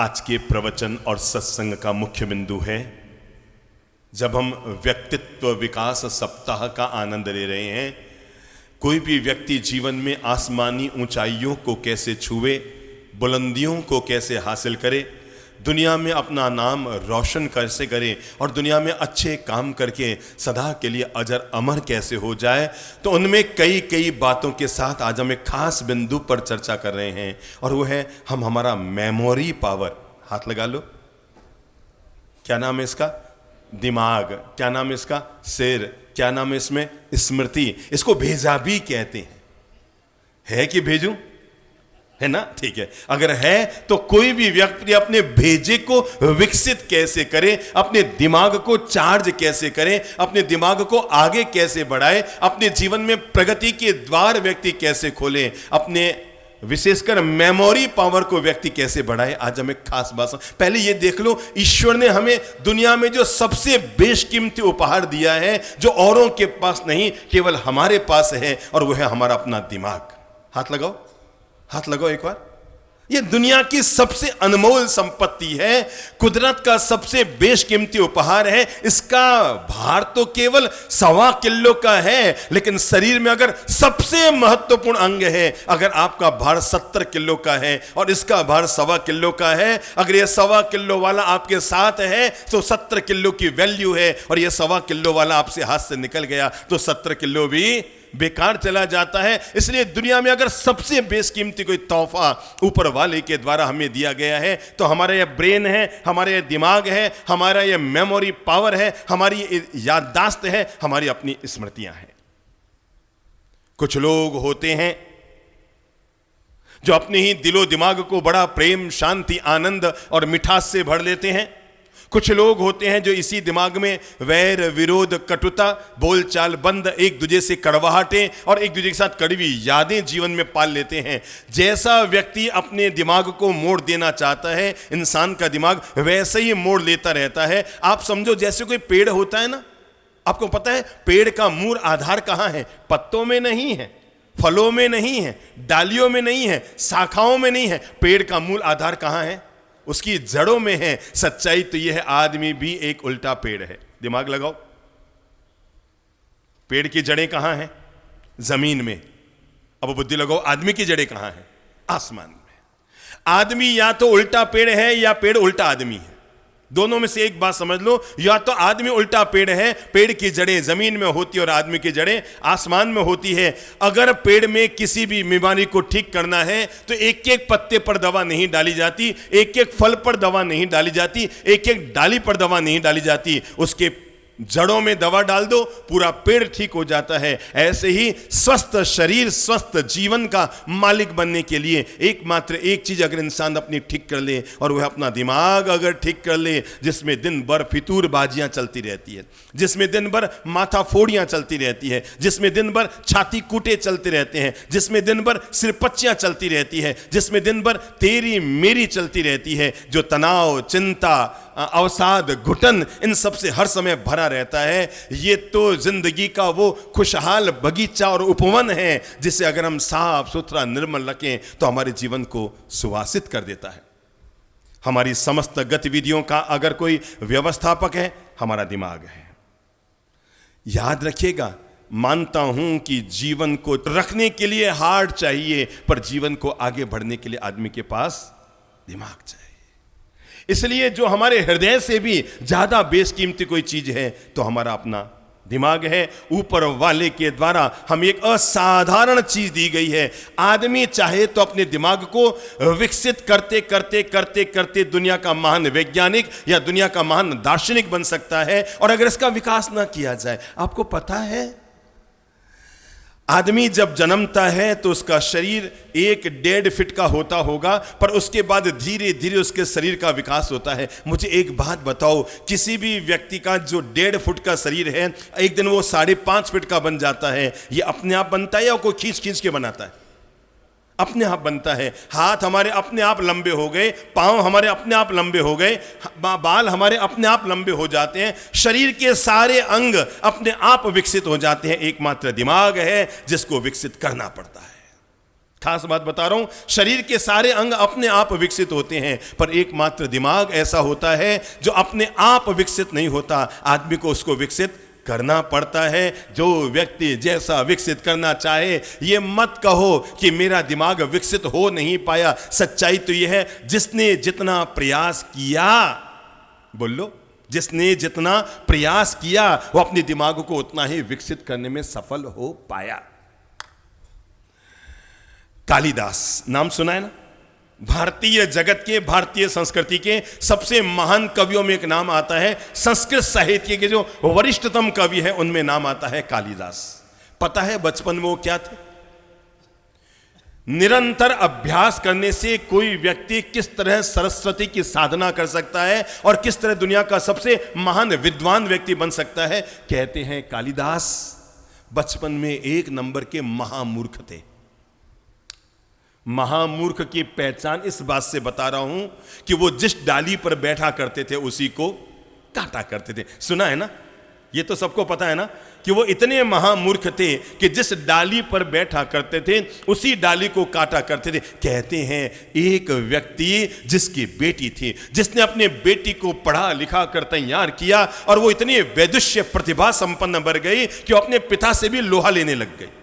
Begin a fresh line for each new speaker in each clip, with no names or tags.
आज के प्रवचन और सत्संग का मुख्य बिंदु है, जब हम व्यक्तित्व विकास सप्ताह का आनंद ले रहे हैं, कोई भी व्यक्ति जीवन में आसमानी ऊंचाइयों को कैसे छुए, बुलंदियों को कैसे हासिल करे, दुनिया में अपना नाम रोशन कैसे करे और दुनिया में अच्छे काम करके सदा के लिए अजर अमर कैसे हो जाए, तो उनमें कई कई बातों के साथ आज हम एक खास बिंदु पर चर्चा कर रहे हैं और वो है हम हमारा मेमोरी पावर। हाथ लगा लो, क्या नाम है इसका? दिमाग। क्या नाम है इसका? सिर। क्या नाम है इसमें? स्मृति। इसको भेजा भी कहते हैं। है कि भेजूं? है ना? ठीक है। अगर है तो कोई भी व्यक्ति अपने भेजे को विकसित कैसे करे, अपने दिमाग को चार्ज कैसे करे, अपने दिमाग को आगे कैसे बढ़ाए, अपने जीवन में प्रगति के द्वार व्यक्ति कैसे खोले, अपने विशेषकर मेमोरी पावर को व्यक्ति कैसे बढ़ाए, आज हमें खास बात। पहले ये देख लो, ईश्वर ने हमें दुनिया में जो सबसे बेशकीमती उपहार दिया है, जो औरों के पास नहीं केवल हमारे पास है, और वो है हमारा अपना दिमाग। हाथ लगाओ, हाथ लगाओ एक बार। ये दुनिया की सबसे अनमोल संपत्ति है, कुदरत का सबसे बेशकीमती उपहार है। इसका भार तो केवल 1.25 किलो का है, लेकिन शरीर में अगर सबसे महत्वपूर्ण अंग है, अगर आपका भार 70 किलो का है और इसका भार 1.25 किलो का है, अगर ये 1.25 किलो वाला आपके साथ है तो 70 किलो की वैल्यू है, और ये 1.25 किलो वाला आपसे हाथ से निकल गया तो 70 किलो भी बेकार चला जाता है। इसलिए दुनिया में अगर सबसे बेशकीमती कोई तोहफा ऊपर वाले के द्वारा हमें दिया गया है तो हमारा यह ब्रेन है, हमारा यह दिमाग है, हमारा यह मेमोरी पावर है, हमारी याददाश्त है, हमारी अपनी स्मृतियां हैं। कुछ लोग होते हैं जो अपने ही दिलो दिमाग को बड़ा प्रेम, शांति, आनंद और मिठास से भर लेते हैं। कुछ लोग होते हैं जो इसी दिमाग में वैर, विरोध, कटुता, बोलचाल बंद, एक दूसरे से कड़वाहटें और एक दूसरे के साथ कड़वी यादें जीवन में पाल लेते हैं। जैसा व्यक्ति अपने दिमाग को मोड़ देना चाहता है, इंसान का दिमाग वैसे ही मोड़ लेता रहता है। आप समझो जैसे कोई पेड़ होता है ना, आपको पता है पेड़ का मूल आधार कहाँ है? पत्तों में नहीं है, फलों में नहीं है, डालियों में नहीं है, शाखाओं में नहीं है। पेड़ का मूल आधार कहाँ है? उसकी जड़ों में है। सच्चाई तो यह है, आदमी भी एक उल्टा पेड़ है। दिमाग लगाओ, पेड़ की जड़ें कहां हैं? जमीन में। अब बुद्धि लगाओ, आदमी की जड़ें कहां हैं? आसमान में। आदमी या तो उल्टा पेड़ है या पेड़ उल्टा आदमी है। दोनों में से एक बात समझ लो, या तो आदमी उल्टा पेड़ है, पेड़ की जड़ें जमीन में होती है और आदमी की जड़ें आसमान में होती है। अगर पेड़ में किसी भी बीमारी को ठीक करना है तो एक एक पत्ते पर दवा नहीं डाली जाती, एक एक फल पर दवा नहीं डाली जाती, एक एक डाली पर दवा नहीं डाली जाती, उसके जड़ों में दवा डाल दो, पूरा पेड़ ठीक हो जाता है। ऐसे ही स्वस्थ शरीर, स्वस्थ जीवन का मालिक बनने के लिए एकमात्र एक चीज अगर इंसान अपनी ठीक कर ले, और वह अपना दिमाग अगर ठीक कर ले, जिसमें दिन भर फितूरबाजियां चलती रहती है, जिसमें दिन भर माथा फोड़ियां चलती रहती है, जिसमें दिन भर छाती कूटे चलते रहते हैं, जिसमें दिन भर सिरपच्चियां चलती रहती है, जिसमें दिन भर तेरी मेरी चलती रहती है, जो तनाव, चिंता, अवसाद, घुटन, इन सब से हर समय भरा रहता है, ये तो जिंदगी का वो खुशहाल बगीचा और उपवन है जिसे अगर हम साफ सुथरा निर्मल रखें तो हमारे जीवन को सुवासित कर देता है। हमारी समस्त गतिविधियों का अगर कोई व्यवस्थापक है, हमारा दिमाग है। याद रखिएगा, मानता हूं कि जीवन को रखने के लिए हार्ट चाहिए, पर जीवन को आगे बढ़ने के लिए आदमी के पास दिमाग चाहिए। इसलिए जो हमारे हृदय से भी ज्यादा बेशकीमती कोई चीज है तो हमारा अपना दिमाग है। ऊपर वाले के द्वारा हमें एक असाधारण चीज दी गई है। आदमी चाहे तो अपने दिमाग को विकसित करते करते करते करते दुनिया का महान वैज्ञानिक या दुनिया का महान दार्शनिक बन सकता है, और अगर इसका विकास ना किया जाए, आपको पता है आदमी जब जन्मता है तो उसका शरीर 1.5 फीट का होता होगा, पर उसके बाद धीरे धीरे उसके शरीर का विकास होता है। मुझे एक बात बताओ, किसी भी व्यक्ति का जो 1.5 फुट का शरीर है, एक दिन वो 5.5 फीट का बन जाता है। ये अपने आप बनता है या कोई खींच खींच के बनाता है? अपने आप बनता है। हाथ हमारे अपने आप लंबे हो गए, पांव हमारे अपने आप लंबे हो गए, बाल हमारे अपने आप लंबे हो जाते हैं, शरीर के सारे अंग अपने आप विकसित हो जाते हैं। एकमात्र दिमाग है जिसको विकसित करना पड़ता है। खास बात बता रहा हूं, शरीर के सारे अंग अपने आप विकसित होते हैं, पर एकमात्र दिमाग ऐसा होता है जो अपने आप विकसित नहीं होता, आदमी को उसको विकसित करना पड़ता है। जो व्यक्ति जैसा विकसित करना चाहे, ये मत कहो कि मेरा दिमाग विकसित हो नहीं पाया। सच्चाई तो यह है, जिसने जितना प्रयास किया, बोलो, जिसने जितना प्रयास किया वो अपने दिमाग को उतना ही विकसित करने में सफल हो पाया। कालिदास नाम सुना है ना? भारतीय जगत के, भारतीय संस्कृति के सबसे महान कवियों में एक नाम आता है। संस्कृत साहित्य के जो वरिष्ठतम कवि हैं उनमें नाम आता है कालिदास। पता है बचपन में वो क्या थे? निरंतर अभ्यास करने से कोई व्यक्ति किस तरह सरस्वती की साधना कर सकता है और किस तरह दुनिया का सबसे महान विद्वान व्यक्ति बन सकता है। कहते हैं कालिदास बचपन में एक नंबर के महामूर्ख थे। महामूर्ख की पहचान इस बात से बता रहा हूं कि वो जिस डाली पर बैठा करते थे उसी को काटा करते थे। सुना है ना? ये तो सबको पता है ना कि वो इतने महामूर्ख थे कि जिस डाली पर बैठा करते थे उसी डाली को काटा करते थे। कहते हैं एक व्यक्ति जिसकी बेटी थी, जिसने अपने बेटी को पढ़ा लिखा कर तैयार किया और वो इतनी वैदुष्य प्रतिभा संपन्न बन गई कि वो अपने पिता से भी लोहा लेने लग गई।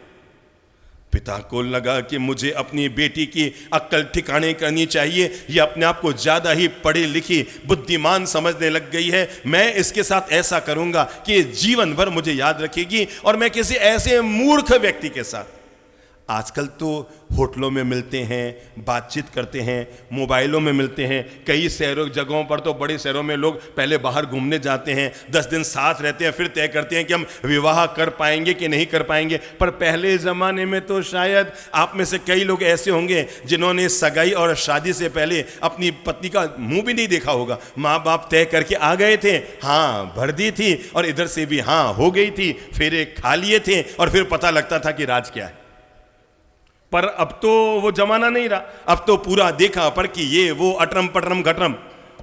पिता को लगा कि मुझे अपनी बेटी की अक्ल ठिकाने करनी चाहिए, ये अपने आप को ज्यादा ही पढ़ी लिखी बुद्धिमान समझने लग गई है। मैं इसके साथ ऐसा करूंगा कि जीवन भर मुझे याद रखेगी और मैं किसी ऐसे मूर्ख व्यक्ति के साथ, आजकल तो होटलों में मिलते हैं, बातचीत करते हैं, मोबाइलों में मिलते हैं, कई शहरों जगहों पर तो बड़े शहरों में लोग पहले बाहर घूमने जाते हैं, 10 दिन साथ रहते हैं, फिर तय करते हैं कि हम विवाह कर पाएंगे कि नहीं कर पाएंगे। पर पहले ज़माने में तो शायद आप में से कई लोग ऐसे होंगे जिन्होंने सगाई और शादी से पहले अपनी पत्नी का मुंह भी नहीं देखा होगा। माँ बाप तय करके आ गए थे, हाँ भर दी थी और इधर से भी हाँ हो गई थी, फेरे खा लिए थे और फिर पता लगता था कि राज क्या है। पर अब तो वो जमाना नहीं रहा, अब तो पूरा देखा परखी, ये वो अटरम पटरम घटरम,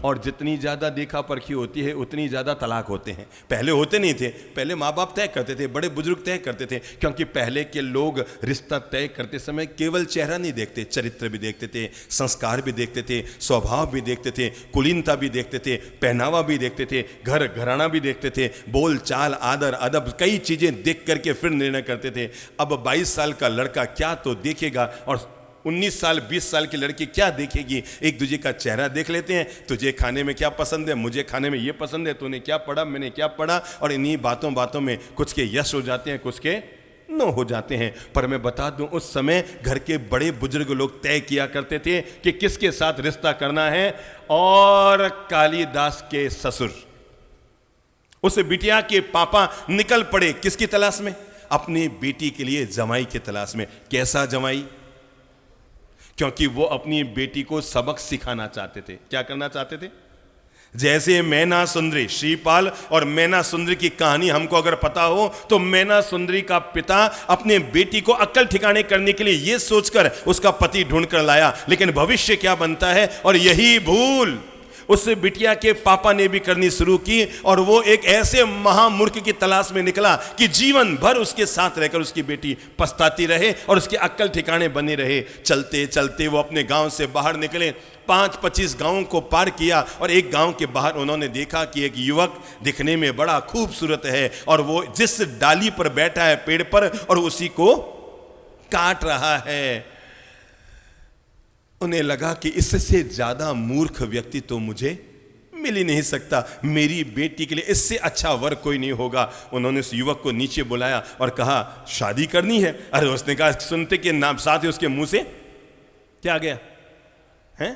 और जितनी ज़्यादा देखा परखी होती है उतनी ज़्यादा तलाक होते हैं। पहले होते नहीं थे, पहले माँ बाप तय करते थे, बड़े बुजुर्ग तय करते थे, क्योंकि पहले के लोग रिश्ता तय करते समय केवल चेहरा नहीं देखते, चरित्र भी देखते थे, संस्कार भी देखते थे, स्वभाव भी देखते थे, कुलीनता भी देखते थे, पहनावा भी देखते थे, घर घराना भी देखते थे, बोल चाल आदर अदब कई चीज़ें देख करके फिर निर्णय करते थे। अब 22 साल का लड़का क्या तो देखेगा और 19 साल 20 साल की लड़की क्या देखेगी। एक दूसरे का चेहरा देख लेते हैं, तुझे खाने में क्या पसंद है, मुझे खाने में ये पसंद है, तूने क्या पढ़ा, मैंने क्या पढ़ा, और इन्हीं बातों बातों में कुछ के यश हो जाते हैं, कुछ के नो हो जाते हैं। पर मैं बता दूं, उस समय घर के बड़े बुजुर्ग लोग तय किया करते थे कि किसके साथ रिश्ता करना है। और कालिदास के ससुर, उस बिटिया के पापा निकल पड़े किसकी तलाश में? अपनी बेटी के लिए जमाई की तलाश में। कैसा जमाई? क्योंकि वो अपनी बेटी को सबक सिखाना चाहते थे। क्या करना चाहते थे? जैसे मैना सुंदरी, श्रीपाल और मैना सुंदरी की कहानी हमको अगर पता हो तो मैना सुंदरी का पिता अपने बेटी को अक्ल ठिकाने करने के लिए यह सोचकर उसका पति ढूंढ कर लाया, लेकिन भविष्य क्या बनता है, और यही भूल उस बिटिया के पापा ने भी करनी शुरू की और वो एक ऐसे महामूर्ख की तलाश में निकला कि जीवन भर उसके साथ रहकर उसकी बेटी पछताती रहे और उसकी अक्ल ठिकाने बनी रहे। चलते चलते वो अपने गांव से बाहर निकले, 5-25 गांवों को पार किया और एक गांव के बाहर उन्होंने देखा कि एक युवक दिखने में बड़ा खूबसूरत है और वो जिस डाली पर बैठा है पेड़ पर और उसी को काट रहा है। उन्हें लगा कि इससे ज्यादा मूर्ख व्यक्ति तो मुझे मिल ही नहीं सकता, मेरी बेटी के लिए इससे अच्छा वर कोई नहीं होगा। उन्होंने उस युवक को नीचे बुलाया और कहा शादी करनी है। अरे उसने कहा, सुनते के नाम साथ ही उसके मुंह से क्या आ गया है?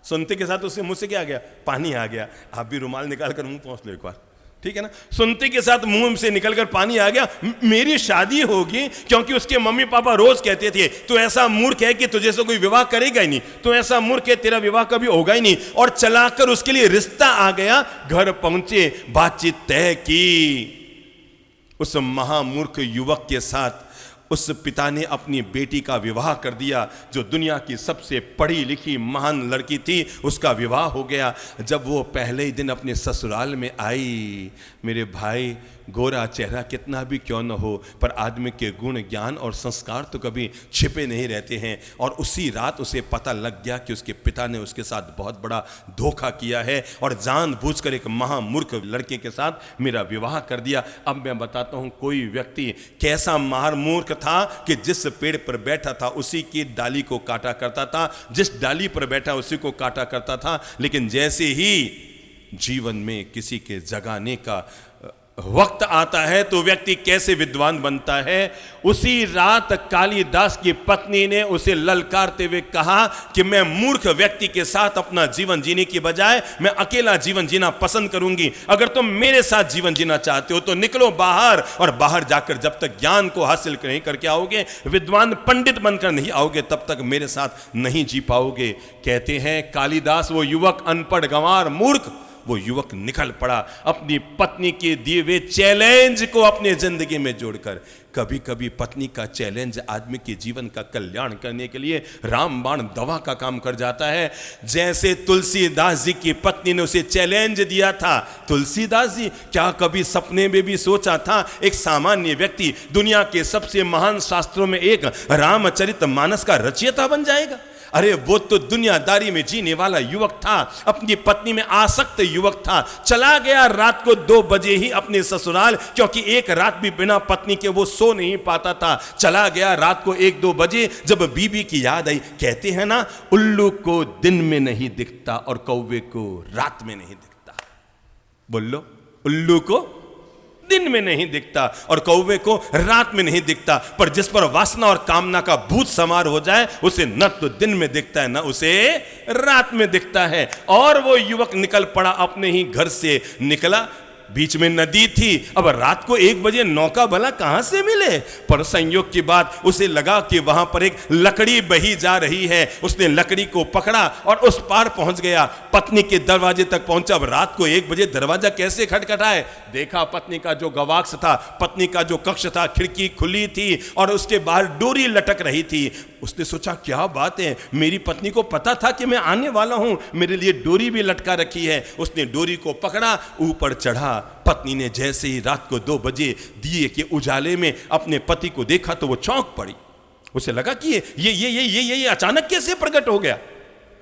सुनते के साथ उसके मुंह से क्या आ गया? पानी आ गया। आप भी रुमाल निकाल कर मुंह पहुंच लो एक बार, ठीक है ना? सुनते के साथ मुंह से निकलकर पानी आ गया। मेरी शादी होगी, क्योंकि उसके मम्मी पापा रोज कहते थे तू ऐसा मूर्ख है कि तुझे से कोई विवाह करेगा ही नहीं, तू ऐसा मूर्ख है तेरा विवाह कभी होगा ही नहीं। और चलाकर उसके लिए रिश्ता आ गया, घर पहुंचे, बातचीत तय की उस महामूर्ख युवक के साथ। उस पिता ने अपनी बेटी का विवाह कर दिया, जो दुनिया की सबसे पढ़ी लिखी महान लड़की थी, उसका विवाह हो गया। जब वो पहले ही दिन अपने ससुराल में आई, मेरे भाई, गोरा चेहरा कितना भी क्यों न हो, पर आदमी के गुण, ज्ञान और संस्कार तो कभी छिपे नहीं रहते हैं। और उसी रात उसे पता लग गया कि उसके पिता ने उसके साथ बहुत बड़ा धोखा किया है और जानबूझकर एक महामूर्ख लड़के के साथ मेरा विवाह कर दिया। अब मैं बताता हूं कोई व्यक्ति कैसा महामूर्ख था कि जिस पेड़ पर बैठा था उसी की डाली को काटा करता था, जिस डाली पर बैठा उसी को काटा करता था। लेकिन जैसे ही जीवन में किसी के जगाने का वक्त आता है तो व्यक्ति कैसे विद्वान बनता है। उसी रात कालिदास की पत्नी ने उसे ललकारते हुए कहा कि मैं मूर्ख व्यक्ति के साथ अपना जीवन जीने की बजाय मैं अकेला जीवन जीना पसंद करूंगी। अगर तुम मेरे साथ जीवन जीना चाहते हो तो निकलो बाहर, और बाहर जाकर जब तक ज्ञान को हासिल नहीं करके आओगे, विद्वान पंडित बनकर नहीं आओगे, तब तक मेरे साथ नहीं जी पाओगे। कहते हैं कालिदास, वो युवक अनपढ़, गंवार, मूर्ख, वो युवक निकल पड़ा अपनी पत्नी के दिए हुए चैलेंज को अपने जिंदगी में जोड़कर। कभी कभी पत्नी का चैलेंज आदमी के जीवन का कल्याण करने के लिए रामबाण दवा का काम कर जाता है। जैसे तुलसीदास जी की पत्नी ने उसे चैलेंज दिया था। तुलसीदास जी क्या कभी सपने में भी सोचा था एक सामान्य व्यक्ति दुनिया के सबसे महान शास्त्रों में एक रामचरितमानस का रचयिता बन जाएगा? अरे वो तो दुनियादारी में जीने वाला युवक था, अपनी पत्नी में आसक्त युवक था। चला गया रात को 2 बजे ही अपने ससुराल, क्योंकि एक रात भी बिना पत्नी के वो सो नहीं पाता था। चला गया रात को 1-2 बजे, जब बीबी की याद आई। कहते हैं ना, उल्लू को दिन में नहीं दिखता और कौवे को रात में नहीं दिखता। बोलो, उल्लू को दिन में नहीं दिखता और कौवे को रात में नहीं दिखता, पर जिस पर वासना और कामना का भूत समार हो जाए उसे न तो दिन में दिखता है न उसे रात में दिखता है। और वो युवक निकल पड़ा, अपने ही घर से निकला, बीच में नदी थी। अब रात को 1 बजे नौका भला कहां से मिले? पर संयोग की बात, उसे लगा कि वहां पर एक लकड़ी बही जा रही है। उसने लकड़ी को पकड़ा और उस पार पहुंच गया, पत्नी के दरवाजे तक पहुंचा। अब रात को 1 बजे दरवाजा कैसे खटखटाए? देखा पत्नी का जो गवाक्ष था, पत्नी का जो कक्ष था, खिड़की खुली थी और उसके बाहर डोरी लटक रही थी। उसने सोचा क्या बात है, मेरी पत्नी को पता था कि मैं आने वाला हूं, मेरे लिए डोरी भी लटका रखी है। उसने डोरी को पकड़ा, ऊपर चढ़ा। पत्नी ने जैसे ही रात को 2 बजे दिए के उजाले में अपने पति को देखा तो वो चौंक पड़ी। उसे लगा कि ये अचानक कैसे प्रकट हो गया।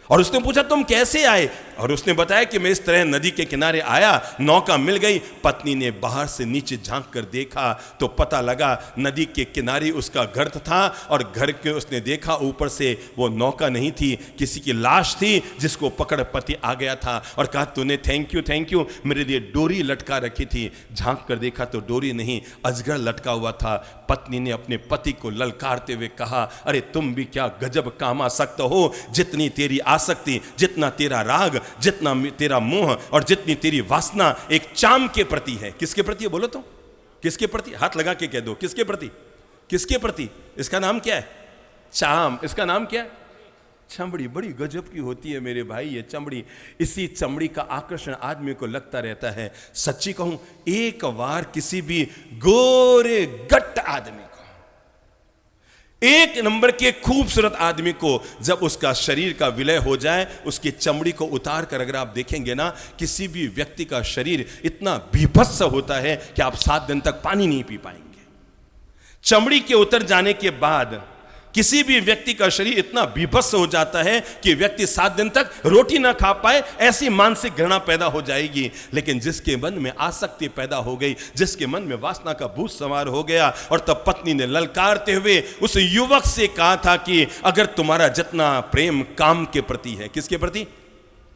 और उसने पूछा तुम कैसे आए? और उसने बताया कि मैं इस तरह नदी के किनारे आया, नौका मिल गई। पत्नी ने बाहर से नीचे झांक कर देखा तो पता लगा नदी के किनारे उसका घर था, और घर के उसने देखा ऊपर से वो नौका नहीं थी, किसी की लाश थी जिसको पकड़ पति आ गया था और कहा तूने थैंक यू, मेरे लिए डोरी लटका रखी थी। झांक कर देखा तो डोरी नहीं, अजगर लटका हुआ था। पत्नी ने अपने पति को ललकारते हुए कहा, अरे तुम भी क्या गजब कामासक्त हो, जितनी तेरी आसक्ति, जितना तेरा राग, जितना तेरा मोह और जितनी तेरी वासना एक चाम के प्रति है। किसके प्रति है बोलो तो? किसके प्रति? हाथ लगा के कह दो, किसके प्रति? किसके प्रति? इसका नाम क्या है? चाम। इसका नाम क्या है? चमड़ी। बड़ी गजब की होती है मेरे भाई ये चमड़ी। इसी चमड़ी का आकर्षण आदमी को लगता रहता है। सच्ची कहूं, एक बार किसी भी गोरे गट्ट आदमी को, एक नंबर के खूबसूरत आदमी को जब उसका शरीर का विलय हो जाए, उसकी चमड़ी को उतार कर अगर आप देखेंगे ना, किसी भी व्यक्ति का शरीर इतना बीभत्स होता है कि आप 7 दिन तक पानी नहीं पी पाएंगे। चमड़ी के उतर जाने के बाद किसी भी व्यक्ति का शरीर इतना बीभत्स हो जाता है कि व्यक्ति 7 दिन तक रोटी ना खा पाए, ऐसी मानसिक घृणा पैदा हो जाएगी। लेकिन जिसके मन में आसक्ति पैदा हो गई, जिसके मन में वासना का भूत सवार हो गया, और तब पत्नी ने ललकारते हुए उस युवक से कहा था कि अगर तुम्हारा जितना प्रेम काम के प्रति है, किसके प्रति?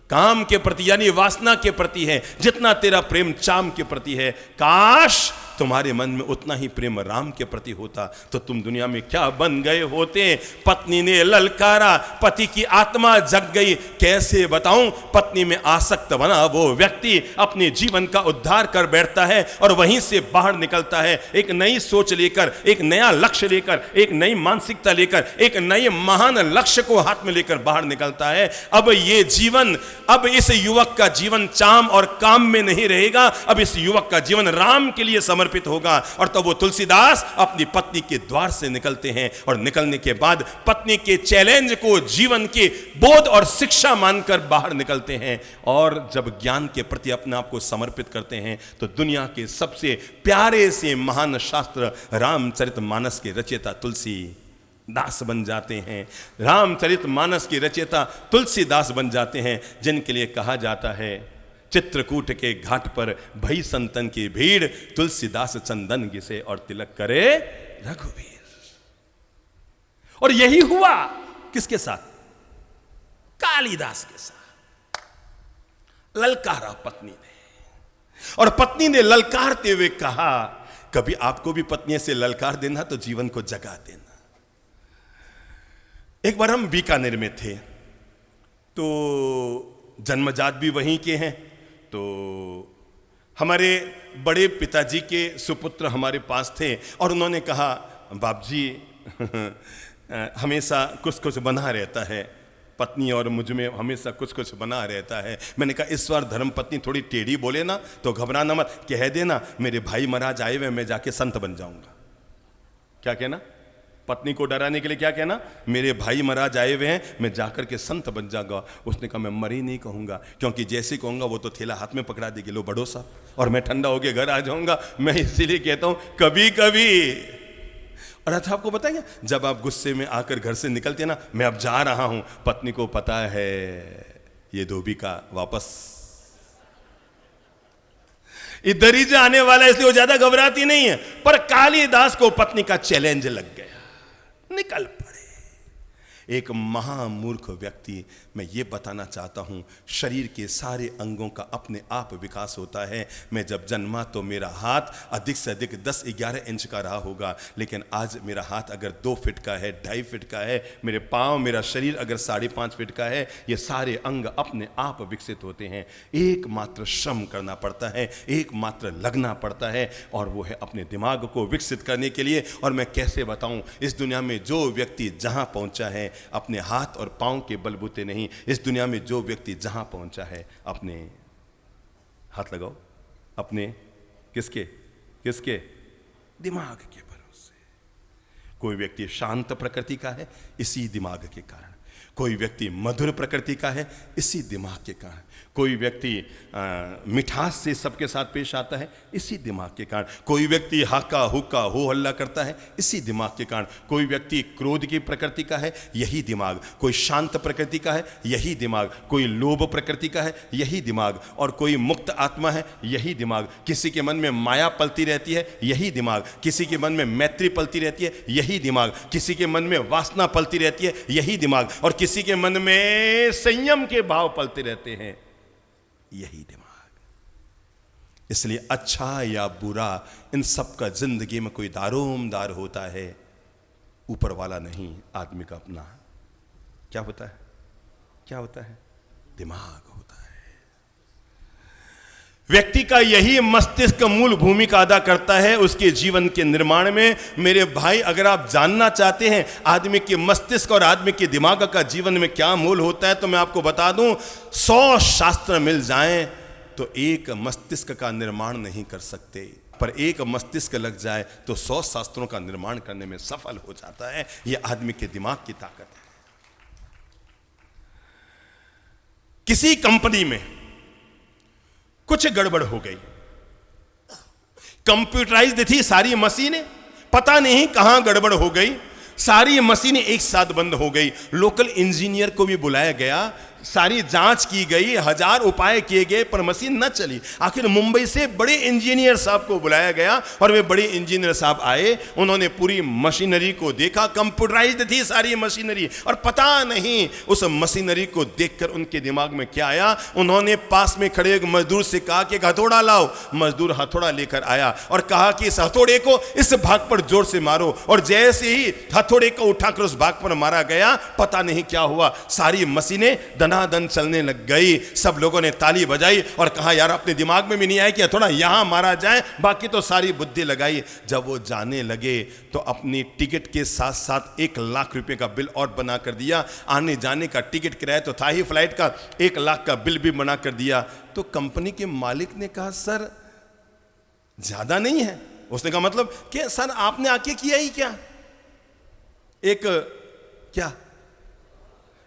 काम के प्रति, यानी वासना के प्रति है, जितना तेरा प्रेम चाम के प्रति है, काश तुम्हारे मन में उतना ही प्रेम राम के प्रति होता तो तुम दुनिया में क्या बन गए होते। पत्नी ने ललकारा, पति की आत्मा जग गई। कैसे बताऊं, पत्नी में आसक्त बना वो व्यक्ति अपने जीवन का उद्धार कर बैठता है और वहीं से बाहर निकलता है, एक नई सोच लेकर, एक नया लक्ष्य लेकर, एक नई मानसिकता लेकर, एक नए महान लक्ष्य को हाथ में लेकर बाहर निकलता है। अब ये जीवन, अब इस युवक का जीवन चाम और काम में नहीं रहेगा, अब इस युवक का जीवन राम के लिए समर्पित समर्पित होगा। और तब वो तुलसीदास अपनी पत्नी के द्वार से निकलते हैं और निकलने के बाद पत्नी के चैलेंज को जीवन के बोध और शिक्षा मानकर बाहर निकलते हैं। और जब ज्ञान के प्रति अपने आप को समर्पित करते हैं तो दुनिया के सबसे प्यारे से महान शास्त्र रामचरितमानस के रचयिता तुलसी दास बन जाते हैं। रामचरितमानस के रचयिता तुलसीदास बन जाते हैं, जिनके लिए कहा जाता है चित्रकूट के घाट पर भई संतन की भीड़, तुलसीदास चंदन घिसे और तिलक करे रघुवीर। और यही हुआ किसके साथ? कालिदास के साथ। ललकारा पत्नी ने, और पत्नी ने ललकारते हुए कहा, कभी आपको भी पत्नी से ललकार देना तो जीवन को जगा देना। एक बार हम बीकानेर में थे, तो जन्मजात भी वहीं के हैं, तो हमारे बड़े पिताजी के सुपुत्र हमारे पास थे और उन्होंने कहा, बाप जी हमेशा कुछ कुछ बना रहता है, पत्नी और मुझ में हमेशा कुछ कुछ बना रहता है। मैंने कहा इस बार धर्मपत्नी थोड़ी टेढ़ी बोले ना तो घबराना मत, कह देना मेरे भाई महाराज आए हुए, मैं जाके संत बन जाऊंगा। क्या कहना? पत्नी को डराने के लिए क्या कहना? मेरे भाई महाराज आए हुए हैं, मैं जाकर के संत बन जाऊंगा। उसने कहा मैं मरी नहीं कहूंगा, क्योंकि जैसे कहूंगा वो तो थैला हाथ में पकड़ा देगी, लो बड़ो साहब, और मैं ठंडा होके घर आ जाऊंगा। मैं इसीलिए कहता हूं कभी कभी। और अच्छा आपको बताइए, जब आप गुस्से में आकर घर से निकलते ना, मैं अब जा रहा हूं, पत्नी को पता है ये धोबी का वापस इधर ही जाने वाला, इसलिए वो ज्यादा घबराती नहीं है। पर कालिदास को पत्नी का चैलेंज लग गया, निकल पड़े। एक महामूर्ख व्यक्ति, मैं ये बताना चाहता हूं, शरीर के सारे अंगों का अपने आप विकास होता है। मैं जब जन्मा तो मेरा हाथ अधिक से अधिक 10-11 इंच का रहा होगा, लेकिन आज मेरा हाथ अगर 2 फीट का है, 2.5 फीट का है, मेरे पांव, मेरा शरीर अगर 5.5 फीट का है, ये सारे अंग अपने आप विकसित होते हैं। एकमात्र श्रम करना पड़ता है, एकमात्र लगना पड़ता है, और वो है अपने दिमाग को विकसित करने के लिए। और मैं कैसे बताऊं, इस दुनिया में जो व्यक्ति जहां पहुंचा है अपने हाथ और पांव के बलबूते नहीं, इस दुनिया में जो व्यक्ति जहां पहुंचा है अपने, हाथ लगाओ, अपने किसके किसके दिमाग के भरोसे। कोई व्यक्ति शांत प्रकृति का है इसी दिमाग के कारण, कोई व्यक्ति मधुर प्रकृति का है इसी दिमाग के कारण, कोई व्यक्ति मिठास से सबके साथ पेश आता है इसी दिमाग के कारण, कोई व्यक्ति हाका हुक्का हो हल्ला करता है इसी दिमाग के कारण, कोई व्यक्ति क्रोध की प्रकृति का है यही दिमाग, कोई शांत प्रकृति का है यही दिमाग, कोई लोभ प्रकृति का है यही दिमाग, और कोई मुक्त आत्मा है यही दिमाग। किसी के मन में माया पलती रहती है यही दिमाग, किसी के मन में मैत्री पलती रहती है यही दिमाग, किसी के मन में वासना पलती रहती है यही दिमाग, और किसी के मन में संयम के भाव पलते रहते हैं यही दिमाग। इसलिए अच्छा या बुरा, इन सब का जिंदगी में कोई दारोमदार होता है, ऊपर वाला नहीं, आदमी का अपना। क्या होता है? क्या होता है? दिमाग होता है। व्यक्ति का यही मस्तिष्क मूल भूमिका अदा करता है उसके जीवन के निर्माण में। मेरे भाई, अगर आप जानना चाहते हैं आदमी के मस्तिष्क और आदमी के दिमाग का जीवन में क्या मूल होता है, तो मैं आपको बता दूं, 100 शास्त्र मिल जाएं तो एक मस्तिष्क का निर्माण नहीं कर सकते, पर एक मस्तिष्क लग जाए तो 100 शास्त्रों का निर्माण करने में सफल हो जाता है। यह आदमी के दिमाग की ताकत है। किसी कंपनी में कुछ गड़बड़ हो गई, कंप्यूटराइज्ड थी सारी मशीनें, पता नहीं कहां गड़बड़ हो गई, सारी मशीनें एक साथ बंद हो गई। लोकल इंजीनियर को भी बुलाया गया, सारी जांच की गई, 1000 उपाय किए गए, पर मशीन न चली। आखिर मुंबई से बड़े इंजीनियर साहब को बुलाया गया और वे बड़े इंजीनियर साहब आए, उन्होंने पूरी मशीनरी को देखा, कंप्यूटराइज्ड थी सारी मशीनरी, और पता नहीं उस मशीनरी को देखकर उनके दिमाग में क्या आया। उन्होंने पास में खड़े एक मजदूर से कहा कि एक हथौड़ा लाओ। मजदूर हथौड़ा लेकर आया और कहा कि इस हथौड़े को इस भाग पर जोर से मारो, और जैसे ही हथौड़े को उठाकर उस भाग पर मारा गया, पता नहीं क्या हुआ, सारी मशीनें दनादन चलने लग गई। सब लोगों ने ताली बजाई और कहा यार अपने दिमाग में भी नहीं आया कि थोड़ा यहां मारा जाए, बाकी तो सारी बुद्धि लगाई। जब वो जाने लगे तो अपनी टिकट के साथ साथ 1 लाख रुपए का बिल और बना कर दिया। आने जाने का टिकट किराया तो था ही, फ्लाइट का 1 लाख का बिल भी बना कर दिया। तो कंपनी के मालिक ने कहा सर ज्यादा नहीं है? उसने कहा मतलब कि सर आपने आके किया ही क्या,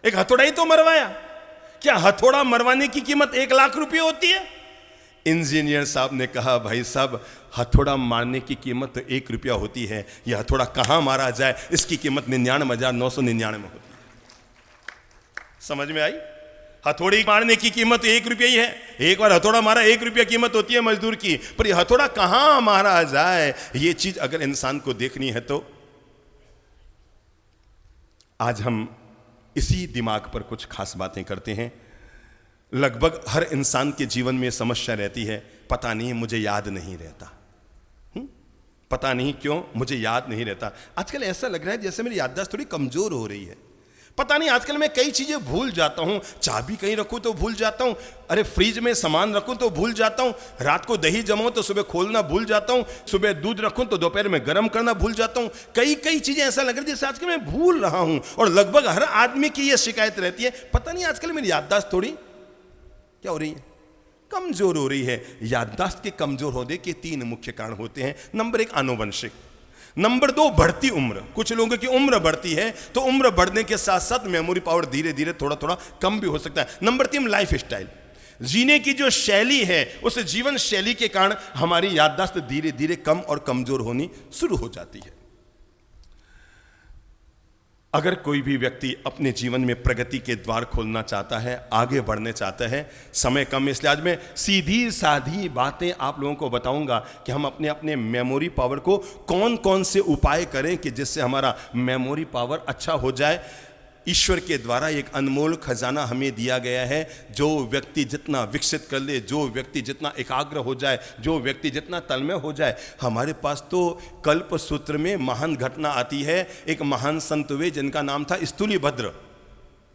एक हथौड़ा ही तो मरवाया। क्या हथौड़ा मरवाने की कीमत 1 लाख रुपए होती है? इंजीनियर साहब ने कहा भाई साहब हथौड़ा मारने की कीमत तो 1 रुपया होती है, यह हथौड़ा कहां मारा जाए इसकी कीमत 99,999 होती है। समझ में आई? हथौड़ी मारने की कीमत 1 रुपया ही है। एक बार हथौड़ा मारा 1 रुपया कीमत होती है मजदूर की, पर यह हथौड़ा कहां मारा जाए, यह चीज अगर इंसान को देखनी है तो आज हम इसी दिमाग पर कुछ खास बातें करते हैं। लगभग हर इंसान के जीवन में समस्या रहती है, पता नहीं मुझे याद नहीं रहता, पता नहीं क्यों मुझे याद नहीं रहता। आजकल ऐसा लग रहा है जैसे मेरी याददाश्त थोड़ी कमजोर हो रही है, पता नहीं आजकल मैं कई चीजें भूल जाता हूं। चाबी कहीं रखूं तो भूल जाता हूं, अरे फ्रिज में सामान रखूं तो भूल जाता हूं, रात को दही जमाऊं तो सुबह खोलना भूल जाता हूं, सुबह दूध रखूं तो दोपहर में गर्म करना भूल जाता हूं। कई चीजें ऐसा लग रहा है जैसे आजकल मैं भूल रहा हूं, और लगभग हर आदमी की यह शिकायत रहती है, पता नहीं आजकल मेरी याददाश्त थोड़ी क्या हो रही है, कमजोर हो रही है। याददाश्त के कमजोर होने के 3 मुख्य कारण होते हैं। नंबर 1 आनुवंशिक, नंबर 2 बढ़ती उम्र, कुछ लोगों की उम्र बढ़ती है तो उम्र बढ़ने के साथ साथ मेमोरी पावर धीरे धीरे थोड़ा थोड़ा कम भी हो सकता है। नंबर 3 लाइफ स्टाइल, जीने की जो शैली है उस जीवन शैली के कारण हमारी याददाश्त धीरे धीरे कम और कमजोर होनी शुरू हो जाती है। अगर कोई भी व्यक्ति अपने जीवन में प्रगति के द्वार खोलना चाहता है, आगे बढ़ने चाहता है, समय कम, इसलिए आज मैं सीधी साधी बातें आप लोगों को बताऊंगा कि हम अपने अपने मेमोरी पावर को कौन कौन से उपाय करें कि जिससे हमारा मेमोरी पावर अच्छा हो जाए। ईश्वर के द्वारा एक अनमोल खजाना हमें दिया गया है। जो व्यक्ति जितना विकसित कर ले, जो व्यक्ति जितना एकाग्र हो जाए, जो व्यक्ति जितना तन्मय हो जाए, हमारे पास तो कल्प सूत्र में महान घटना आती है। एक महान संत हुए जिनका नाम था स्थूलीभद्र,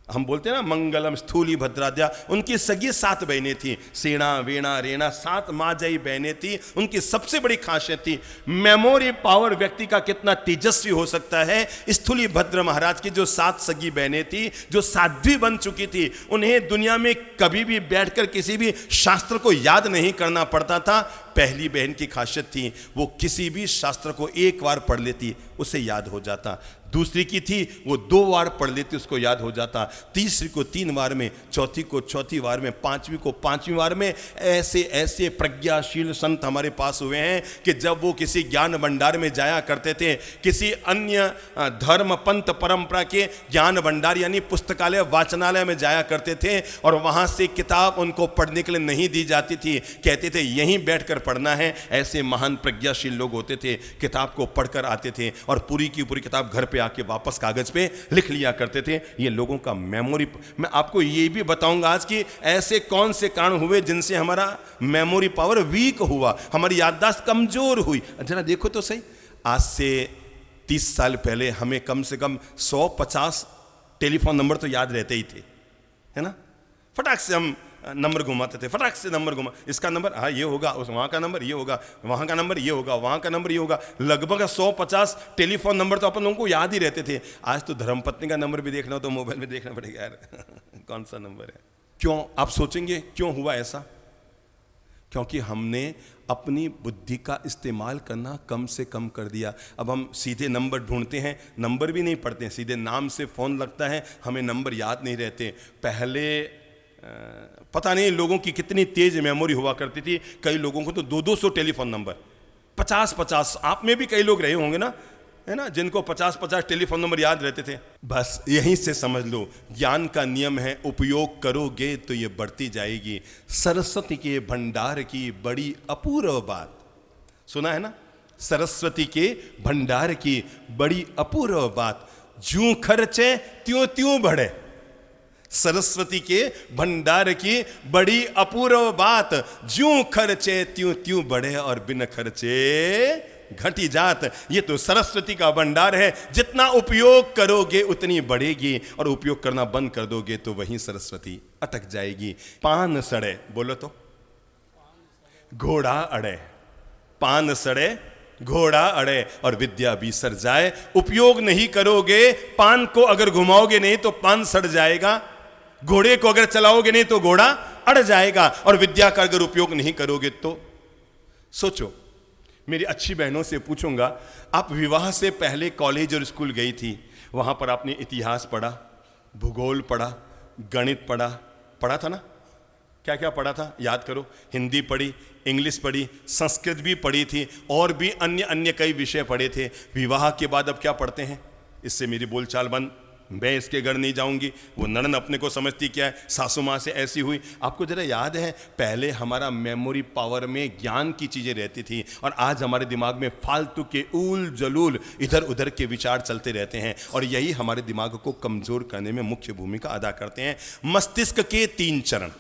हम बोलते हैं ना मंगलम स्थूली भद्राद्या, उनकी सगी 7 बहनें थी, सेना वेणा रेणा 7 माजई बहनें थी। उनकी सबसे बड़ी खासियत थी मेमोरी पावर, व्यक्ति का कितना तेजस्वी हो सकता है। स्थूली भद्र महाराज की जो 7 सगी बहनें थी, जो साध्वी बन चुकी थी, उन्हें दुनिया में कभी भी बैठकर किसी भी शास्त्र को याद नहीं करना पड़ता था। पहली बहन की खासियत थी वो किसी भी शास्त्र को 1 बार पढ़ लेती उसे याद हो जाता। दूसरी की थी वो 2 बार पढ़ लेती उसको याद हो जाता। तीसरी को 3 बार में, चौथी को चौथी बार में, पांचवी को 5वीं बार में। ऐसे ऐसे प्रज्ञाशील संत हमारे पास हुए हैं कि जब वो किसी ज्ञान भंडार में जाया करते थे, किसी अन्य धर्म पंथ परंपरा के ज्ञान भंडार यानी पुस्तकालय वाचनालय में जाया करते थे, और वहां से किताब उनको पढ़ने के लिए नहीं दी जाती थी, कहते थे यहीं बैठकर पढ़ना है। ऐसे महान प्रज्ञाशील लोग होते थे, किताब को पढ़कर आते थे और पूरी की पूरी किताब घर पे आके वापस कागज पे लिख लिया करते थे। ये लोगों का मेमोरी। मैं आपको ये भी बताऊंगा आज कि ऐसे कौन से कारण हुए जिनसे हमारा मेमोरी पावर वीक हुआ, हमारी याददाश्त कमजोर हुई। जरा देखो तो सही, आज से 30 साल पहले हमें कम से कम 150 टेलीफोन नंबर तो याद रहते ही थे, है ना। फटाक से हम नंबर घुमाते थे, फटाक से नंबर घुमा, इसका नंबर हाँ ये होगा, उस वहाँ का नंबर ये होगा, वहाँ का नंबर ये होगा, वहाँ का नंबर ये होगा। लगभग 150 टेलीफोन नंबर तो अपन लोगों को याद ही रहते थे। आज तो धर्मपत्नी का नंबर भी देखना हो तो मोबाइल में देखना पड़ेगा यार कौन सा नंबर है। क्यों, आप सोचेंगे क्यों हुआ ऐसा? क्योंकि हमने अपनी बुद्धि का इस्तेमाल करना कम से कम कर दिया। अब हम सीधे नंबर ढूंढते हैं, नंबर भी नहीं पढ़ते हैं, सीधे नाम से फ़ोन लगता है, हमें नंबर याद नहीं रहते। पहले पता नहीं लोगों की कितनी तेज मेमोरी हुआ करती थी। कई लोगों को तो 200 टेलीफोन नंबर, 50, आप में भी कई लोग रहे होंगे ना, है ना, जिनको 50 टेलीफोन नंबर याद रहते थे। बस यहीं से समझ लो, ज्ञान का नियम है, उपयोग करोगे तो ये बढ़ती जाएगी। सरस्वती के भंडार की बड़ी अपूर्व बात सुना है ना, सरस्वती के भंडार की बड़ी अपूर्व बात, ज्यों खर्चे त्यों त्यों बढ़े। सरस्वती के भंडार की बड़ी अपूर्व बात, ज्यों खर्चे त्यों त्यों बढ़े और बिन खर्चे घटी जात। ये तो सरस्वती का भंडार है, जितना उपयोग करोगे उतनी बढ़ेगी, और उपयोग करना बंद कर दोगे तो वहीं सरस्वती अटक जाएगी। पान सड़े, बोलो तो, घोड़ा अड़े, पान सड़े घोड़ा अड़े और विद्या भी सड़ जाए। उपयोग नहीं करोगे, पान को अगर घुमाओगे नहीं तो पान सड़ जाएगा, घोड़े को अगर चलाओगे नहीं तो घोड़ा अड़ जाएगा, और विद्या का अगर उपयोग नहीं करोगे तो। सोचो, मेरी अच्छी बहनों से पूछूंगा, आप विवाह से पहले कॉलेज और स्कूल गई थी, वहां पर आपने इतिहास पढ़ा, भूगोल पढ़ा, गणित पढ़ा था ना? क्या क्या पढ़ा था याद करो। हिंदी पढ़ी, इंग्लिश पढ़ी, संस्कृत भी पढ़ी थी, और भी अन्य अन्य कई विषय पढ़े थे। विवाह के बाद अब क्या पढ़ते हैं? इससे मेरी बोलचाल बंद, मैं इसके घर नहीं जाऊंगी। वो ननन अपने को समझती क्या है, सासू माँ से ऐसी हुई। आपको जरा याद है, पहले हमारा मेमोरी पावर में ज्ञान की चीज़ें रहती थी, और आज हमारे दिमाग में फालतू के ऊल जलूल इधर उधर के विचार चलते रहते हैं, और यही हमारे दिमाग को कमज़ोर करने में मुख्य भूमिका अदा करते हैं। मस्तिष्क के 3 चरण,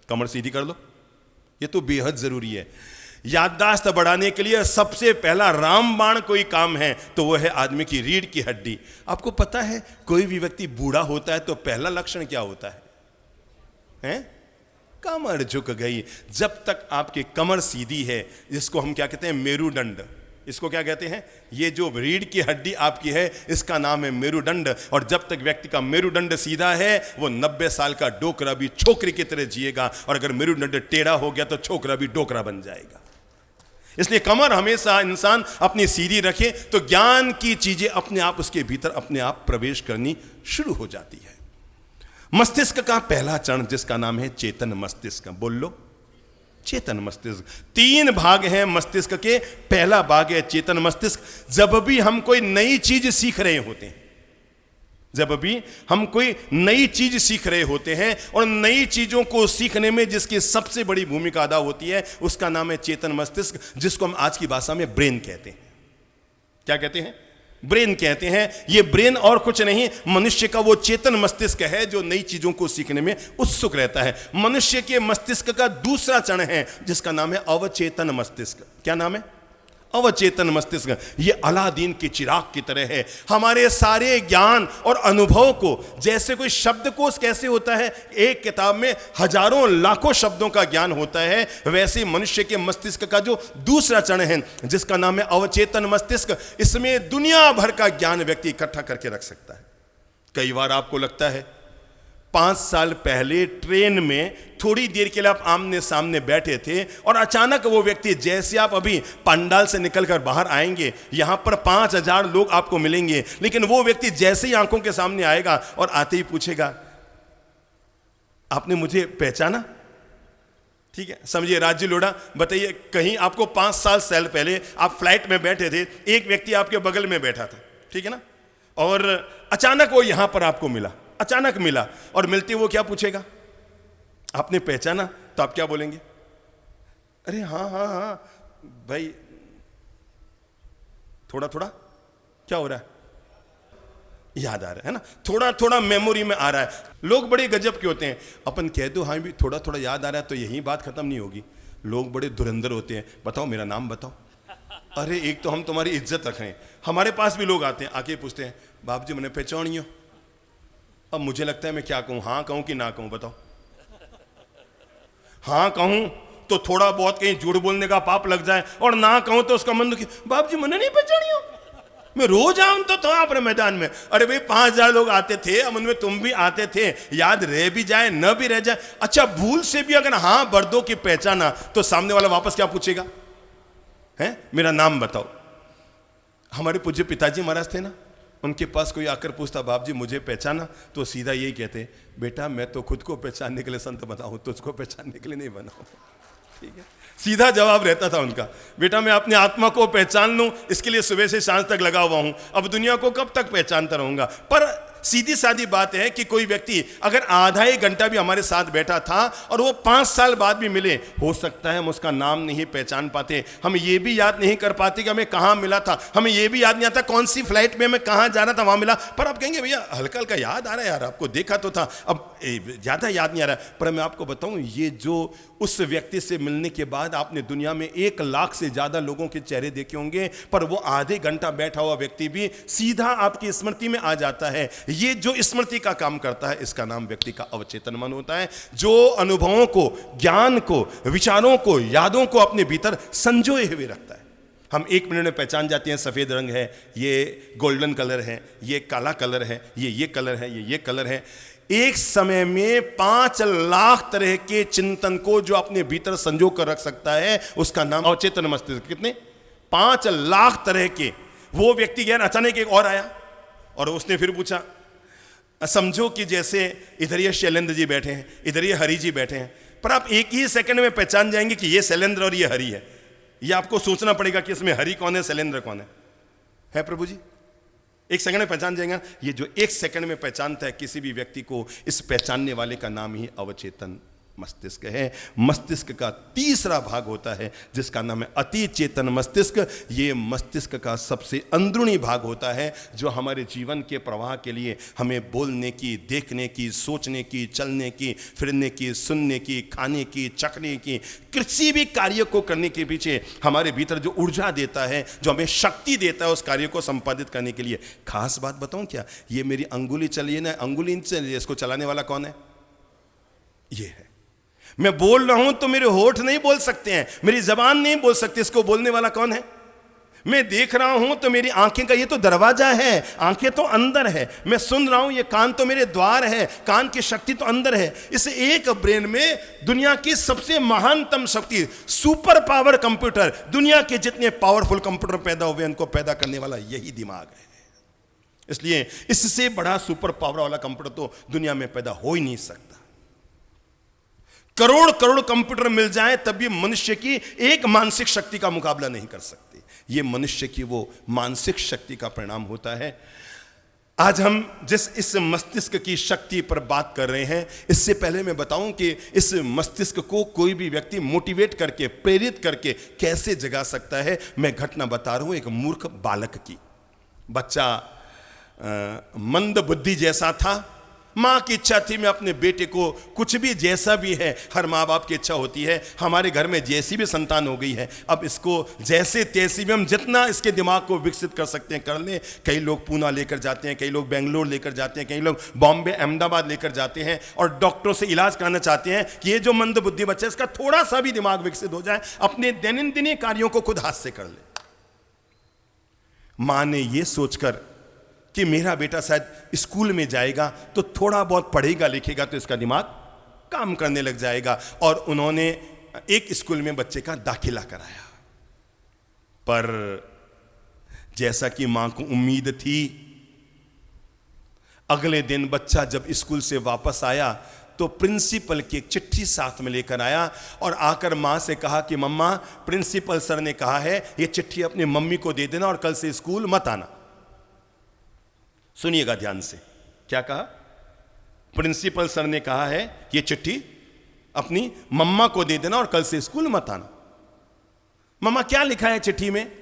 कमर सीधी कर लो, ये तो बेहद ज़रूरी है। याददाश्त बढ़ाने के लिए सबसे पहला रामबाण कोई काम है तो वो है आदमी की रीढ़ की हड्डी। आपको पता है, कोई भी व्यक्ति बूढ़ा होता है तो पहला लक्षण क्या होता है? हैं? कमर झुक गई। जब तक आपकी कमर सीधी है, जिसको हम क्या कहते हैं, मेरुदंड, इसको क्या कहते हैं, ये जो रीढ़ की हड्डी आपकी है इसका नाम है मेरुदंड। और जब तक व्यक्ति का मेरुदंड सीधा है, वो 90 साल का डोकरा भी छोकरी की तरह जिएगा, और अगर मेरुदंड टेढ़ा हो गया तो छोकरा भी डोकरा बन जाएगा। इसलिए कमर हमेशा इंसान अपनी सीधी रखे तो ज्ञान की चीजें अपने आप उसके भीतर अपने आप प्रवेश करनी शुरू हो जाती है। मस्तिष्क का पहला चरण जिसका नाम है चेतन मस्तिष्क, बोल लो चेतन मस्तिष्क। 3 भाग हैं मस्तिष्क के। पहला भाग है चेतन मस्तिष्क। जब भी हम कोई नई चीज सीख रहे होते हैं, जब भी हम कोई नई चीज सीख रहे होते हैं, और नई चीजों को सीखने में जिसकी सबसे बड़ी भूमिका अदा होती है, उसका नाम है चेतन मस्तिष्क, जिसको हम आज की भाषा में ब्रेन कहते हैं। क्या कहते हैं? ब्रेन कहते हैं। ये ब्रेन और कुछ नहीं, मनुष्य का वो चेतन मस्तिष्क है जो नई चीजों को सीखने में उत्सुक रहता है। मनुष्य के मस्तिष्क का दूसरा चरण है जिसका नाम है अवचेतन मस्तिष्क। क्या नाम है? अवचेतन मस्तिष्क। ये अलादीन के चिराग की तरह है। हमारे सारे ज्ञान और अनुभव को, जैसे कोई शब्दकोश कैसे होता है, एक किताब में हजारों लाखों शब्दों का ज्ञान होता है, वैसे मनुष्य के मस्तिष्क का जो दूसरा चरण है जिसका नाम है अवचेतन मस्तिष्क, इसमें दुनिया भर का ज्ञान व्यक्ति इकट्ठा करके रख सकता है। कई बार आपको लगता है 5 साल पहले ट्रेन में थोड़ी देर के लिए आप आमने सामने बैठे थे, और अचानक वो व्यक्ति, जैसे आप अभी पंडाल से निकलकर बाहर आएंगे, यहां पर 5000 लोग आपको मिलेंगे, लेकिन वो व्यक्ति जैसे ही आंखों के सामने आएगा और आते ही पूछेगा, आपने मुझे पहचाना? ठीक है, समझिए राज्य लोढ़ा, बताइए, कहीं आपको 5 साल पहले आप फ्लाइट में बैठे थे, एक व्यक्ति आपके बगल में बैठा था, ठीक है ना, और अचानक वो यहां पर आपको मिला, अचानक मिला, और मिलते वो क्या पूछेगा, आपने पहचाना? तो आप क्या बोलेंगे? अरे हाँ हाँ हाँ भाई, थोड़ा थोड़ा क्या हो रहा है, याद आ रहा है ना, थोड़ा थोड़ा मेमोरी में आ रहा है। लोग बड़े गजब के होते हैं, अपन कह दो हाँ भी थोड़ा थोड़ा याद आ रहा है तो यही बात खत्म नहीं होगी। लोग बड़े धुरंधर होते हैं, बताओ मेरा नाम बताओ। अरे एक तो हम तुम्हारी इज्जत रख रहे हैं, हमारे पास भी लोग आते हैं, आके पूछते हैं, बाप जी मैंने पहचानियो। अब मुझे लगता है मैं क्या कहूं, हाँ कहूं कि ना कहूं, बताओ। हाँ कहूं तो थोड़ा बहुत कहीं झूठ बोलने का पाप लग जाए, और ना कहूं तो उसका मन दुखी, बाप जी मैंने नहीं पहचानियो, मैं रोज आऊं तो था अपने मैदान में। अरे भाई 5000 लोग आते थे, अब उनमें तुम भी आते थे, याद रह भी जाए न भी रह जाए। अच्छा भूल से भी अगर हाँ बर्दों की पहचाना तो सामने वाला वापस क्या पूछेगा, है मेरा नाम बताओ। हमारे पूज्य पिताजी महाराज थे ना, उनके पास कोई आकर पूछता, बाप जी मुझे पहचाना? तो सीधा यही कहते, बेटा मैं तो खुद को पहचानने के लिए संत बना हूं, तुझको पहचानने के लिए नहीं बना हूं। ठीक है, सीधा जवाब रहता था उनका, बेटा मैं अपनी आत्मा को पहचान लूं, इसके लिए सुबह से सांझ तक लगा हुआ हूं, अब दुनिया को कब तक पहचानता रहूंगा। पर सीधी सादी बात है कि कोई व्यक्ति अगर आधा एक घंटा भी हमारे साथ बैठा था और वो 5 साल बाद भी मिले, हो सकता है हम उसका नाम नहीं पहचान पाते, हम ये भी याद नहीं कर पाते कि हमें कहाँ मिला था, हमें ये भी याद नहीं आता कौन सी फ्लाइट में मैं कहाँ जाना था, वहाँ मिला। पर आप कहेंगे भैया हल्का हल्का याद आ रहा है यार, आपको देखा तो था, अब ज़्यादा याद नहीं आ रहा है। पर मैं आपको बताऊँ, ये जो उस व्यक्ति से मिलने के बाद आपने दुनिया में 1 लाख से ज़्यादा लोगों के चेहरे देखे होंगे, पर वो आधे घंटा बैठा हुआ व्यक्ति भी सीधा आपकी स्मृति में आ जाता है। ये जो स्मृति का काम करता है इसका नाम व्यक्ति का अवचेतन मन होता है, जो अनुभवों को, ज्ञान को, विचारों को, यादों को अपने भीतर संजोए हुए रखता है। हम 1 मिनट में पहचान जाते हैं, सफ़ेद रंग है, ये गोल्डन कलर है, ये काला कलर है, ये कलर है, ये कलर है। एक समय में 5 लाख तरह के चिंतन को जो अपने भीतर संजो कर रख सकता है उसका नाम अवचेतन मस्तिष्क। कितने? 5 लाख तरह के। वो व्यक्ति गया, अचानक एक और आया और उसने फिर पूछा, समझो कि जैसे इधर ये शैलेंद्र जी बैठे हैं, इधर ये हरि जी बैठे हैं, पर आप एक ही सेकंड में पहचान जाएंगे कि ये शैलेंद्र और ये हरि है। ये आपको सोचना पड़ेगा कि इसमें हरि कौन है, शैलेंद्र कौन है प्रभु जी? एक सेकंड में पहचान जाएगा। ये जो एक सेकंड में पहचानता है किसी भी व्यक्ति को, इस पहचानने वाले का नाम ही अवचेतन मस्तिष्क है। मस्तिष्क का तीसरा भाग होता है जिसका नाम है अति चेतन मस्तिष्क। ये मस्तिष्क का सबसे अंदरूनी भाग होता है जो हमारे जीवन के प्रवाह के लिए हमें बोलने की, देखने की, सोचने की, चलने की, फिरने की, सुनने की, खाने की, चखने की, किसी भी कार्य को करने के पीछे हमारे भीतर जो ऊर्जा देता है, जो हमें शक्ति देता है उस कार्य को संपादित करने के लिए। खास बात बताऊं क्या, ये मेरी अंगुली चलिए ना, अंगुली चलिए, इसको चलाने वाला कौन है? ये है। मैं बोल रहा हूं तो मेरे होठ नहीं बोल सकते हैं, मेरी जबान नहीं बोल सकती, इसको बोलने वाला कौन है? मैं देख रहा हूं तो मेरी आंखें का ये तो दरवाजा है, आंखें तो अंदर है। मैं सुन रहा हूं, ये कान तो मेरे द्वार है, कान की शक्ति तो अंदर है। इस एक ब्रेन में दुनिया की सबसे महानतम शक्ति, सुपर पावर कंप्यूटर, दुनिया के जितने पावरफुल कंप्यूटर पैदा हुए उनको पैदा करने वाला यही दिमाग है। इसलिए इससे बड़ा सुपर पावर वाला कंप्यूटर तो दुनिया में पैदा हो ही नहीं सकता। करोड़ करोड़ कंप्यूटर मिल जाए तब भी मनुष्य की एक मानसिक शक्ति का मुकाबला नहीं कर सकते। यह मनुष्य की वो मानसिक शक्ति का परिणाम होता है। आज हम जिस इस मस्तिष्क की शक्ति पर बात कर रहे हैं, इससे पहले मैं बताऊं कि इस मस्तिष्क को कोई भी व्यक्ति मोटिवेट करके, प्रेरित करके कैसे जगा सकता है। मैं घटना बता रहा हूं एक मूर्ख बालक की। बच्चा मंद बुद्धि जैसा था। माँ की इच्छा थी मैं अपने बेटे को, कुछ भी जैसा भी है, हर माँ बाप की इच्छा होती है, हमारे घर में जैसी भी संतान हो गई है, अब इसको जैसे तैसी भी हम जितना इसके दिमाग को विकसित कर सकते हैं कर लें। कई लोग पूना लेकर जाते हैं, कई लोग बेंगलोर लेकर जाते हैं, कई लोग बॉम्बे, अहमदाबाद लेकर जाते हैं और डॉक्टरों से इलाज कराना चाहते हैं कि ये जो मंद बुद्धि बच्चा है इसका थोड़ा सा भी दिमाग विकसित हो जाए, अपने दैनंदिन कार्यों को खुद हाथ से कर ले। माँ ने यह सोचकर कि मेरा बेटा शायद स्कूल में जाएगा तो थोड़ा बहुत पढ़ेगा लिखेगा तो इसका दिमाग काम करने लग जाएगा, और उन्होंने एक स्कूल में बच्चे का दाखिला कराया। पर जैसा कि मां को उम्मीद थी, अगले दिन बच्चा जब स्कूल से वापस आया तो प्रिंसिपल की एक चिट्ठी साथ में लेकर आया और आकर मां से कहा कि मम्मा, प्रिंसिपल सर ने कहा है ये चिट्ठी अपनी मम्मी को दे देना और कल से स्कूल मत आना। सुनिएगा ध्यान से, क्या कहा? प्रिंसिपल सर ने कहा है ये चिट्ठी अपनी मम्मा को दे देना और कल से स्कूल मत आना। मम्मा क्या लिखा है चिट्ठी में?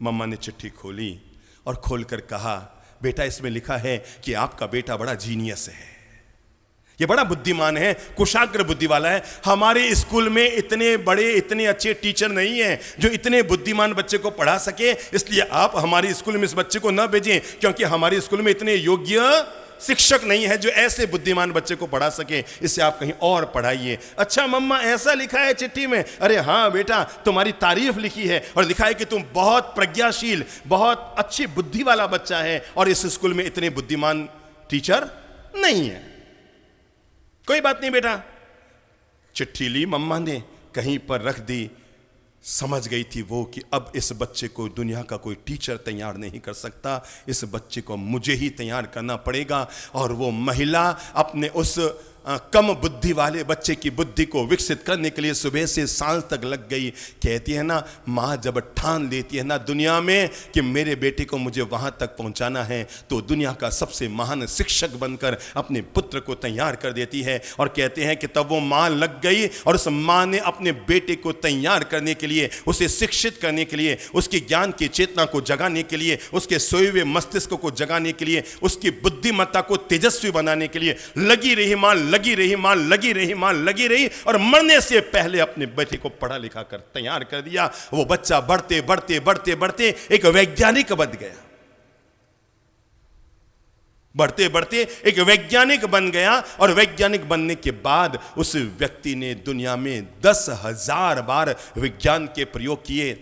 मम्मा ने चिट्ठी खोली और खोलकर कहा, बेटा इसमें लिखा है कि आपका बेटा बड़ा जीनियस है, ये बड़ा बुद्धिमान है, कुशाग्र बुद्धि वाला है। हमारे स्कूल में इतने बड़े, इतने अच्छे टीचर नहीं हैं जो इतने बुद्धिमान बच्चे को पढ़ा सके, इसलिए आप हमारे स्कूल में इस बच्चे को न भेजें, क्योंकि हमारे स्कूल में इतने योग्य शिक्षक नहीं है जो ऐसे बुद्धिमान बच्चे को पढ़ा सके, इससे आप कहीं और पढ़ाइए। अच्छा मम्मा ऐसा लिखा है चिट्ठी में? अरे हाँ बेटा, तुम्हारी तारीफ लिखी है और लिखा है कि तुम बहुत प्रज्ञाशील, बहुत अच्छी बुद्धि वाला बच्चा है और इस स्कूल में इतने बुद्धिमान टीचर नहीं है। कोई बात नहीं बेटा। चिट्ठी ली मम्मा ने, कहीं पर रख दी। समझ गई थी वो कि अब इस बच्चे को दुनिया का कोई टीचर तैयार नहीं कर सकता, इस बच्चे को मुझे ही तैयार करना पड़ेगा। और वो महिला अपने उस कम बुद्धि वाले बच्चे की बुद्धि को विकसित करने के लिए सुबह से सांझ तक लग गई। कहती है ना, माँ जब ठान लेती है ना दुनिया में कि मेरे बेटे को मुझे वहाँ तक पहुँचाना है, तो दुनिया का सबसे महान शिक्षक बनकर अपने पुत्र को तैयार कर देती है। और कहते हैं कि तब वो माँ लग गई और उस माँ ने अपने बेटे को तैयार करने के लिए, उसे शिक्षित करने के लिए, उसकी ज्ञान की चेतना को जगाने के लिए, उसके सोए हुए मस्तिष्क को जगाने के लिए, उसकी बुद्धिमत्ता को तेजस्वी बनाने के लिए लगी रही माँ, लगी रही मां, लगी रही मां, लगी रही, और मरने से पहले अपने बेटे को पढ़ा लिखा कर तैयार कर दिया। वो बच्चा बढ़ते बढ़ते बढ़ते बढ़ते एक वैज्ञानिक बन गया, बढ़ते बढ़ते एक वैज्ञानिक बन गया। और वैज्ञानिक बनने के बाद उस व्यक्ति ने दुनिया में 10,000 बार विज्ञान के प्रयोग किए।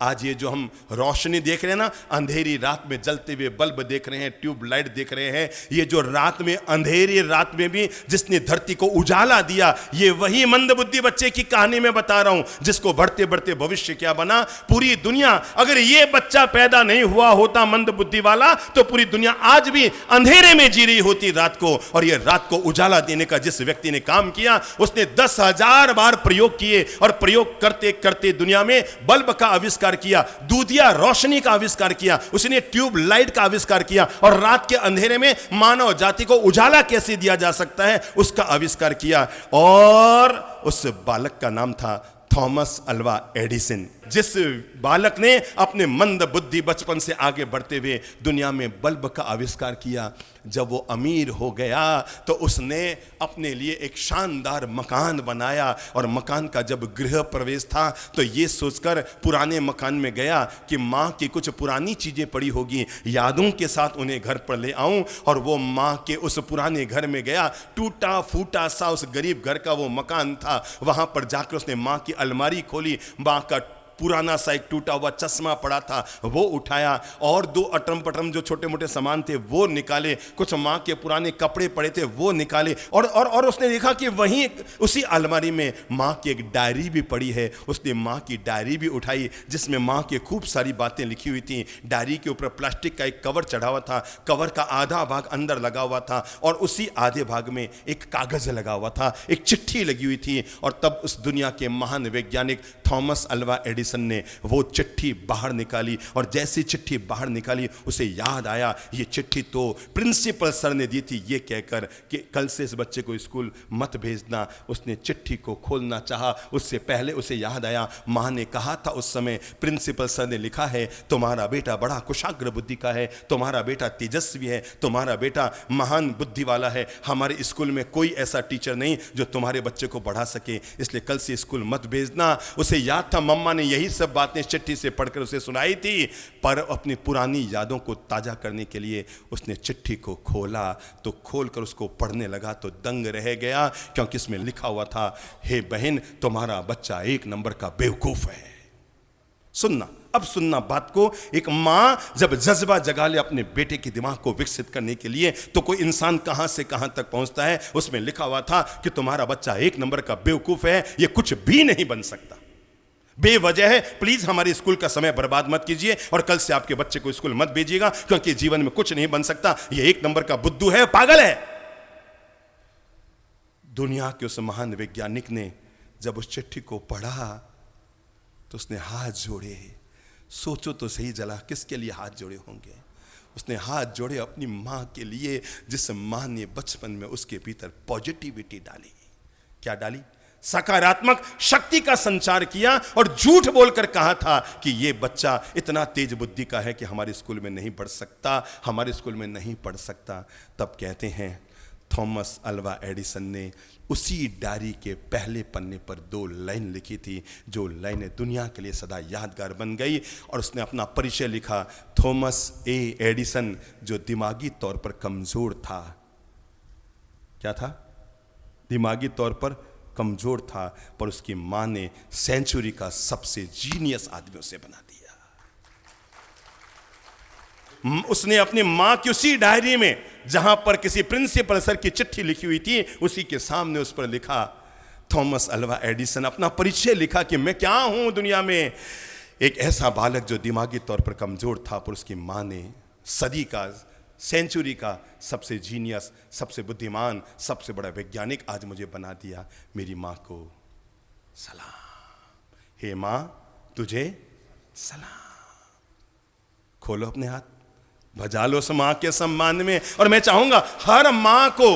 आज ये जो हम रोशनी देख रहे हैं ना, अंधेरी रात में जलते हुए बल्ब देख रहे हैं, ट्यूब लाइट देख रहे हैं, ये जो रात में, अंधेरी रात में भी जिसने धरती को उजाला दिया, ये वही मंदबुद्धि बच्चे की कहानी में बता रहा हूं, जिसको बढ़ते बढ़ते भविष्य क्या बना। पूरी दुनिया, अगर ये बच्चा पैदा नहीं हुआ होता मंदबुद्धि वाला, तो पूरी दुनिया आज भी अंधेरे में जी रही होती रात को। और ये रात को उजाला देने का जिस व्यक्ति ने काम किया, उसने 10,000 बार प्रयोग किए, और प्रयोग करते करते दुनिया में बल्ब का आविष्कार किया, दूधिया रोशनी का आविष्कार किया, उसने ट्यूब लाइट का आविष्कार किया, और रात के अंधेरे में मानव जाति को उजाला कैसे दिया जा सकता है उसका आविष्कार किया। और उस बालक का नाम था थॉमस अल्वा एडिसन, जिस बालक ने अपने मंद बुद्धि बचपन से आगे बढ़ते हुए दुनिया में बल्ब का आविष्कार किया। जब वो अमीर हो गया तो उसने अपने लिए एक शानदार मकान बनाया, और मकान का जब गृह प्रवेश था तो ये सोचकर पुराने मकान में गया कि माँ की कुछ पुरानी चीज़ें पड़ी होगी, यादों के साथ उन्हें घर पर ले आऊं। और वो माँ के उस पुराने घर में गया, टूटा फूटा सा उस गरीब घर का वो मकान था। वहाँ पर जाकर उसने माँ की अलमारी खोली, माँ का पुराना सा एक टूटा हुआ चश्मा पड़ा था वो उठाया, और 2 अटरम पटरम जो छोटे मोटे सामान थे वो निकाले, कुछ माँ के पुराने कपड़े पड़े थे वो निकाले, और उसने देखा कि वहीं उसी अलमारी में माँ की एक डायरी भी पड़ी है। उसने माँ की डायरी भी उठाई, जिसमें माँ की खूब सारी बातें लिखी हुई थी। डायरी के ऊपर प्लास्टिक का एक कवर चढ़ा हुआ था, कवर का आधा भाग अंदर लगा हुआ था, और उसी आधे भाग में एक कागज लगा हुआ था, एक चिट्ठी लगी हुई थी। और तब उस दुनिया के महान वैज्ञानिक थॉमस अल्वा एडिसन ने वो चिट्ठी बाहर निकाली, और जैसी चिट्ठी बाहर निकाली उसे याद आया, ये चिट्ठी तो प्रिंसिपल सर ने दी थी, ये कहकर कि कल से इस बच्चे को स्कूल मत भेजना। उसने चिट्ठी को खोलना चाहा, उससे पहले उसे याद आया मां ने कहा था उस समय, प्रिंसिपल सर ने लिखा है तुम्हारा बेटा बड़ा कुशाग्र बुद्धि का है, तुम्हारा बेटा तेजस्वी है, तुम्हारा बेटा महान बुद्धि वाला है, हमारे स्कूल में कोई ऐसा टीचर नहीं जो तुम्हारे बच्चे को बढ़ा सके, इसलिए कल से स्कूल मत भेजना। उसे याद था मम्मा ने यही सब बातें चिट्ठी से पढ़कर उसे सुनाई थी, पर अपनी पुरानी यादों को ताजा करने के लिए उसने चिट्ठी को खोला, तो खोलकर उसको पढ़ने लगा तो दंग रह गया, क्योंकि इसमें लिखा हुआ था, हे बहन तुम्हारा बच्चा 1 नंबर का बेवकूफ है। सुनना, अब सुनना बात को। एक मां जब जज्बा जगा ले अपने बेटे के दिमाग को विकसित करने के लिए, तो कोई इंसान कहां से कहां तक पहुंचता है। उसमें लिखा हुआ था कि तुम्हारा बच्चा 1 नंबर का बेवकूफ है, ये कुछ भी नहीं बन सकता, बेवजह है, प्लीज हमारे स्कूल का समय बर्बाद मत कीजिए, और कल से आपके बच्चे को स्कूल मत भेजिएगा, क्योंकि जीवन में कुछ नहीं बन सकता, ये 1 नंबर का बुद्धू है, पागल है। दुनिया के उस महान वैज्ञानिक ने जब उस चिट्ठी को पढ़ा तो उसने हाथ जोड़े। सोचो तो सही जला, किसके लिए हाथ जोड़े होंगे? उसने हाथ जोड़े अपनी मां के लिए, जिस मां ने बचपन में उसके भीतर पॉजिटिविटी डाली। क्या डाली? सकारात्मक शक्ति का संचार किया, और झूठ बोलकर कहा था कि ये बच्चा इतना तेज बुद्धि का है कि हमारे स्कूल में नहीं पढ़ सकता, हमारे स्कूल में नहीं पढ़ सकता। तब कहते हैं थॉमस अल्वा एडिसन ने उसी डायरी के पहले पन्ने पर 2 लाइन लिखी थी, जो लाइनें दुनिया के लिए सदा यादगार बन गई, और उसने अपना परिचय लिखा, थॉमस ए एडिसन, जो दिमागी तौर पर कमजोर था। क्या था? दिमागी तौर पर कमजोर था, पर उसकी मां ने सेंचुरी का सबसे जीनियस आदमी उसे बना दिया। उसने अपनी मां की उसी डायरी में, जहां पर किसी प्रिंसिपल सर की चिट्ठी लिखी हुई थी, उसी के सामने उस पर लिखा, थॉमस अल्वा एडिसन, अपना परिचय लिखा कि मैं क्या हूं दुनिया में। एक ऐसा बालक जो दिमागी तौर पर कमजोर था, पर उसकी मां ने सदी का, सेंचुरी का सबसे जीनियस, सबसे बुद्धिमान, सबसे बड़ा वैज्ञानिक आज मुझे बना दिया। मेरी मां को सलाम। हे मां, तुझे सलाम। खोलो अपने हाथ, भजा लो उस मां के सम्मान में। और मैं चाहूंगा हर मां को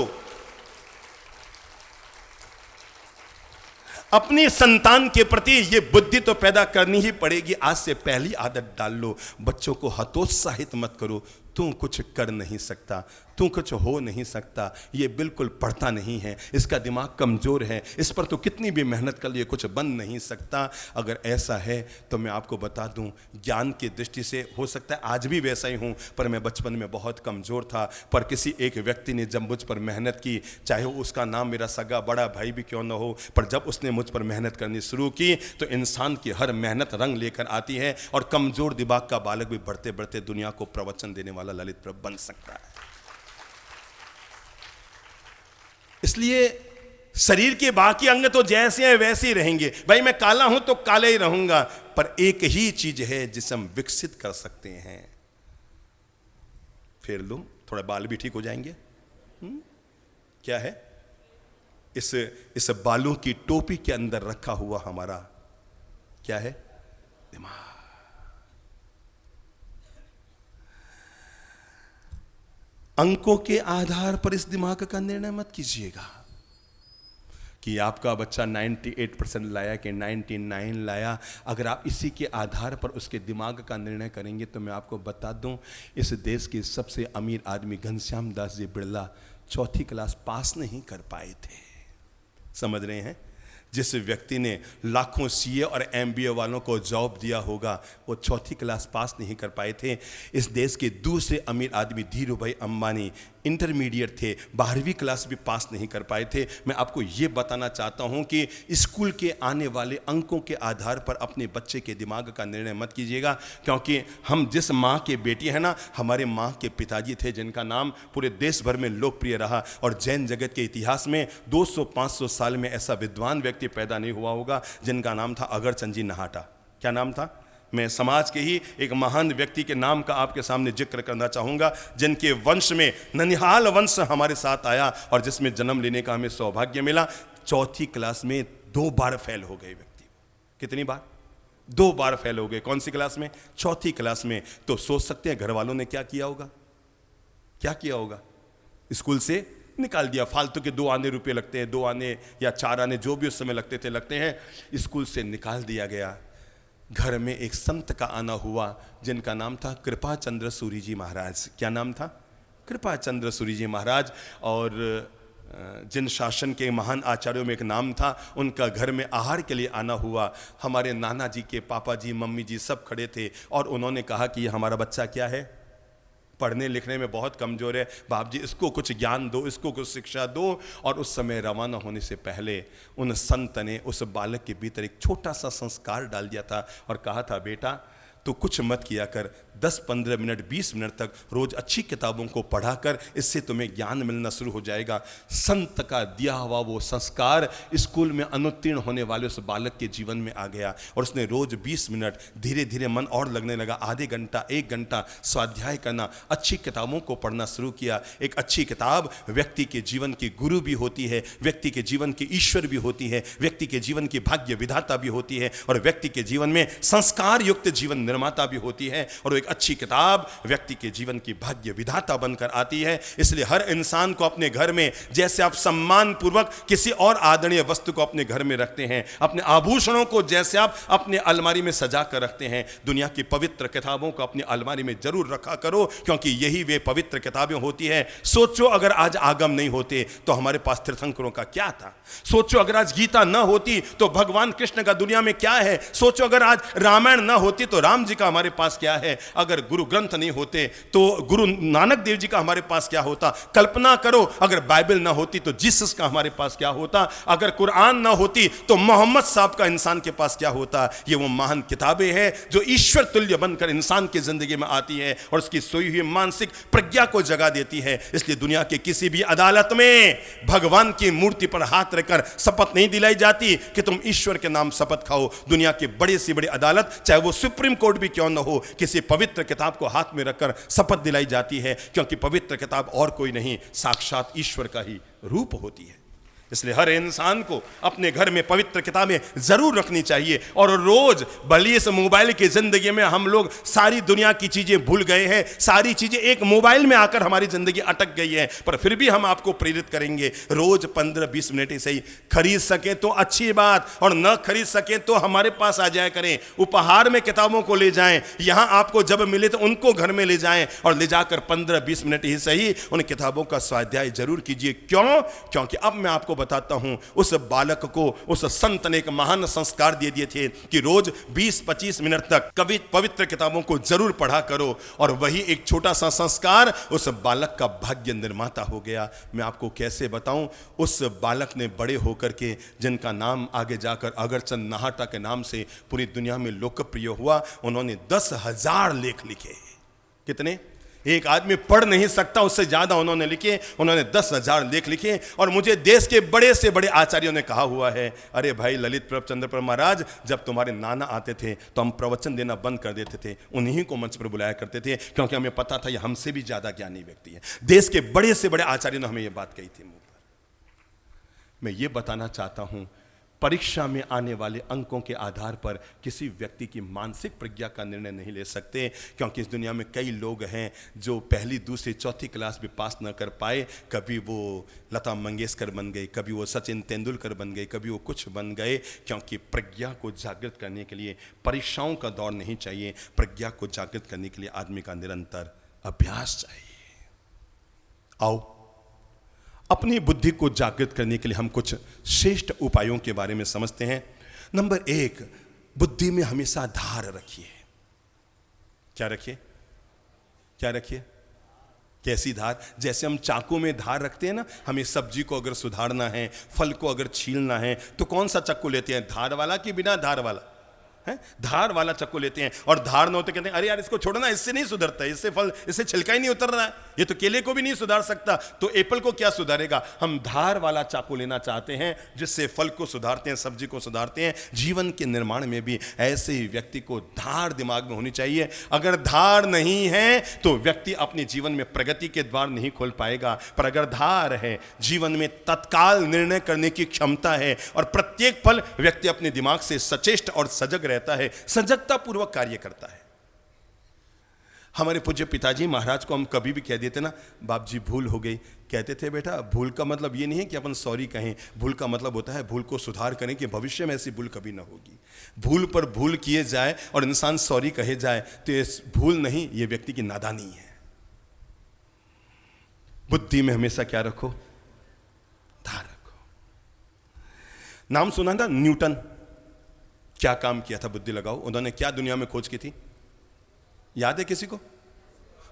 अपनी संतान के प्रति ये बुद्धि तो पैदा करनी ही पड़ेगी। आज से पहली आदत डाल लो, बच्चों को हतोत्साहित मत करो, तू कुछ कर नहीं सकता, तू कुछ हो नहीं सकता, ये बिल्कुल पढ़ता नहीं है, इसका दिमाग कमज़ोर है, इस पर तो कितनी भी मेहनत कर लिए कुछ बन नहीं सकता। अगर ऐसा है तो मैं आपको बता दूं, ज्ञान की दृष्टि से हो सकता है आज भी वैसा ही हूं, पर मैं बचपन में बहुत कमज़ोर था। पर किसी एक व्यक्ति ने जब मुझ पर मेहनत की, चाहे उसका नाम मेरा सगा बड़ा भाई भी क्यों ना हो, पर जब उसने मुझ पर मेहनत करनी शुरू की तो इंसान की हर मेहनत रंग लेकर आती है, और कमज़ोर दिमाग का बालक भी बढ़ते बढ़ते दुनिया को प्रवचन देने वाला ललित प्रभु बन सकता है। इसलिए शरीर के बाकी अंग तो जैसे हैं वैसे ही रहेंगे। भाई मैं काला हूं तो काले ही रहूंगा, पर एक ही चीज है जिसे हम विकसित कर सकते हैं। फेर लो, थोड़ा बाल भी ठीक हो जाएंगे। क्या है? इस बालों की टोपी के अंदर रखा हुआ हमारा क्या है? दिमाग। अंकों के आधार पर इस दिमाग का निर्णय मत कीजिएगा कि आपका बच्चा 98% लाया कि 99 लाया। अगर आप इसी के आधार पर उसके दिमाग का निर्णय करेंगे तो मैं आपको बता दूं, इस देश के सबसे अमीर आदमी Ghanshyam Das ji Birla 4th class pass नहीं कर पाए थे। समझ रहे हैं? जिस व्यक्ति ने लाखों सीए और एमबीए वालों को जॉब दिया होगा, वो 4th क्लास पास नहीं कर पाए थे। इस देश के दूसरे अमीर आदमी धीरू भाई अंबानी इंटरमीडिएट थे, 12वीं क्लास भी पास नहीं कर पाए थे। मैं आपको ये बताना चाहता हूँ कि स्कूल के आने वाले अंकों के आधार पर अपने बच्चे के दिमाग का निर्णय मत कीजिएगा, क्योंकि हम जिस माँ के बेटी हैं ना, हमारे माँ के पिताजी थे जिनका नाम पूरे देश भर में लोकप्रिय रहा, और जैन जगत के इतिहास में 200-500 साल में ऐसा विद्वान व्यक्ति पैदा नहीं हुआ होगा जिनका नाम था अगरचंद जी नहाटा। क्या नाम था? मैं समाज के ही एक महान व्यक्ति के नाम का आपके सामने जिक्र करना चाहूँगा, जिनके वंश में ननिहाल वंश हमारे साथ आया और जिसमें जन्म लेने का हमें सौभाग्य मिला। 4th क्लास में 2 बार फेल हो गए व्यक्ति। कितनी बार? 2 बार फेल हो गए। कौन सी क्लास में? 4th क्लास में। तो सोच सकते हैं घर वालों ने क्या किया होगा? क्या किया होगा? स्कूल से निकाल दिया। फालतू के 2 आने रुपये लगते हैं, 2 आने या 4 आने जो भी उस समय लगते हैं, स्कूल से निकाल दिया गया। घर में एक संत का आना हुआ जिनका नाम था कृपा चंद्र सूरी जी महाराज। क्या नाम था? कृपा चंद्र सूरी जी महाराज। और जिन शासन के महान आचार्यों में एक नाम था, उनका घर में आहार के लिए आना हुआ। हमारे नाना जी के पापा जी, मम्मी जी सब खड़े थे और उन्होंने कहा कि हमारा बच्चा क्या है? पढ़ने लिखने में बहुत कमज़ोर है, बाप जी इसको कुछ ज्ञान दो, इसको कुछ शिक्षा दो। और उस समय रवाना होने से पहले उन संत ने उस बालक के भीतर एक छोटा सा संस्कार डाल दिया था और कहा था, बेटा तो कुछ मत किया कर, 10-15 मिनट 20 मिनट तक रोज अच्छी किताबों को पढ़ा कर, इससे तुम्हें ज्ञान मिलना शुरू हो जाएगा। संत का दिया हुआ वो संस्कार स्कूल में अनुत्तीर्ण होने वाले उस बालक के जीवन में आ गया और उसने रोज 20 मिनट, धीरे धीरे मन और लगने लगा, आधे घंटा 1 घंटा स्वाध्याय करना, अच्छी किताबों को पढ़ना शुरू किया। एक अच्छी किताब व्यक्ति के जीवन की गुरु भी होती है, व्यक्ति के जीवन की ईश्वर भी होती है, व्यक्ति के जीवन की भाग्य विधाता भी होती है और व्यक्ति के जीवन में संस्कार युक्त जीवन निर्माता भी होती है। और एक अच्छी किताब व्यक्ति के जीवन की भाग्य विधाता बनकर आती है। इसलिए हर इंसान को अपने घर में, जैसे आप सम्मान पूर्वक किसी और आदरणीय वस्तु को अपने घर में रखते हैं, अपने आभूषणों को जैसे आप अपने अलमारी में सजा कर रखते हैं, दुनिया की पवित्र किताबों को अपनी अलमारी में जरूर रखा करो, क्योंकि यही वे पवित्र किताबें होती है। सोचो अगर आज आगम नहीं होते तो हमारे पास तीर्थंकरों का क्या था? सोचो अगर आज गीता न होती तो भगवान कृष्ण का दुनिया में क्या है? सोचो अगर आज रामायण न होती तो राम जी का हमारे पास क्या है? अगर गुरु ग्रंथ नहीं होते तो गुरु नानक देव जी का हमारे पास क्या होता? कल्पना करो अगर बाइबल ना होती तो जीसस का हमारे पास क्या होता? अगर कुरान ना होती तो मोहम्मद साहब का इंसान के पास क्या होता? ये वो महान किताबें हैं जो ईश्वर तुल्य बनकर इंसान की जिंदगी में आती है और उसकी सोई हुई मानसिक प्रज्ञा को जगा देती है। इसलिए दुनिया के किसी भी अदालत में भगवान की मूर्ति पर हाथ रखकर शपथ नहीं दिलाई जाती कि तुम ईश्वर के नाम शपथ खाओ। दुनिया की बड़ी से बड़ी अदालत, चाहे वो सुप्रीम कोर्ट भी क्यों न हो, किसी पवित्र किताब को हाथ में रखकर शपथ दिलाई जाती है, क्योंकि पवित्र किताब और कोई नहीं, साक्षात ईश्वर का ही रूप होती है। इसलिए हर इंसान को अपने घर में पवित्र किताबें जरूर रखनी चाहिए। और रोज भले इस मोबाइल की जिंदगी में हम लोग सारी दुनिया की चीजें भूल गए हैं, सारी चीजें एक मोबाइल में आकर हमारी जिंदगी अटक गई है, पर फिर भी हम आपको प्रेरित करेंगे रोज 15-20 मिनट से ही खरीद सके तो अच्छी बात, और न खरीद सके तो हमारे पास आ जाया करें। उपहार में किताबों को ले जाएं, यहां आपको जब मिले तो उनको घर में ले जाएं और ले जाकर 15-20 मिनट ही सही उन किताबों का स्वाध्याय जरूर कीजिए। क्यों? क्योंकि अब मैं आपको बताता हूं, उस बालक को उस संत ने एक महान संस्कार दे दिए थे कि रोज 20-25 मिनट तक कभी पवित्र किताबों को जरूर पढ़ा करो, और वही एक छोटा सा संस्कार उस बालक का भाग्य निर्माता हो गया। मैं आपको कैसे बताऊं, उस बालक ने बड़े होकर के, जिनका नाम आगे जाकर अगरचंद नाहटा के नाम से पूरी दुनिया में लोकप्रिय हुआ, उन्होंने 10,000 लेख लिखे। कितने? एक आदमी पढ़ नहीं सकता उससे ज्यादा उन्होंने लिखे। उन्होंने 10,000 लेख लिखे। और मुझे देश के बड़े से बड़े आचार्यों ने कहा हुआ है, अरे भाई ललित प्रभ चंद्र महाराज, जब तुम्हारे नाना आते थे तो हम प्रवचन देना बंद कर देते थे, उन्हीं को मंच पर बुलाया करते थे, क्योंकि हमें पता था ये हमसे भी ज्यादा ज्ञानी व्यक्ति है। देश के बड़े से बड़े आचार्यों ने हमें ये बात कही थी मुंह पर। मैं ये बताना चाहता हूं, परीक्षा में आने वाले अंकों के आधार पर किसी व्यक्ति की मानसिक प्रज्ञा का निर्णय नहीं ले सकते, क्योंकि इस दुनिया में कई लोग हैं जो पहली, दूसरी, चौथी क्लास भी पास न कर पाए। कभी वो लता मंगेशकर बन गए, कभी वो सचिन तेंदुलकर बन गए, कभी वो कुछ बन गए, क्योंकि प्रज्ञा को जागृत करने के लिए परीक्षाओं का दौर नहीं चाहिए। प्रज्ञा को जागृत करने के लिए आदमी का निरंतर अभ्यास चाहिए। आओ, अपनी बुद्धि को जागृत करने के लिए हम कुछ श्रेष्ठ उपायों के बारे में समझते हैं। नंबर 1, बुद्धि में हमेशा धार रखिए। क्या रखिए? क्या रखिए? कैसी धार? जैसे हम चाकू में धार रखते हैं ना, हमें सब्जी को अगर सुधारना है, फल को अगर छीलना है, तो कौन सा चाकू लेते हैं, धार वाला कि बिना धार वाला? है, धार वाला चाकू लेते हैं। और धार न होते कहते हैं अरे यार इसको छोड़ना, इससे नहीं सुधरता, इससे फल, इससे छिलका ही नहीं उतर रहा है, ये तो केले को भी नहीं सुधार सकता, तो एप्पल को क्या सुधारेगा। हम धार वाला चाकू लेना चाहते हैं जिससे फल को सुधारते हैं, सब्जी को सुधारते हैं। जीवन के निर्माण में भी ऐसे ही व्यक्ति को धार दिमाग में होनी चाहिए। अगर धार नहीं है तो व्यक्ति अपने जीवन में प्रगति के द्वार नहीं खोल पाएगा, पर अगर धार है, जीवन में तत्काल निर्णय करने की क्षमता है, और प्रत्येक पल व्यक्ति अपने दिमाग से सचेष्ट और सजग रहता है, सजगता पूर्वक कार्य करता है। हमारे पूज्य पिताजी महाराज को हम कभी भी कह देते ना, बाप जी भूल हो गई, कहते थे बेटा भूल का मतलब ये नहीं है कि अपन सॉरी कहें, भूल का मतलब होता है भूल को सुधार करें कि भविष्य में ऐसी भूल कभी ना होगी। भूल पर भूल किए जाए और इंसान सॉरी कहे जाए तो ये भूल नहीं, ये व्यक्ति की नादानी है। बुद्धि में हमेशा क्या रखो? धार रखो। नाम सुना था न्यूटन, क्या काम किया था? बुद्धि लगाओ। उन्होंने क्या दुनिया में खोज की थी, याद है किसी को?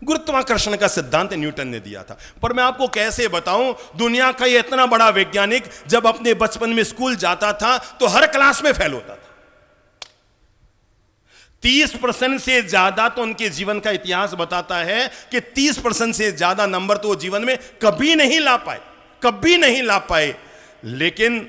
गुरुत्वाकर्षण का सिद्धांत न्यूटन ने दिया था। पर मैं आपको कैसे बताऊं, दुनिया का ये इतना बड़ा वैज्ञानिक जब अपने बचपन में स्कूल जाता था तो हर क्लास में फेल होता था। 30% से ज्यादा तो उनके जीवन का इतिहास बताता है कि 30% से ज्यादा नंबर तो वो जीवन में कभी नहीं ला पाए, कभी नहीं ला पाए। लेकिन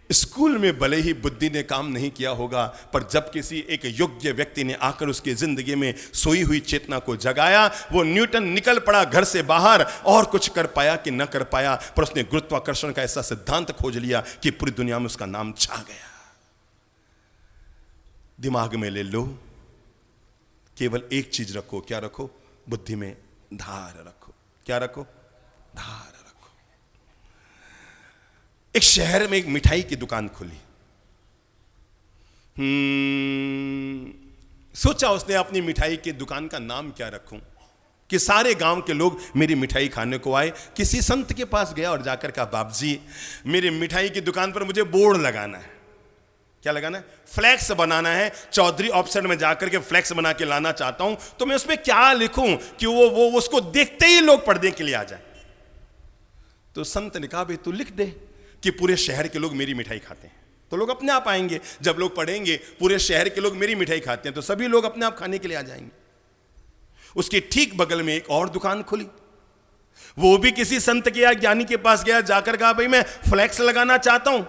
स्कूल में भले ही बुद्धि ने काम नहीं किया होगा, पर जब किसी एक योग्य व्यक्ति ने आकर उसकी जिंदगी में सोई हुई चेतना को जगाया, वो न्यूटन निकल पड़ा घर से बाहर, और कुछ कर पाया कि न कर पाया, पर उसने गुरुत्वाकर्षण का ऐसा सिद्धांत खोज लिया कि पूरी दुनिया में उसका नाम छा गया। दिमाग में ले लो, केवल एक चीज रखो। क्या रखो? बुद्धि में धार रखो। क्या रखो? धार। एक शहर में एक मिठाई की दुकान खुली। सोचा उसने अपनी मिठाई की दुकान का नाम क्या रखूं कि सारे गांव के लोग मेरी मिठाई खाने को आए। किसी संत के पास गया और जाकर कहा, बाप जी मेरी मिठाई की दुकान पर मुझे बोर्ड लगाना है। क्या लगाना है? फ्लैक्स बनाना है। चौधरी ऑफसेट में जाकर के फ्लैक्स बना के लाना चाहता हूं, तो मैं उसमें क्या लिखूं कि वो उसको देखते ही लोग पढ़ने के लिए आ जाए। तो संत ने कहा, भाई तू लिख दे कि पूरे शहर के लोग मेरी मिठाई खाते हैं, तो लोग अपने आप आएंगे। जब लोग पढ़ेंगे पूरे शहर के लोग मेरी मिठाई खाते हैं, तो सभी लोग अपने आप खाने के लिए आ जाएंगे। उसके ठीक बगल में एक और दुकान खुली। वो भी किसी संत के या ज्ञानी के पास गया, जाकर कहा, भाई मैं फ्लैक्स लगाना चाहता हूं,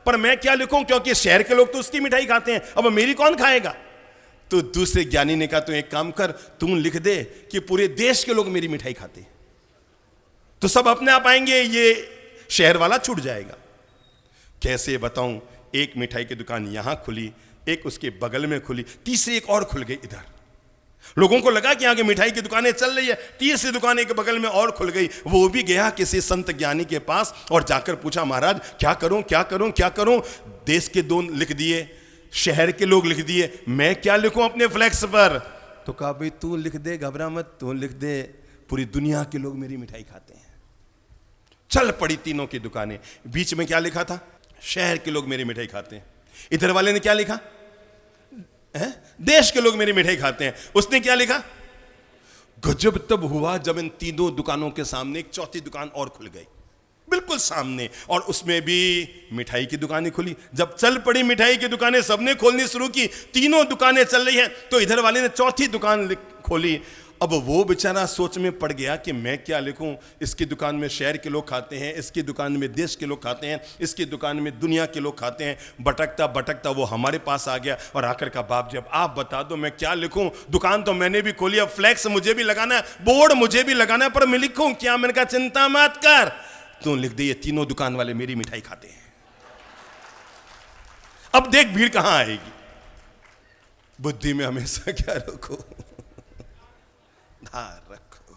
पर मैं क्या लिखूं क्योंकि शहर के लोग तो उसकी मिठाई खाते हैं, अब मेरी कौन खाएगा। तो दूसरे ज्ञानी ने कहा, तू एक काम कर, तू लिख दे कि पूरे देश के लोग मेरी मिठाई खाते हैं, तो सब अपने आप आएंगे, ये शहर वाला छूट जाएगा। कैसे बताऊं, एक मिठाई की दुकान यहां खुली, एक उसके बगल में खुली, तीसरी एक और खुल गई इधर। लोगों को लगा कि यहाँ की मिठाई की दुकानें चल रही है, तीसरी दुकान एक बगल में और खुल गई। वो भी गया किसी संत ज्ञानी के पास और जाकर पूछा, महाराज क्या करूं क्या करूं क्या करूं? देश के 2 लिख दिए, शहर के लोग लिख दिए, मैं क्या लिखूं अपने फ्लैक्स पर? तो कहा भाई तू लिख दे, घबरा मत, तू लिख दे, पूरी दुनिया के लोग मेरी मिठाई खाते हैं। चल पड़ी तीनों की दुकानें। बीच में क्या लिखा था? शहर के लोग मेरी मिठाई खाते हैं। इधर वाले ने क्या लिखा? देश के लोग मेरी मिठाई खाते हैं। उसने क्या लिखा? गजब तब हुआ जब इन तीनों दुकानों के सामने एक चौथी दुकान और खुल गई, बिल्कुल सामने, और उसमें भी मिठाई की दुकानें खुली। जब चल पड़ी मिठाई की दुकानें, सबने खोलनी शुरू की, तीनों दुकानें चल रही हैं, तो इधर वाले ने चौथी दुकान खोली। अब वो बेचारा सोच में पड़ गया कि मैं क्या लिखूं, इसकी दुकान में शहर के लोग खाते हैं, इसकी दुकान में देश के लोग खाते हैं, इसकी दुकान में दुनिया के लोग खाते हैं। भटकता भटकता वो हमारे पास आ गया और आकर का, बाप जी अब आप बता दो मैं क्या लिखूं, दुकान तो मैंने भी खोली, अब फ्लैक्स मुझे भी लगाना है, बोर्ड मुझे भी लगाना है, पर मैं लिखूं क्या? मैंने कहा चिंता मत कर, तू लिख दे ये तीनों दुकान वाले मेरी मिठाई खाते हैं। अब देख भीड़ कहां आएगी। बुद्धि में हमेशा क्या रखो? धार रखो।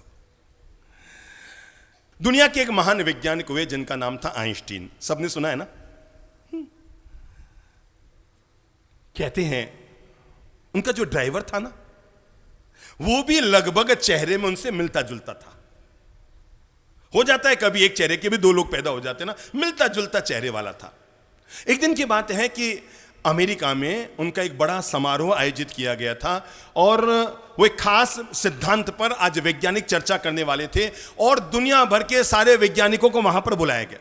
दुनिया के एक महान वैज्ञानिक हुए जिनका नाम था आइंस्टीन, सबने सुना है ना? कहते हैं उनका जो ड्राइवर था ना, वो भी लगभग चेहरे में उनसे मिलता जुलता था। हो जाता है कभी एक चेहरे के भी 2 लोग पैदा हो जाते ना, मिलता जुलता चेहरे वाला था। एक दिन की बात है कि अमेरिका में उनका एक बड़ा समारोह आयोजित किया गया था और वो एक खास सिद्धांत पर आज वैज्ञानिक चर्चा करने वाले थे और दुनिया भर के सारे वैज्ञानिकों को वहां पर बुलाया गया।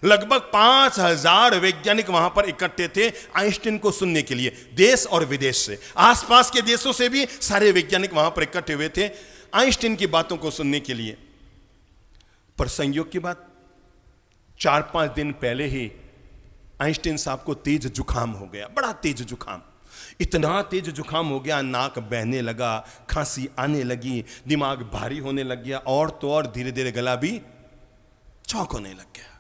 लगभग 5000 वैज्ञानिक वहां पर इकट्ठे थे आइंस्टीन को सुनने के लिए, देश और विदेश से, आसपास के देशों से भी सारे वैज्ञानिक वहां पर इकट्ठे हुए थे आइंस्टीन की बातों को सुनने के लिए। पर संयोग की बात, 4-5 दिन पहले ही आइंस्टीन साहब को तेज जुकाम हो गया, बड़ा तेज जुकाम, इतना तेज जुकाम हो गया, नाक बहने लगा, खांसी आने लगी, दिमाग भारी होने लग गया और तो और धीरे धीरे गला भी चौक होने लग गया,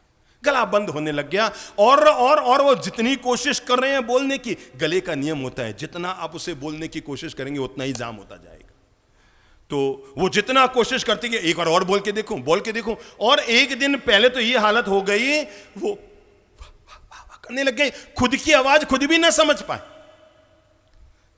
गला बंद होने लग गया। और वो जितनी कोशिश कर रहे हैं बोलने की, गले का नियम होता है जितना आप उसे बोलने की कोशिश करेंगे उतना ही जाम होता जाएगा। तो वो जितना कोशिश करते कि एक बार और बोल के देखूं, और एक दिन पहले तो ये हालत हो गई, वो करने लग गए, खुद की आवाज खुद भी ना समझ पाए,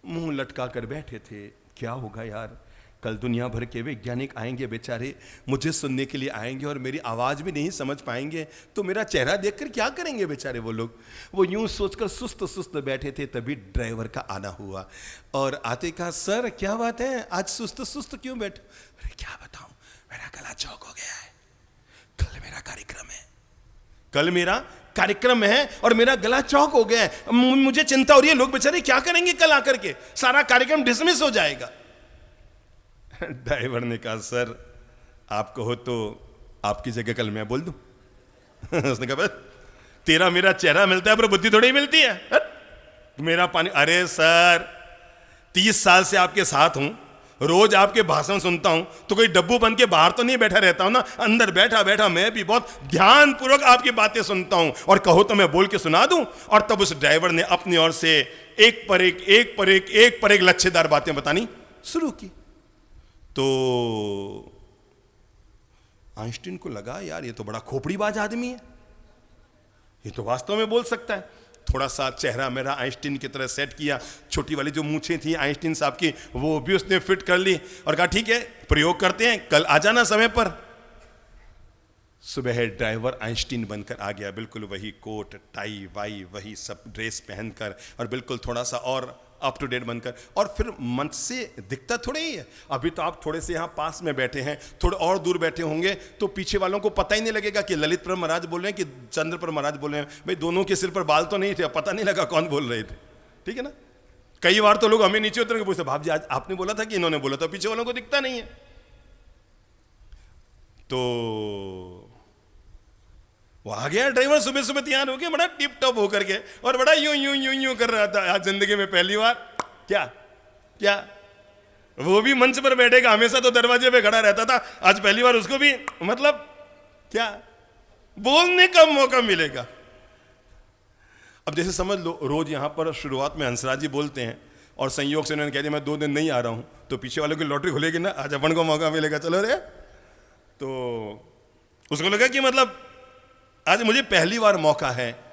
मुंह लटका कर बैठे थे। क्या होगा यार, कल दुनिया भर के वैज्ञानिक आएंगे, बेचारे मुझे सुनने के लिए आएंगे और मेरी आवाज भी नहीं समझ पाएंगे, तो मेरा चेहरा देखकर क्या करेंगे बेचारे वो लोग। वो यूं सोचकर सुस्त सुस्त बैठे थे, तभी ड्राइवर का आना हुआ और आते कहा, सर क्या बात है, आज सुस्त सुस्त क्यों बैठे? अरे क्या बताऊं, मेरा गला चौक हो गया है, कल मेरा कार्यक्रम है और मेरा गला चौक हो गया है, मुझे चिंता हो रही है, लोग बेचारे क्या करेंगे कल आकर के, सारा कार्यक्रम डिसमिस हो जाएगा। ड्राइवर ने कहा, सर आप कहो तो आपकी जगह कल मैं बोल दूं। उसने कहा, तेरा मेरा चेहरा मिलता है पर बुद्धि थोड़ी मिलती है, मेरा पानी। अरे सर 30 साल से आपके साथ हूं, रोज आपके भाषण सुनता हूं, तो कोई डब्बू बन के बाहर तो नहीं बैठा रहता हूं ना, अंदर बैठा बैठा मैं भी बहुत ध्यानपूर्वक आपकी बातें सुनता हूं, और कहो तो मैं बोल के सुना दूं। और तब उस ड्राइवर ने अपनी ओर से एक पर एक लच्छेदार बातें बतानी शुरू की। तो आइंस्टीन को लगा, यार ये तो बड़ा खोपड़ीबाज आदमी है, ये तो वास्तव में बोल सकता है। थोड़ा सा चेहरा मेरा आइंस्टीन की तरह सेट किया, छोटी वाली जो मूछें थी आइंस्टीन साहब की वो भी उसने फिट कर ली और कहा, ठीक है प्रयोग करते हैं, कल आ जाना समय पर। सुबह ड्राइवर आइंस्टीन बनकर आ गया, बिल्कुल वही कोट टाई वाई वही सब ड्रेस पहनकर और बिल्कुल थोड़ा सा और अप टू डेट बनकर। और फिर मंच से दिखता थोड़ा ही है, अभी तो आप थोड़े से यहाँ पास में बैठे हैं, थोड़े और दूर बैठे होंगे तो पीछे वालों को पता ही नहीं लगेगा कि ललित पर महाराज बोल रहे हैं कि चंद्र पर महाराज बोल रहे हैं। भाई दोनों के सिर पर बाल तो नहीं थे, पता नहीं लगा कौन बोल रहे थे, ठीक है ना। कई बार तो लोग हमें नीचे उतर के पूछते, भाभ जी आज आपने बोला था कि इन्होंने बोला था, पीछे वालों को दिखता नहीं है। तो वो आ गया ड्राइवर सुबह सुबह तैयार हो गया, बड़ा टिप टॉप होकर के, और बड़ा यूं यूं यूं यूं कर रहा था। आज जिंदगी में पहली बार क्या वो भी मंच पर बैठेगा, हमेशा तो दरवाजे पे खड़ा रहता था, आज पहली बार उसको भी मतलब क्या बोलने का मौका मिलेगा। अब जैसे समझ लो, रोज यहाँ पर शुरुआत में हंसराज जी बोलते हैं और संयोग से उन्होंने कह दिया मैं 2 दिन नहीं आ रहा हूँ, तो पीछे वालों की लॉटरी खुलेगी ना, आज अपन को मौका मिलेगा, चलो रे। तो उसको लगा कि मतलब आज मुझे पहली बार मौका है।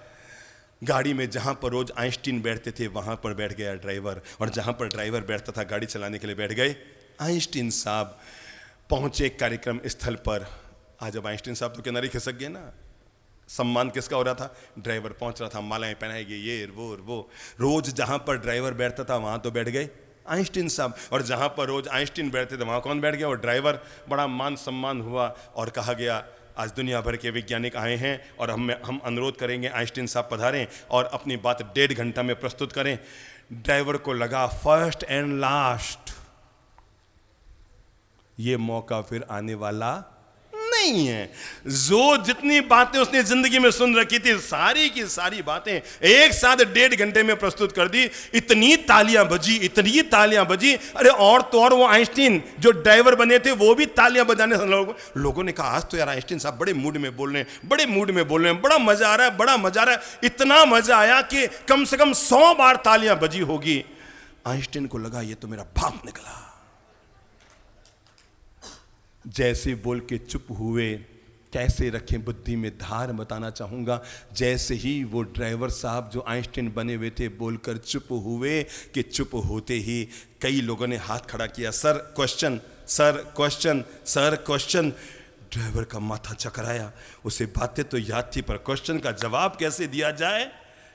गाड़ी में जहाँ पर रोज आइंस्टीन बैठते थे वहाँ पर बैठ गया ड्राइवर, और जहाँ पर ड्राइवर बैठता था गाड़ी चलाने के लिए बैठ गए आइंस्टीन साहब। पहुँचे कार्यक्रम स्थल पर। आज अब आइंस्टीन साहब तो किनारे खिसक गए ना। सम्मान किसका हो रहा था? ड्राइवर पहुंच रहा था, मालाएं पहनाई गई, ये वो। रोज जहां पर ड्राइवर बैठता था वहां तो बैठ गए आइंस्टीन साहब, और जहां पर रोज आइंस्टीन बैठते थे वहां कौन बैठ गया? वो ड्राइवर। बड़ा मान सम्मान हुआ और कहा गया आज दुनिया भर के वैज्ञानिक आए हैं और हम अनुरोध करेंगे आइंस्टीन साहब पधारें और अपनी बात 1.5 घंटा में प्रस्तुत करें। ड्राइवर को लगा फर्स्ट एंड लास्ट, ये मौका फिर आने वाला नहीं है। जो जितनी बातें उसने जिंदगी में सुन रखी थी सारी की सारी बातें एक साथ 1.5 घंटे में प्रस्तुत कर दी। इतनी तालियां बजी। अरे और तो और वो आइंस्टीन जो ड्राइवर बने थे वो भी तालियां बजाने से लोगों ने कहा आज तो यार आइंस्टीन साहब बड़े मूड में बोल रहे हैं, बड़ा मजा आ रहा है। इतना मजा आया कि कम से कम 100 बार तालियां बजी होगी। आइंस्टीन को लगा ये तो मेरा बाप निकला। जैसे बोल के चुप हुए, कैसे रखें बुद्धि में धार बताना चाहूंगा। जैसे ही वो ड्राइवर साहब जो आइंस्टीन बने हुए थे बोलकर चुप हुए कि चुप होते ही कई लोगों ने हाथ खड़ा किया, सर क्वेश्चन। ड्राइवर का माथा चकराया। उसे बातें तो याद थी पर क्वेश्चन का जवाब कैसे दिया जाए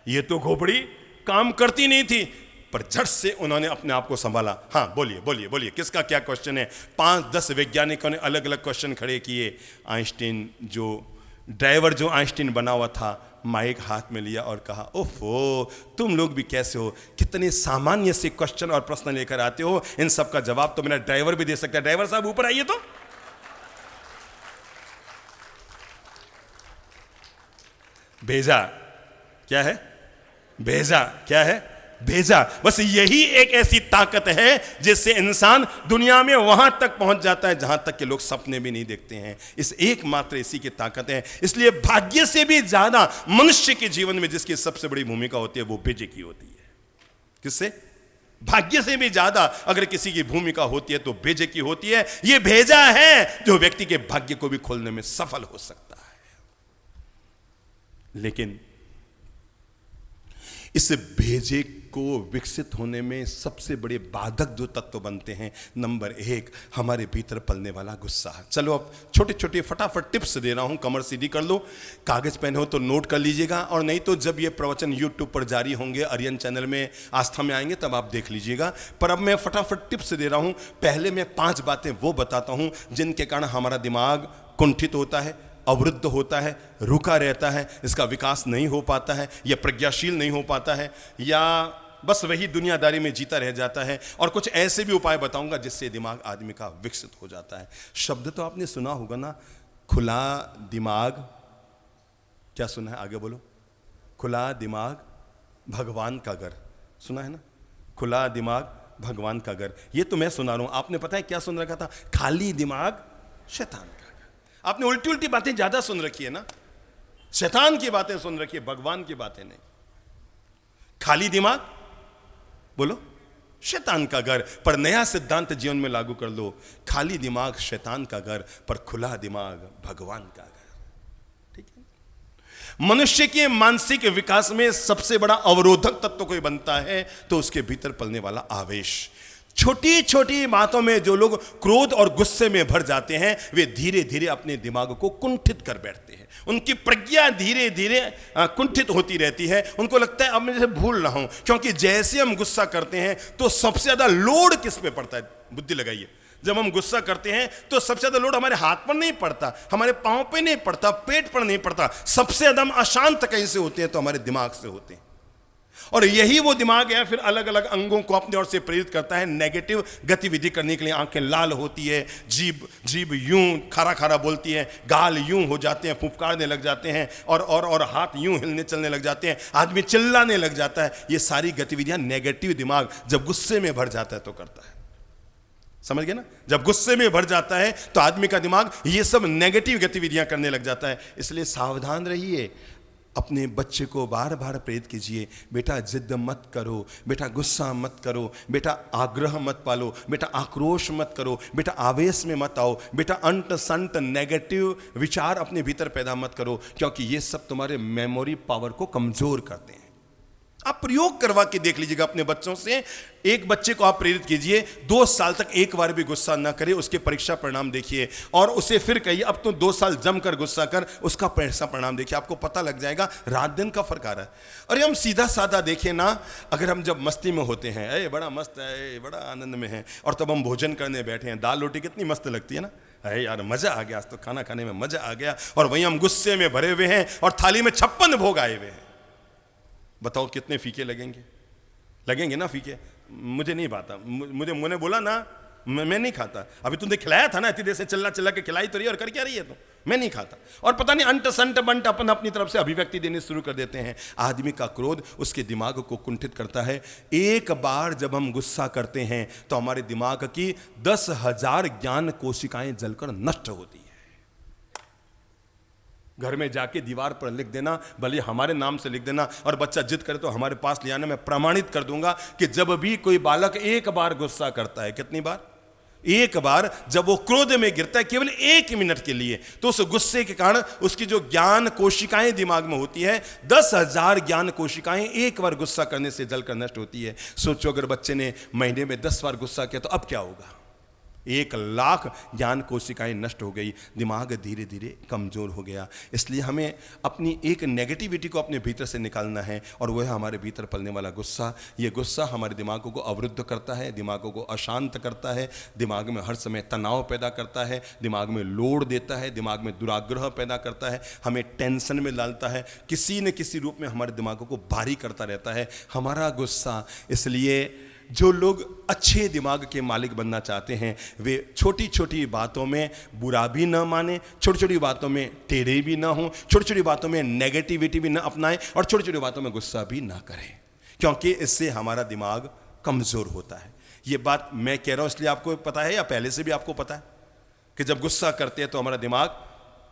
ये तो खोपड़ी काम करती नहीं थी। पर झट से उन्होंने अपने आप को संभाला। हाँ बोलिए किसका क्या क्वेश्चन है? 5-10 वैज्ञानिकों ने अलग अलग क्वेश्चन खड़े किए। आइंस्टीन जो ड्राइवर जो आइंस्टीन बना हुआ था माइक हाथ में लिया और कहा ओफो तुम लोग भी कैसे हो, कितने सामान्य से क्वेश्चन और प्रश्न लेकर आते हो, इन सब का जवाब तो मेरा ड्राइवर भी दे सकता है। ड्राइवर साहब ऊपर आइए। तो भेजा क्या है? भेजा। बस यही एक ऐसी ताकत है जिससे इंसान दुनिया में वहां तक पहुंच जाता है जहां तक के लोग सपने भी नहीं देखते हैं। इस एकमात्र इसी की ताकत है। इसलिए भाग्य से भी ज्यादा मनुष्य के जीवन में जिसकी सबसे बड़ी भूमिका होती है वो भेजे की होती है। किससे? भाग्य से भी ज्यादा अगर किसी की भूमिका होती है तो भेजे की होती है। ये भेजा है जो व्यक्ति के भाग्य को भी खोलने में सफल हो सकता है। लेकिन इस भेजे को विकसित होने में सबसे बड़े बाधक जो तत्व बनते हैं, नंबर 1 हमारे भीतर पलने वाला गुस्सा। चलो अब छोटे फटाफट टिप्स दे रहा हूं, कमर सीधी कर लो, कागज पेन हो तो नोट कर लीजिएगा, और नहीं तो जब ये प्रवचन YouTube पर जारी होंगे, आर्यन चैनल में आस्था में आएंगे तब आप देख लीजिएगा। पर अब मैं फटाफट टिप्स दे रहा हूं। पहले मैं 5 बातें वो बताता हूं जिनके कारण हमारा दिमाग कुंठित होता है, अवरुद्ध होता है, रुका रहता है, इसका विकास नहीं हो पाता है, या प्रज्ञाशील नहीं हो पाता है, या बस वही दुनियादारी में जीता रह जाता है। और कुछ ऐसे भी उपाय बताऊंगा जिससे दिमाग आदमी का विकसित हो जाता है। शब्द तो आपने सुना होगा ना, खुला दिमाग। क्या सुना है? आगे बोलो। खुला दिमाग भगवान का घर। सुना है ना? खुला दिमाग भगवान का घर। ये तो मैं सुना रहा हूं, आपने पता है क्या सुन रखा था? खाली दिमाग शैतान का। आपने उल्टी बातें ज्यादा सुन रखी है ना, शैतान की बातें सुन रखी है, भगवान की बातें नहीं। खाली दिमाग बोलो शैतान का घर, पर नया सिद्धांत जीवन में लागू कर लो। खाली दिमाग शैतान का घर, पर खुला दिमाग भगवान का घर। ठीक है? मनुष्य के मानसिक विकास में सबसे बड़ा अवरोधक तत्व कोई बनता है तो उसके भीतर पलने वाला आवेश। छोटी बातों में जो लोग क्रोध और गुस्से में भर जाते हैं वे धीरे धीरे अपने दिमाग को कुंठित कर बैठते हैं। उनकी प्रज्ञा धीरे धीरे कुंठित होती रहती है। उनको लगता है अब मैं जैसे भूल रहा हूं, क्योंकि जैसे हम गुस्सा करते हैं तो सबसे ज्यादा लोड किस पे पड़ता है? बुद्धि लगाइए। जब हम गुस्सा करते हैं तो सबसे ज्यादा लोड हमारे हाथ पर नहीं पड़ता, हमारे पांव पे नहीं पड़ता, पेट पर नहीं पड़ता। सबसे ज्यादा हम अशांत कहीं से होते हैं तो हमारे दिमाग से होते हैं। और यही वो दिमाग है फिर अलग अलग अंगों को अपने ओर से प्रेरित करता है नेगेटिव गतिविधि करने के लिए। आंखें लाल होती है, जीभ यूं खारा बोलती है, गाल यूं हो जाते हैं, फुफकारने लग जाते हैं, और हाथ यूं हिलने चलने लग जाते हैं, आदमी चिल्लाने लग जाता है। ये सारी गतिविधियां नेगेटिव दिमाग जब गुस्से में भर जाता है तो करता है। समझ गए ना? जब गुस्से में भर जाता है तो आदमी का दिमाग ये सब नेगेटिव गतिविधियां करने लग जाता है। इसलिए सावधान रहिए। अपने बच्चे को बार बार प्रेरित कीजिए, बेटा जिद मत करो, बेटा गुस्सा मत करो, बेटा आग्रह मत पालो, बेटा आक्रोश मत करो, बेटा आवेश में मत आओ, बेटा अंट संट नेगेटिव विचार अपने भीतर पैदा मत करो, क्योंकि ये सब तुम्हारे मेमोरी पावर को कमजोर करते हैं। आप प्रयोग करवा के देख लीजिएगा अपने बच्चों से। एक बच्चे को आप प्रेरित कीजिए 2 साल तक एक बार भी गुस्सा ना करे, उसके परीक्षा परिणाम देखिए, और उसे फिर कहिए अब तो 2 साल जमकर गुस्सा कर, उसका परीक्षा परिणाम देखिए, आपको पता लग जाएगा रात दिन का फर्क आ रहा है। अरे हम सीधा साधा देखें ना, अगर हम जब मस्ती में होते हैं, अरे बड़ा मस्त है, बड़ा आनंद में है, और तब हम भोजन करने बैठे हैं, दाल रोटी कितनी मस्त लगती है ना, अरे यार मजा आ गया, आज तो खाना खाने में मजा आ गया, और वहीं हम गुस्से में भरे हुए हैं और थाली में 56 भोग आए हुए हैं। बताओ कितने फीके लगेंगे? लगेंगे ना फीके? मुझे नहीं पाता, मुझे मुझे बोला ना, मैं नहीं खाता। अभी तुमने खिलाया था ना, इतनी देर से चिल्ला चिल्ला के खिलाई तो रही है, और कर क्या रही है? तो मैं नहीं खाता। और पता नहीं अंट संट बंट अपन अपनी तरफ से अभिव्यक्ति देनी शुरू कर देते हैं। आदमी का क्रोध उसके दिमाग को कुंठित करता है। एक बार जब हम गुस्सा करते हैं तो हमारे दिमाग की 10,000 ज्ञान कोशिकाएं जलकर नष्ट होती है। घर में जाके दीवार पर लिख देना, भले हमारे नाम से लिख देना, और बच्चा जिद करे तो हमारे पास ले आना। मैं प्रमाणित कर दूंगा कि जब भी कोई बालक एक बार गुस्सा करता है, कितनी बार? एक बार जब वो क्रोध में गिरता है केवल 1 मिनट के लिए, तो उस गुस्से के कारण उसकी जो ज्ञान कोशिकाएं दिमाग में होती है, 10,000 ज्ञान कोशिकाएं एक बार गुस्सा करने से जलकर नष्ट होती है। सोचो अगर बच्चे ने महीने में 10 बार गुस्सा किया तो अब क्या होगा? 1,00,000 ज्ञान कोशिकाएं नष्ट हो गई, दिमाग धीरे धीरे कमजोर हो गया। इसलिए हमें अपनी एक नेगेटिविटी को अपने भीतर से निकालना है, और वह है हमारे भीतर पलने वाला गुस्सा। ये गुस्सा हमारे दिमागों को अवरुद्ध करता है, दिमागों को अशांत करता है, दिमाग में हर समय तनाव पैदा करता है, दिमाग में लोड देता है, दिमाग में दुराग्रह पैदा करता है, हमें टेंशन में डालता है, किसी न किसी रूप में हमारे दिमागों को भारी करता रहता है हमारा गुस्सा। इसलिए जो लोग अच्छे दिमाग के मालिक बनना चाहते हैं, वे छोटी छोटी बातों में बुरा भी न माने, छोटी छोटी बातों में टेढ़े भी ना हों, छोटी छोटी बातों में नेगेटिविटी भी न अपनाएं, और छोटी छोटी बातों में गुस्सा भी ना करें, क्योंकि इससे हमारा दिमाग कमज़ोर होता है। ये बात मैं कह रहा हूँ इसलिए आपको पता है, या पहले से भी आपको पता है कि जब गुस्सा करते हैं तो हमारा दिमाग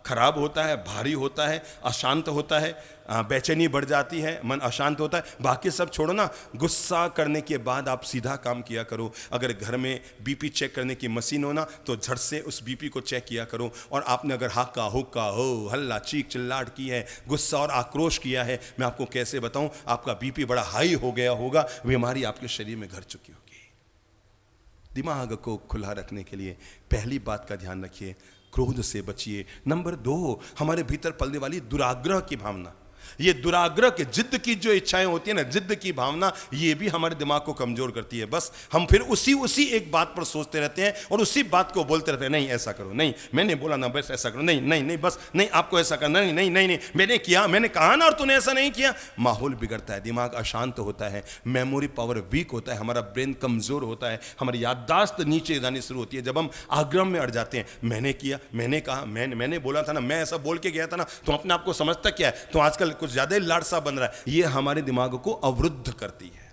खराब होता है, भारी होता है, अशांत होता है, बेचैनी बढ़ जाती है, मन अशांत होता है। बाकी सब छोड़ो ना, गुस्सा करने के बाद आप सीधा काम किया करो। अगर घर में बीपी चेक करने की मशीन हो ना, तो झट से उस बीपी को चेक किया करो। और आपने अगर हाका हुक्का हो हल्ला चीख चिल्लाहट की है, गुस्सा और आक्रोश किया है, मैं आपको कैसे बताऊं, आपका बीपी बड़ा हाई हो गया होगा, बीमारी आपके शरीर में घर चुकी होगी। दिमाग को खुला रखने के लिए पहली बात का ध्यान रखिए, क्रोध से बचिए। नंबर 2, हमारे भीतर पलने वाली दुराग्रह की भावना। ये दुराग्रह के जिद की जो इच्छाएं होती है ना, जिद की भावना, ये भी हमारे दिमाग को कमजोर करती है। बस हम फिर उसी एक बात पर सोचते रहते हैं और उसी बात को बोलते रहते हैं, नहीं ऐसा करो, नहीं मैंने बोला ना, बस ऐसा करो, नहीं नहीं नहीं, बस नहीं आपको ऐसा करना, नहीं नहीं नहीं नहीं, मैंने किया, मैंने कहा ना, और तूने ऐसा नहीं किया। माहौल बिगड़ता है, दिमाग अशांत होता है, मेमोरी पावर वीक होता है, हमारा ब्रेन कमजोर होता है, हमारी याददाश्त नीचे जानी शुरू होती है। जब हम आग्रह में अड़ जाते हैं, मैंने किया, मैंने कहा, मैंने बोला था ना, मैं ऐसा बोल के गया था ना, तो अपने आप को समझता क्या है, तो आजकल कुछ ज्यादा ही लाड़सा बन रहा है। ये हमारे दिमाग को अवरुद्ध करती है,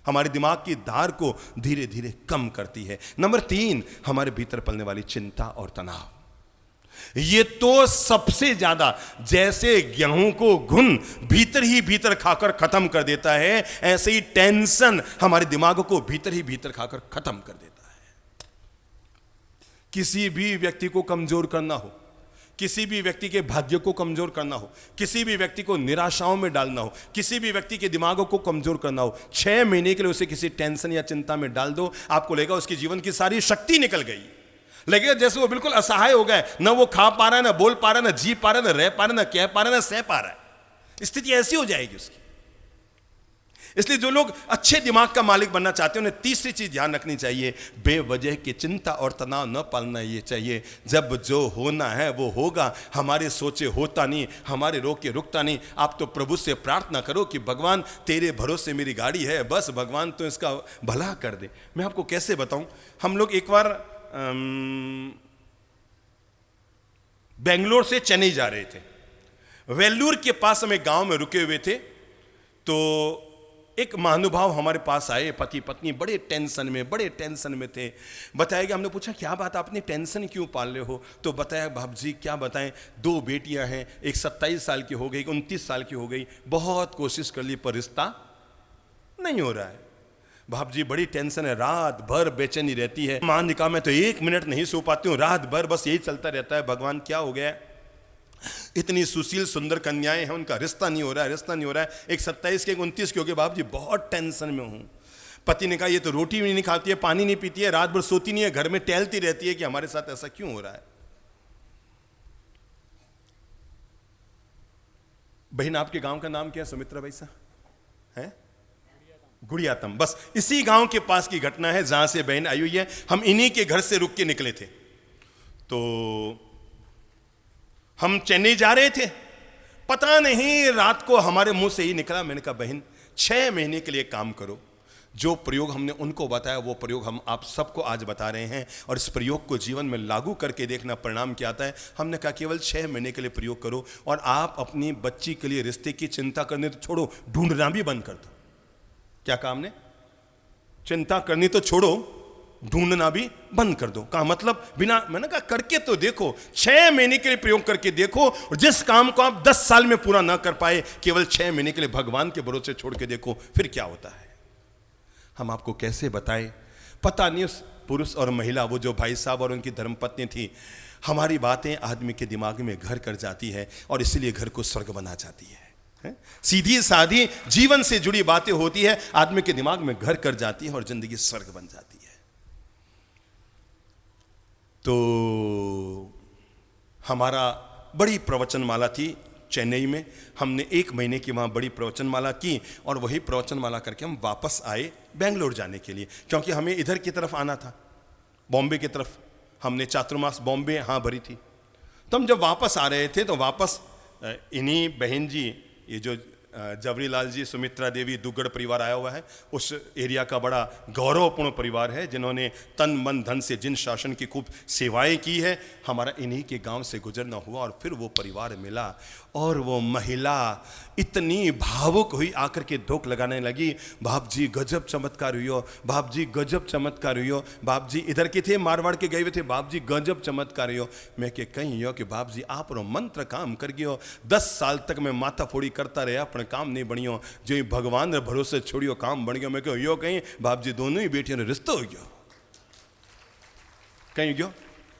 हमारे दिमाग की धार को धीरे धीरे कम करती है। नंबर 3, हमारे भीतर पलने वाली चिंता और तनाव। ये तो सबसे ज्यादा, जैसे गेहूं को घुन भीतर ही भीतर खाकर खत्म कर देता है, ऐसे ही टेंशन हमारे दिमाग को भीतर ही भीतर खाकर खत्म कर देता है। किसी भी व्यक्ति को कमजोर करना हो, किसी भी व्यक्ति के भाग्य को कमजोर करना हो, किसी भी व्यक्ति को निराशाओं में डालना हो, किसी भी व्यक्ति के दिमाग को कमजोर करना हो, 6 महीने के लिए उसे किसी टेंशन या चिंता में डाल दो, आपको लगेगा उसके जीवन की सारी शक्ति निकल गई, लगेगा जैसे वो बिल्कुल असहाय हो गए, ना वो खा पा रहा है, ना बोल पा रहा है, ना जी पा रहा है, ना रह पा रहा है, ना कह पा रहा है, ना सह पा रहा है। स्थिति ऐसी हो जाएगी उसकी। इसलिए जो लोग अच्छे दिमाग का मालिक बनना चाहते हैं, उन्हें तीसरी चीज ध्यान रखनी चाहिए, बेवजह की चिंता और तनाव न पालना ये चाहिए। जब जो होना है वो होगा, हमारे सोचे होता नहीं, हमारे रोके रुकता नहीं। आप तो प्रभु से प्रार्थना करो कि भगवान तेरे भरोसे मेरी गाड़ी है, बस भगवान तो इसका भला कर दे। मैं आपको कैसे बताऊं, हम लोग एक बार बेंगलोर से चेन्नई जा रहे थे, वेल्लूर के पास हम एक गांव में रुके हुए थे। तो एक महानुभाव हमारे पास आए, पति पत्नी बड़े टेंशन में थे। बताया कि हमने पूछा क्या बात, आपने टेंशन क्यों पाल रहे हो? तो बताया बाप जी क्या बताएं, 2 बेटियां हैं, एक 27 साल की हो गई, 29 साल की हो गई, बहुत कोशिश कर ली पर रिश्ता नहीं हो रहा है। बाप जी बड़ी टेंशन है, रात भर बेचैनी रहती है, मां ने कहा मैं तो 1 मिनट नहीं सो पाती हूँ, रात भर बस यही चलता रहता है, भगवान क्या हो गया? इतनी सुशील सुंदर कन्याएं हैं, उनका रिश्ता नहीं हो रहा है। एक 27 के, एक 29 के हो गए, बाप जी बहुत टेंशन में हूं। पति ने कहा ये तो रोटी भी नहीं खाती है, पानी नहीं पीती है, रात भर सोती नहीं है, घर में टहलती रहती है कि हमारे साथ ऐसा क्यों हो रहा है? बहन आपके गांव का नाम क्या है? सुमित्रा भाई साहब है, गुड़ियातम। बस इसी गांव के पास की घटना है जहां से बहन आई हुई है। हम इन्हीं के घर से रुक के निकले थे, तो हम चेन्नई जा रहे थे, पता नहीं रात को हमारे मुंह से ही निकला, मैंने कहा बहन 6 महीने के लिए काम करो। जो प्रयोग हमने उनको बताया वो प्रयोग हम आप सबको आज बता रहे हैं, और इस प्रयोग को जीवन में लागू करके देखना परिणाम क्या आता है। हमने कहा केवल 6 महीने के लिए प्रयोग करो, और आप अपनी बच्ची के लिए रिश्ते की चिंता करने तो छोड़ो, ढूंढना भी बंद कर दो। क्या कहा हमने? चिंता करनी तो छोड़ो, ढूंढना भी बंद कर दो। कहा मतलब बिना, मैंने कहा करके तो देखो, 6 महीने के लिए प्रयोग करके देखो, और जिस काम को आप 10 साल में पूरा ना कर पाए, केवल 6 महीने के लिए भगवान के भरोसे छोड़ के देखो, फिर क्या होता है। हम आपको कैसे बताएं, पता नहीं उस पुरुष और महिला, वो जो भाई साहब और उनकी धर्मपत्नी थी, हमारी बातें आदमी के दिमाग में घर कर जाती है, और इसलिए घर को स्वर्ग बना जाती है। सीधी सादी जीवन से जुड़ी बातें होती है, आदमी के दिमाग में घर कर जाती है और जिंदगी स्वर्ग बन जाती है। तो हमारा बड़ी प्रवचनमाला थी चेन्नई में, हमने 1 महीने की वहाँ बड़ी प्रवचनमाला की, और वही प्रवचनमाला करके हम वापस आए बेंगलोर जाने के लिए, क्योंकि हमें इधर की तरफ आना था, बॉम्बे की तरफ। हमने चातुर्मास बॉम्बे यहाँ भरी थी। तो हम जब वापस आ रहे थे, तो वापस इन्हीं बहन जी, ये जो जवरीलाल जी, सुमित्रा देवी, दुग्गड़ परिवार आया हुआ है, उस एरिया का बड़ा गौरवपूर्ण परिवार है, जिन्होंने तन मन धन से जिन शासन की खूब सेवाएं की है। हमारा इन्हीं के गांव से गुजरना हुआ, और फिर वो परिवार मिला, और वो महिला इतनी भावुक हुई, आकर के धोख लगाने लगी, बाप जी गजब चमत्कार हुई हो, बाप जी गजब चमत्कार हुई हो, बाप जी इधर के थे, मारवाड़ के गए हुए थे, बाप जी गजब चमत्कार हुई हो। मैं के कहीं हो कि बाप जी आप रो मंत्र काम कर गयो, 10 साल तक मैं माथा फोड़ी करता रहा, अपने काम नहीं बनियो, जो भगवान रे भरोसे छोड़ियो काम बन गयो। मैं कहो यो कहीं बाप जी दोनों ही बेटियों ने रिश्तो हो गयो, कहीं गयो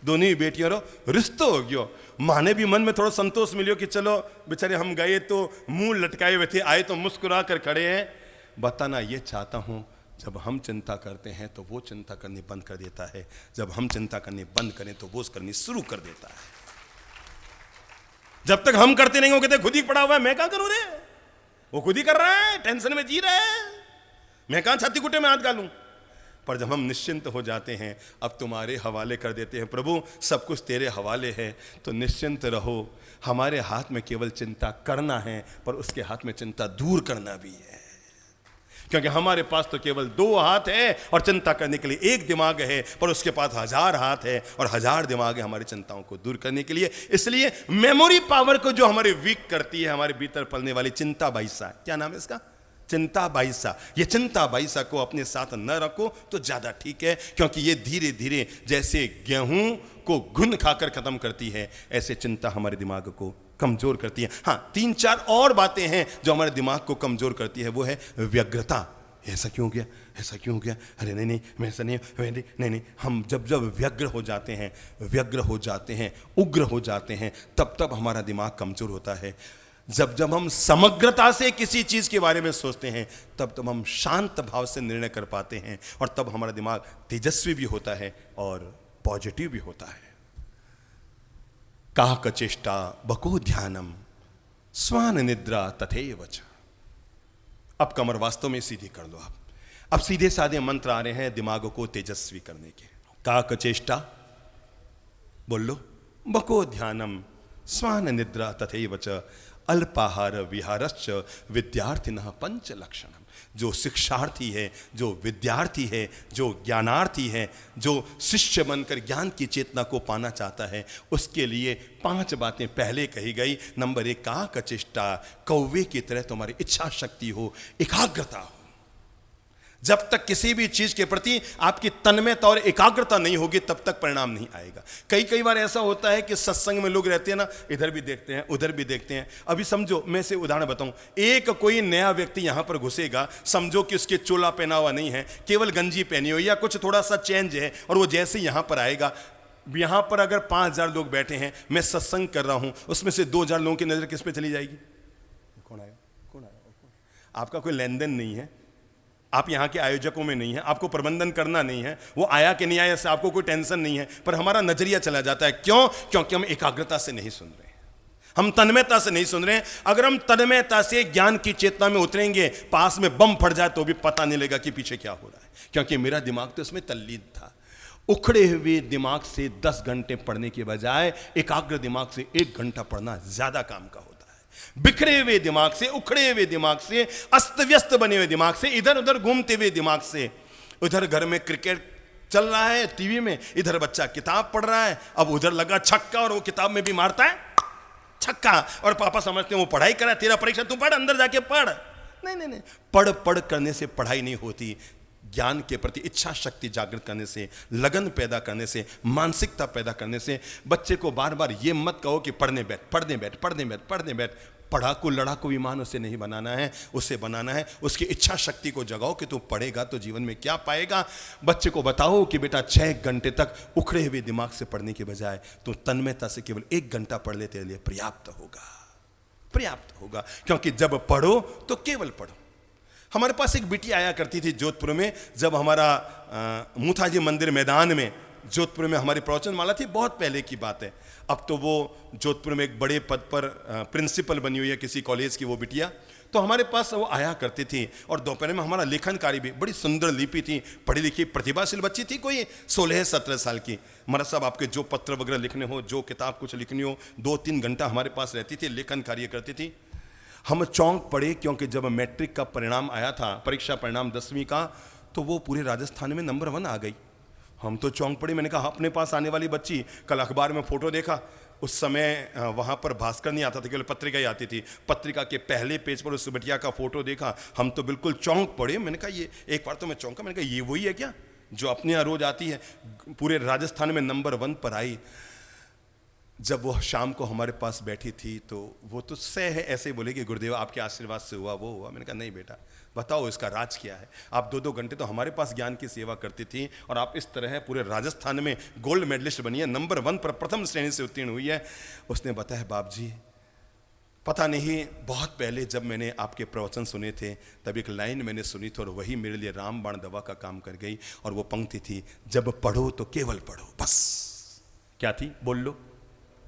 दोनों ही बेटियों रो रिश्तो हो गयो। माने भी मन में थोड़ा संतोष मिलियो कि चलो बेचारे हम गए तो मुंह लटकाए हुए थे, आए तो मुस्कुरा कर खड़े हैं। बताना ये चाहता हूं, जब हम चिंता करते हैं तो वो चिंता करनी बंद कर देता है, जब हम चिंता करनी बंद करें तो वो करनी शुरू कर देता है। जब तक हम करते नहीं हो, कहते खुद ही पड़ा हुआ है, मैं क्या करूं रे, वो खुद ही कर रहा है, टेंशन में जी रहा है, मैं कहां छाती कुटे में हाथ डालूं। पर जब हम निश्चिंत हो जाते हैं, अब तुम्हारे हवाले कर देते हैं, प्रभु सब कुछ तेरे हवाले है, तो निश्चिंत रहो। हमारे हाथ में केवल चिंता करना है, पर उसके हाथ में चिंता दूर करना भी है, क्योंकि हमारे पास तो केवल 2 हाथ है, और चिंता करने के लिए 1 दिमाग है, पर उसके पास 1000 हाथ है, और 1000 दिमाग है हमारी चिंताओं को दूर करने के लिए। इसलिए मेमोरी पावर को जो हमारे वीक करती है, हमारे भीतर पलने वाली चिंता बाईसा, क्या नाम है इसका, चिंता बाईसा, ये चिंता बाईसा को अपने साथ न रखो तो ज्यादा ठीक है, क्योंकि ये धीरे धीरे जैसे गेहूं को घुन खाकर खत्म करती है, ऐसे चिंता हमारे दिमाग को कमजोर करती है। हाँ, 3-4 और बातें हैं जो हमारे दिमाग को कमजोर करती है, वो है व्यग्रता। ऐसा क्यों हो गया, ऐसा क्यों हो गया, अरे नहीं नहीं मैं ऐसा नहीं, नहीं। हम जब व्यग्र हो जाते हैं, उग्र हो जाते हैं, तब हमारा दिमाग कमजोर होता है। जब हम समग्रता से किसी चीज के बारे में सोचते हैं, तब हम शांत भाव से निर्णय कर पाते हैं, और तब हमारा दिमाग तेजस्वी भी होता है और पॉजिटिव भी होता है। काक चेष्टा बको ध्यानम स्वान निद्रा तथैव च। अब कमर वास्तव में सीधी कर लो आप। अब सीधे साधे मंत्र आ रहे हैं दिमाग को तेजस्वी करने के। काक चेष्टा बोल लो, बको ध्यानम स्वान निद्रा तथैव च, अल्पाहार विहारश्च विद्यार्थिनः 5 लक्षणम। जो शिक्षार्थी है, जो विद्यार्थी है, जो ज्ञानार्थी है, जो शिष्य बनकर ज्ञान की चेतना को पाना चाहता है, उसके लिए 5 बातें पहले कही गई। नंबर 1, काक चेष्टा, कौवे की तरह तुम्हारी इच्छा शक्ति हो, एकाग्रता हो। जब तक किसी भी चीज के प्रति आपकी तन्मयता और एकाग्रता नहीं होगी तब तक परिणाम नहीं आएगा। कई बार ऐसा होता है कि सत्संग में लोग रहते हैं ना, इधर भी देखते हैं उधर भी देखते हैं। अभी समझो, मैं से उदाहरण बताऊं, एक कोई नया व्यक्ति यहां पर घुसेगा, समझो कि उसके चोला पहना हुआ नहीं है, केवल गंजी पहनी हो या कुछ थोड़ा सा चेंज है, और वो जैसे यहां पर आएगा, यहां पर अगर 5000 लोग बैठे हैं, मैं सत्संग कर रहा हूं, उसमें से 2000 लोगों की नजर किस पे चली जाएगी? कौन आया कौन आया? आपका कोई लेन देन नहीं है, आप यहाँ के आयोजकों में नहीं है, आपको प्रबंधन करना नहीं है, वो आया कि नहीं आया से आपको कोई टेंशन नहीं है, पर हमारा नजरिया चला जाता है। क्यों? क्योंकि हम एकाग्रता से नहीं सुन रहे हैं, हम तन्मयता से नहीं सुन रहे हैं। अगर हम तन्मयता से ज्ञान की चेतना में उतरेंगे, पास में बम फट जाए तो भी पता नहीं लगेगा कि पीछे क्या हो रहा है, क्योंकि मेरा दिमाग तो इसमें तल्लीन था। उखड़े हुए दिमाग से 10 घंटे पढ़ने के बजाय एकाग्र दिमाग से 1 घंटा पढ़ना ज्यादा काम का होता है। बिखरे हुए दिमाग से, उखड़े हुए दिमाग से, अस्त व्यस्त बने हुए दिमाग से, इधर उधर घूमते हुए दिमाग से, उधर घर में क्रिकेट चल रहा है टीवी में, इधर बच्चा किताब पढ़ रहा है, अब उधर लगा छक्का और वो किताब में भी मारता है छक्का, और पापा समझते हैं वो पढ़ाई करा, तेरा परीक्षा तू पढ़, अंदर जाके पढ़। नहीं, पढ़ करने से पढ़ाई नहीं होती। ज्ञान के प्रति इच्छा शक्ति जागृत करने से, लगन पैदा करने से, मानसिकता पैदा करने से। बच्चे को बार बार ये मत कहो कि पढ़ने बैठ। पढ़ाकू लड़ाकू विमान उसे नहीं बनाना है, उसे बनाना है उसकी इच्छा शक्ति को जगाओ कि तू पढ़ेगा तो जीवन में क्या पाएगा। बच्चे को बताओ कि बेटा 6 घंटे तक उखड़े हुए दिमाग से पढ़ने के बजाय तू तन्मयता से केवल 1 घंटा पढ़ ले, तेरे लिए पर्याप्त होगा। क्योंकि जब पढ़ो तो केवल पढ़ो। हमारे पास एक बिटिया आया करती थी जोधपुर में, जब हमारा मुथाजी मंदिर मैदान में जोधपुर में हमारी प्रवचन माला थी, बहुत पहले की बात है। अब तो वो जोधपुर में एक बड़े पद पर प्रिंसिपल बनी हुई है किसी कॉलेज की वो बिटिया। तो हमारे पास वो आया करती थी, और दोपहर में हमारा लेखन कार्य भी, बड़ी सुंदर लिपि थी, पढ़ी लिखी प्रतिभाशील बच्ची थी, कोई 16-17 साल की। हमारा साहब आपके जो पत्र वगैरह लिखने हो, जो किताब कुछ लिखनी हो, 2-3 घंटा हमारे पास रहती थी, लेखन कार्य करती थी। हम चौंक पड़े, क्योंकि जब मैट्रिक का परिणाम आया था, परीक्षा परिणाम 10वीं का, तो वो पूरे राजस्थान में नंबर 1 आ गई। हम तो चौंक पड़े। मैंने कहा अपने पास आने वाली बच्ची, कल अखबार में फोटो देखा, उस समय वहाँ पर भास्कर नहीं आता था, केवल पत्रिका ही आती थी। पत्रिका के पहले पेज पर उस बिटिया का फोटो देखा, हम तो बिल्कुल चौंक पड़े। मैंने कहा ये, एक बार तो मैं चौंका, मैंने कहा ये वही है क्या जो अपने यहाँ रोज आती है? पूरे राजस्थान में नंबर 1 पर आई। जब वो शाम को हमारे पास बैठी थी तो वो तो सह है ऐसे बोले कि गुरुदेव आपके आशीर्वाद से हुआ, वो हुआ। मैंने कहा नहीं बेटा, बताओ इसका राज क्या है? आप 2-2 घंटे तो हमारे पास ज्ञान की सेवा करती थी, और आप इस तरह पूरे राजस्थान में गोल्ड मेडलिस्ट बनी है, नंबर 1 पर प्रथम श्रेणी से उत्तीर्ण हुई है। उसने बताया बाप जी, पता नहीं बहुत पहले जब मैंने आपके प्रवचन सुने थे तब एक लाइन मैंने सुनी थी, और वही मेरे लिए रामबाण दवा का काम कर गई। और वो पंक्ति थी, जब पढ़ो तो केवल पढ़ो। बस क्या थी? बोल लो।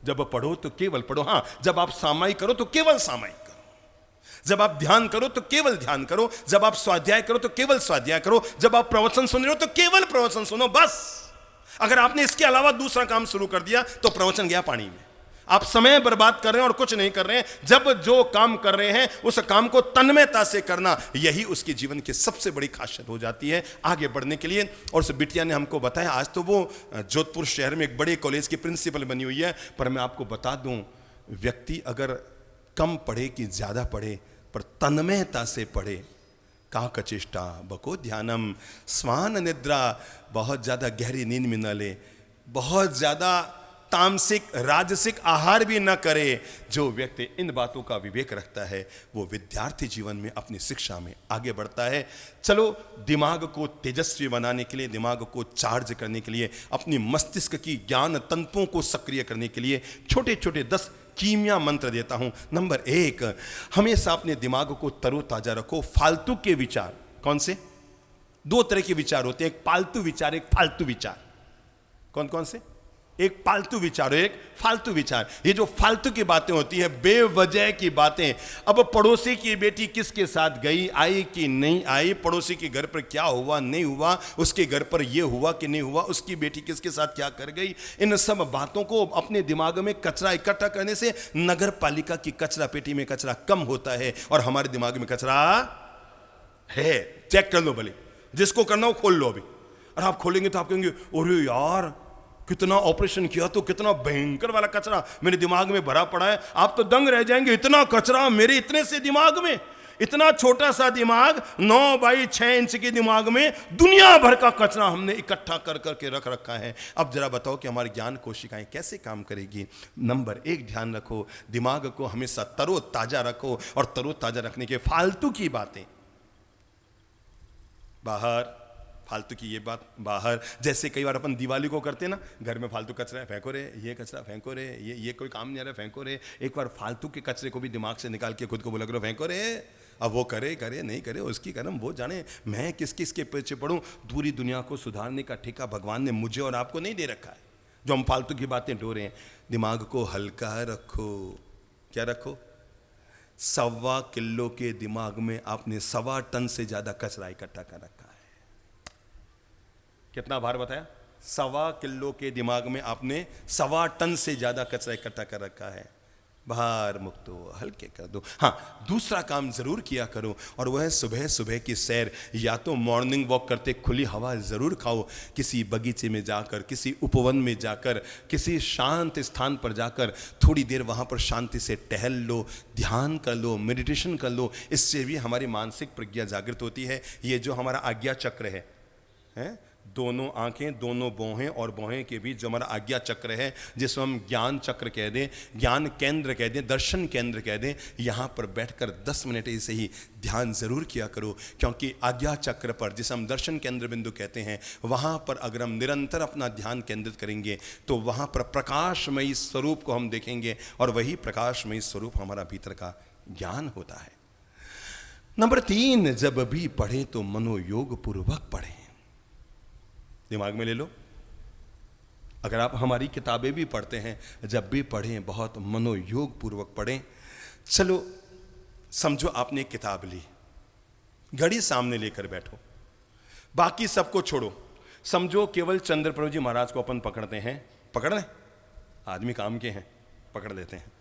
जब पढ़ो तो केवल पढ़ो। हाँ, जब आप सामायिक करो तो केवल सामायिक करो, जब आप ध्यान करो तो केवल ध्यान करो, जब आप स्वाध्याय करो तो केवल स्वाध्याय करो, जब आप प्रवचन सुन रहे हो तो केवल प्रवचन सुनो। बस अगर आपने इसके अलावा दूसरा काम शुरू कर दिया तो प्रवचन गया पानी में। आप समय बर्बाद कर रहे हैं और कुछ नहीं कर रहे हैं। जब जो काम कर रहे हैं उस काम को तन्मयता से करना, यही उसके जीवन की सबसे बड़ी खासियत हो जाती है आगे बढ़ने के लिए। और उस बिटिया ने हमको बताया, आज तो वो जोधपुर शहर में एक बड़े कॉलेज की प्रिंसिपल बनी हुई है। पर मैं आपको बता दूं, व्यक्ति अगर कम पढ़े कि ज्यादा पढ़े, पर तन्मयता से पढ़े, काकचेष्टा बको ध्यानम, स्वान निद्रा, बहुत ज्यादा गहरी नींद में न ले, बहुत ज्यादा तामसिक राजसिक आहार भी न करे। जो व्यक्ति इन बातों का विवेक रखता है वो विद्यार्थी जीवन में अपनी शिक्षा में आगे बढ़ता है। चलो, दिमाग को तेजस्वी बनाने के लिए, दिमाग को चार्ज करने के लिए, अपनी मस्तिष्क की ज्ञान तंतुओं को सक्रिय करने के लिए छोटे छोटे 10 कीमिया मंत्र देता हूं। नंबर 1, हमेशा अपने दिमाग को तरोताजा रखो। फालतू के विचार, कौन से? 2 तरह के विचार होते हैं, एक पालतू विचार, एक फालतू विचार। कौन कौन से? एक पालतू विचार, एक फालतू विचार। ये जो फालतू की बातें होती है, बेवजह की बातें। अब पड़ोसी की बेटी किसके साथ गई, आई कि नहीं आई, पड़ोसी के घर पर क्या हुआ नहीं हुआ, उसके घर पर यह हुआ कि नहीं हुआ, उसकी बेटी किसके साथ क्या कर गई, इन सब बातों को अपने दिमाग में कचरा इकट्ठा करने से नगर पालिका की कचरा पेटी में कचरा कम होता है और हमारे दिमाग में कचरा है। चेक कर लो, भले जिसको करना हो खोल लो अभी। और आप खोलेंगे तो आप कहेंगे, अरे यार कितना ऑपरेशन किया तो कितना भयंकर वाला कचरा मेरे दिमाग में भरा पड़ा है। आप तो दंग रह जाएंगे, इतना कचरा मेरे इतने से दिमाग में, इतना छोटा सा दिमाग, 9 बाई 6 इंच के दिमाग में दुनिया भर का कचरा हमने इकट्ठा कर करके रख रखा है। अब जरा बताओ कि हमारी ज्ञान कोशिकाएं कैसे काम करेगी। नंबर 1 ध्यान रखो, दिमाग को हमेशा तरोताजा रखो, और तरोताजा रखने के फालतू की बातें बाहर, फालतू की ये बात बाहर। जैसे कई बार अपन दिवाली को करते हैं ना, घर में फालतू कचरा है फेंको रे, ये कचरा फेंको रे, ये कोई काम नहीं आ रहा फेंको रे। एक बार फालतू के कचरे को भी दिमाग से निकाल के खुद को बोला करो फेंको रे। अब वो करे करे नहीं करे उसकी कर्म वो जाने, मैं किस किस के पीछे पड़ूं। पूरी दुनिया को सुधारने का ठेका भगवान ने मुझे और आपको नहीं दे रखा है, जो हम फालतू की बातें ढो रहे हैं। दिमाग को हल्का रखो। क्या रखो? 1.25 किलो के दिमाग में आपने 1.25 टन से ज्यादा कचरा इकट्ठा कर रखा है। कितना भार बताया? 1.25 किलो के दिमाग में आपने 1.25 टन से ज्यादा कचरा इकट्ठा कर रखा है। भार मुक्त हो, हल्के कर दो। हाँ, दूसरा काम जरूर किया करो, और वह है सुबह सुबह की सैर। या तो मॉर्निंग वॉक करते खुली हवा जरूर खाओ, किसी बगीचे में जाकर, किसी उपवन में जाकर, किसी शांत स्थान पर जाकर थोड़ी देर वहाँ पर शांति से टहल लो, ध्यान कर लो, मेडिटेशन कर लो। इससे भी हमारी मानसिक प्रज्ञा जागृत होती है। ये जो हमारा आज्ञा चक्र है, दोनों आंखें, दोनों भौहें और भौहें के बीच जो हमारा आज्ञा चक्र है, जिसको हम ज्ञान चक्र कह दें, ज्ञान केंद्र कह दें, दर्शन केंद्र कह दें, यहाँ पर बैठकर 10 मिनट ऐसे ही ध्यान जरूर किया करो। क्योंकि आज्ञा चक्र पर, जिसे हम दर्शन केंद्र बिंदु कहते हैं, वहाँ पर अगर हम निरंतर अपना ध्यान केंद्रित करेंगे तो वहाँ पर प्रकाशमयी स्वरूप को हम देखेंगे, और वही प्रकाशमयी स्वरूप हमारा भीतर का ज्ञान होता है। नंबर 3, जब भी पढ़े तो मनोयोग पूर्वक पढ़ें। दिमाग में ले लो, अगर आप हमारी किताबें भी पढ़ते हैं, जब भी पढ़ें बहुत मनोयोग पूर्वक पढ़ें। चलो समझो आपने किताब ली, घड़ी सामने लेकर बैठो, बाकी सबको छोड़ो। समझो केवल चंद्र प्रभु जी महाराज को अपन पकड़ते हैं, पकड़ लें, आदमी काम के हैं, पकड़ लेते हैं,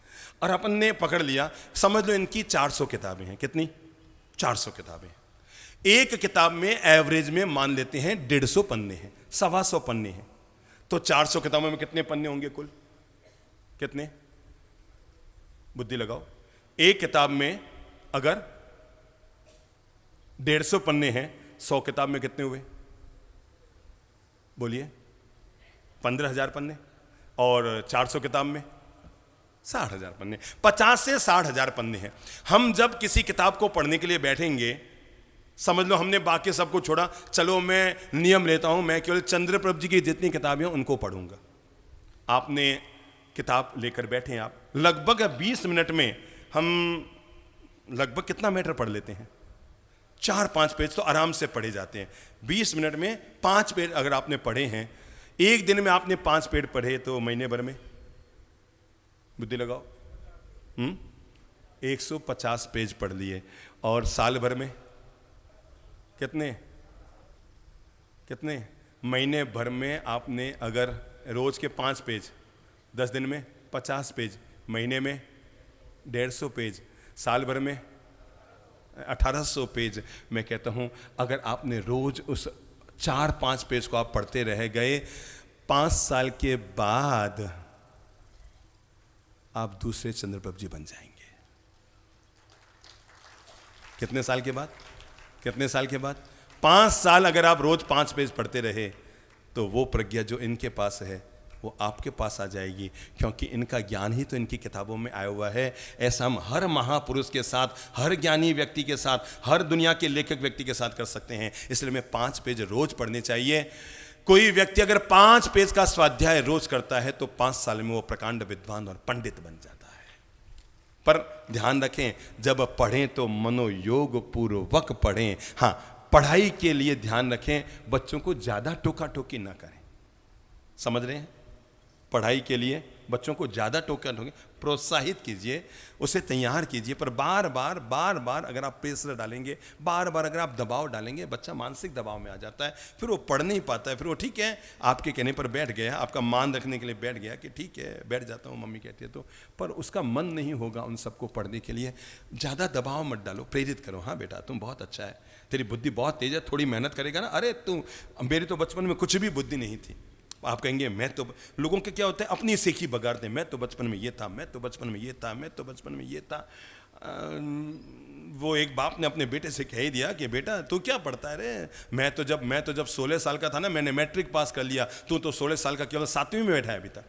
और अपन ने पकड़ लिया। समझ लो इनकी 400 किताबें हैं। कितनी? 400 किताबें। एक किताब में एवरेज में मान लेते हैं 150 पन्ने हैं, 125 पन्ने हैं, तो 400 किताबों में कितने पन्ने होंगे कुल? कितने? बुद्धि लगाओ। एक किताब में अगर 150 पन्ने हैं, 100 किताब में कितने हुए? बोलिए। 15,000 पन्ने। और 400 किताब में 60,000 पन्ने। 50 से 60,000 पन्ने हैं। हम जब किसी किताब को पढ़ने के लिए बैठेंगे, समझ लो हमने बाकी सबको छोड़ा, चलो मैं नियम लेता हूं, मैं केवल चंद्र प्रभु जी की जितनी किताबें हैं उनको पढ़ूंगा। आपने किताब लेकर बैठे हैं, आप लगभग 20 मिनट में हम लगभग कितना मैटर पढ़ लेते हैं? 4-5 पेज तो आराम से पढ़े जाते हैं। 20 मिनट में 5 पेज अगर आपने पढ़े हैं, एक दिन में आपने 5 पेज पढ़े, तो महीने भर में, बुद्धि लगाओ, 150 पेज पढ़ लिए। और साल भर में कितने? महीने भर में आपने अगर रोज के 5 पेज, 10 दिन में 50 पेज, महीने में 150 पेज, साल भर में 1800 पेज। मैं कहता हूं अगर आपने रोज उस 4-5 पेज को आप पढ़ते रह गए, 5 साल के बाद आप दूसरे चंद्र प्रभु जी बन जाएंगे। कितने साल के बाद? 5 साल अगर आप रोज 5 पेज पढ़ते रहे, तो वो प्रज्ञा जो इनके पास है वो आपके पास आ जाएगी, क्योंकि इनका ज्ञान ही तो इनकी किताबों में आया हुआ है। ऐसा हम हर महापुरुष के साथ, हर ज्ञानी व्यक्ति के साथ, हर दुनिया के लेखक व्यक्ति के साथ कर सकते हैं। इसलिए मैं 5 पेज रोज पढ़ने चाहिए। कोई व्यक्ति अगर 5 पेज का स्वाध्याय रोज करता है तो 5 साल में वो प्रकांड विद्वान और पंडित बन जाता है। पर ध्यान रखें, जब पढ़ें तो मनोयोग पूर्वक पढ़ें। हाँ, पढ़ाई के लिए ध्यान रखें, बच्चों को ज्यादा टोका टोकी ना करें। समझ रहे हैं? पढ़ाई के लिए बच्चों को ज़्यादा टोका टोकी, प्रोत्साहित कीजिए, उसे तैयार कीजिए, पर बार बार अगर आप प्रेशर डालेंगे, बार बार अगर आप दबाव डालेंगे, बच्चा मानसिक दबाव में आ जाता है, फिर वो पढ़ नहीं पाता है। फिर वो ठीक है आपके कहने पर बैठ गया, आपका मान रखने के लिए बैठ गया कि ठीक है बैठ जाता हूँ मम्मी कहती है तो, पर उसका मन नहीं होगा उन सबको पढ़ने के लिए। ज़्यादा दबाव मत डालो, प्रेरित करो। हाँ बेटा तुम बहुत अच्छा है, तेरी बुद्धि बहुत तेज है, थोड़ी मेहनत करेगा ना। अरे तू, मेरी तो बचपन में कुछ भी बुद्धि नहीं थी। आप कहेंगे मैं तो, लोगों के क्या होता है अपनी सीखी बगाड़ते हैं, मैं तो बचपन में ये था, मैं तो बचपन में ये था, मैं तो बचपन में ये था। वो एक बाप ने अपने बेटे से कह ही दिया कि बेटा तू क्या पढ़ता है रे, मैं तो जब 16 साल का था ना, मैंने मैट्रिक पास कर लिया, तू तो 16 साल का केवल 7वीं में बैठा है अभी तक।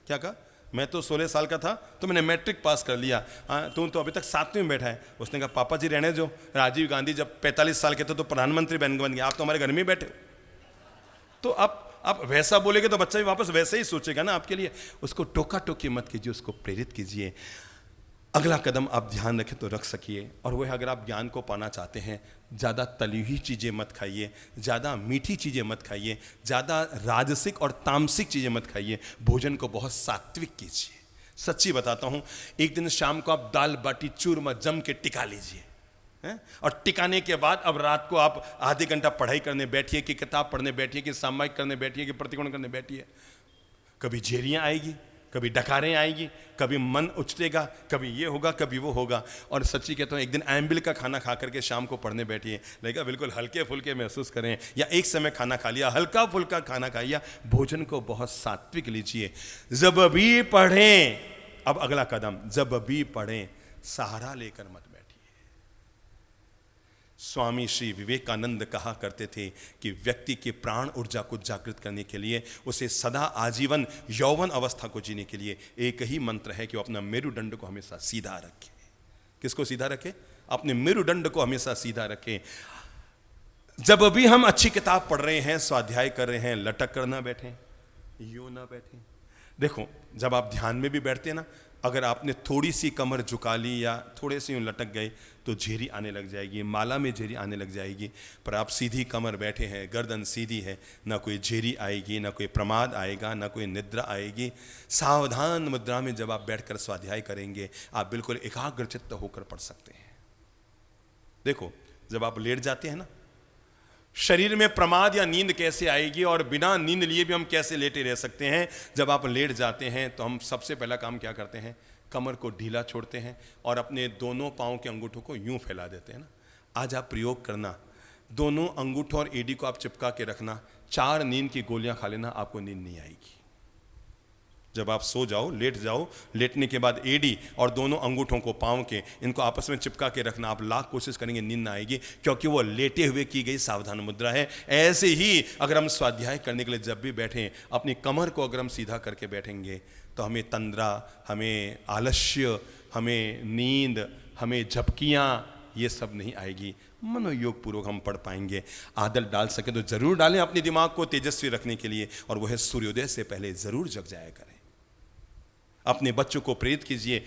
क्या कहा? मैं तो 16 साल का था तो मैंने मैट्रिक पास कर लिया, तू तो अभी तक 7वीं में बैठा है। उसने कहा पापा जी रहने जो, राजीव गांधी जब 45 साल के थे तो प्रधानमंत्री बन गए, आप तो हमारे घर में ही बैठे। तो अब वैसा बोलेगे तो बच्चा भी वापस वैसे ही सोचेगा ना आपके लिए। उसको टोका टोकी मत कीजिए, उसको प्रेरित कीजिए। अगला कदम आप ध्यान रखें तो रख सकिए, और वह अगर आप ज्ञान को पाना चाहते हैं, ज़्यादा तली हुई चीज़ें मत खाइए, ज़्यादा मीठी चीज़ें मत खाइए, ज़्यादा राजसिक और तामसिक चीज़ें मत खाइए, भोजन को बहुत सात्विक कीजिए। सच्ची बताता हूँ, एक दिन शाम को आप दाल बाटी चूरमा जम के टिका लीजिए, हैं? और टिकाने के बाद अब रात को आप आधे घंटा पढ़ाई करने बैठिए, कि किताब पढ़ने बैठिए, कि सामायिक करने बैठिए, कि प्रतिकोण करने बैठिए। कभी झेरियाँ आएगी, कभी डकारें आएगी, कभी मन उछलेगा, कभी ये होगा, कभी वो होगा। और सच्ची कहता हूँ, एक दिन एम्बिल का खाना खा करके शाम को पढ़ने बैठिए, लेकिन बिल्कुल हल्के फुल्के महसूस करें, या एक समय खाना खा लिया, हल्का फुल्का खाना खाइए, भोजन को बहुत सात्विक लीजिए। जब भी पढ़ें, अब अगला कदम, जब भी पढ़ें सहारा लेकर मत बैठिए। स्वामी श्री विवेकानंद कहा करते थे कि व्यक्ति की प्राण ऊर्जा को जागृत करने के लिए, उसे सदा आजीवन यौवन अवस्था को जीने के लिए एक ही मंत्र है कि वो अपना मेरुदंड को हमेशा सीधा रखे। किसको सीधा रखे? अपने मेरुदंड को हमेशा सीधा रखें। जब भी हम अच्छी किताब पढ़ रहे हैं, स्वाध्याय कर रहे हैं, लटक कर ना बैठें, यूं ना बैठें। देखो, जब आप ध्यान में भी बैठते हैं ना, अगर आपने थोड़ी सी कमर झुका ली या थोड़े से यूं लटक गए तो झेरी आने लग जाएगी, माला में झेरी आने लग जाएगी। पर आप सीधी कमर बैठे हैं, गर्दन सीधी है, ना कोई झेरी आएगी, ना कोई प्रमाद आएगा, ना कोई निद्रा आएगी। सावधान मुद्रा में जब आप बैठकर स्वाध्याय करेंगे, आप बिल्कुल एकाग्रचित्त होकर पढ़ सकते हैं। देखो, जब आप लेट जाते हैं ना, शरीर में प्रमाद या नींद कैसे आएगी, और बिना नींद लिए भी हम कैसे लेटे रह सकते हैं। जब आप लेट जाते हैं तो हम सबसे पहला काम क्या करते हैं? कमर को ढीला छोड़ते हैं और अपने दोनों पाँव के अंगूठों को यूं फैला देते हैं ना। आज आप प्रयोग करना, दोनों अंगूठों और एडी को आप चिपका के रखना, 4 नींद की गोलियां खा लेना, आपको नींद नहीं आएगी। जब आप सो जाओ, लेट जाओ, लेटने के बाद एडी और दोनों अंगूठों को, पाँव के, इनको आपस में चिपका के रखना। आप लाख कोशिश करेंगे, नींद ना आएगी, क्योंकि वो लेटे हुए की गई सावधान मुद्रा है। ऐसे ही अगर हम स्वाध्याय करने के लिए जब भी बैठें, अपनी कमर को अगर हम सीधा करके बैठेंगे तो हमें तंद्रा, हमें आलस्य, हमें नींद, हमें झपकियाँ, ये सब नहीं आएगी। मनोयोग पूर्वक हम पढ़ पाएंगे। आदत डाल सके तो जरूर डालें अपने दिमाग को तेजस्वी रखने के लिए, और वह सूर्योदय से पहले जरूर जग जाया करें। अपने बच्चों को प्रेरित कीजिए।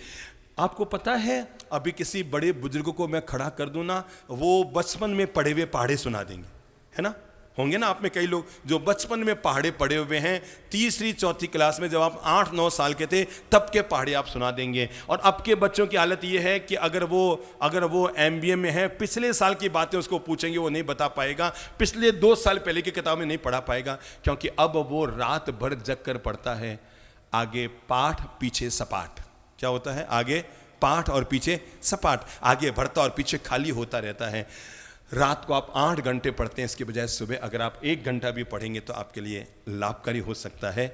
आपको पता है, अभी किसी बड़े बुजुर्ग को मैं खड़ा कर दूं ना, वो बचपन में पढ़े हुए पहाड़े सुना देंगे, है ना? होंगे ना आप में कई लोग जो बचपन में पहाड़े पढ़े हुए हैं, 3री 4थी क्लास में जब आप 8-9 साल के थे तब के पहाड़े आप सुना देंगे। और अब के बच्चों की हालत ये है कि अगर वो MBA में है, पिछले साल की बातें उसको पूछेंगे, वो नहीं बता पाएगा, पिछले 2 साल पहले की किताब में नहीं पढ़ा पाएगा, क्योंकि अब वो रात भर जग कर पढ़ता है। आगे पाठ पीछे सपाट। क्या होता है? आगे पाठ और पीछे सपाट, आगे बढ़ता और पीछे खाली होता रहता है। रात को आप 8 घंटे पढ़ते हैं, इसके बजाय सुबह अगर आप 1 घंटा भी पढ़ेंगे तो आपके लिए लाभकारी हो सकता है।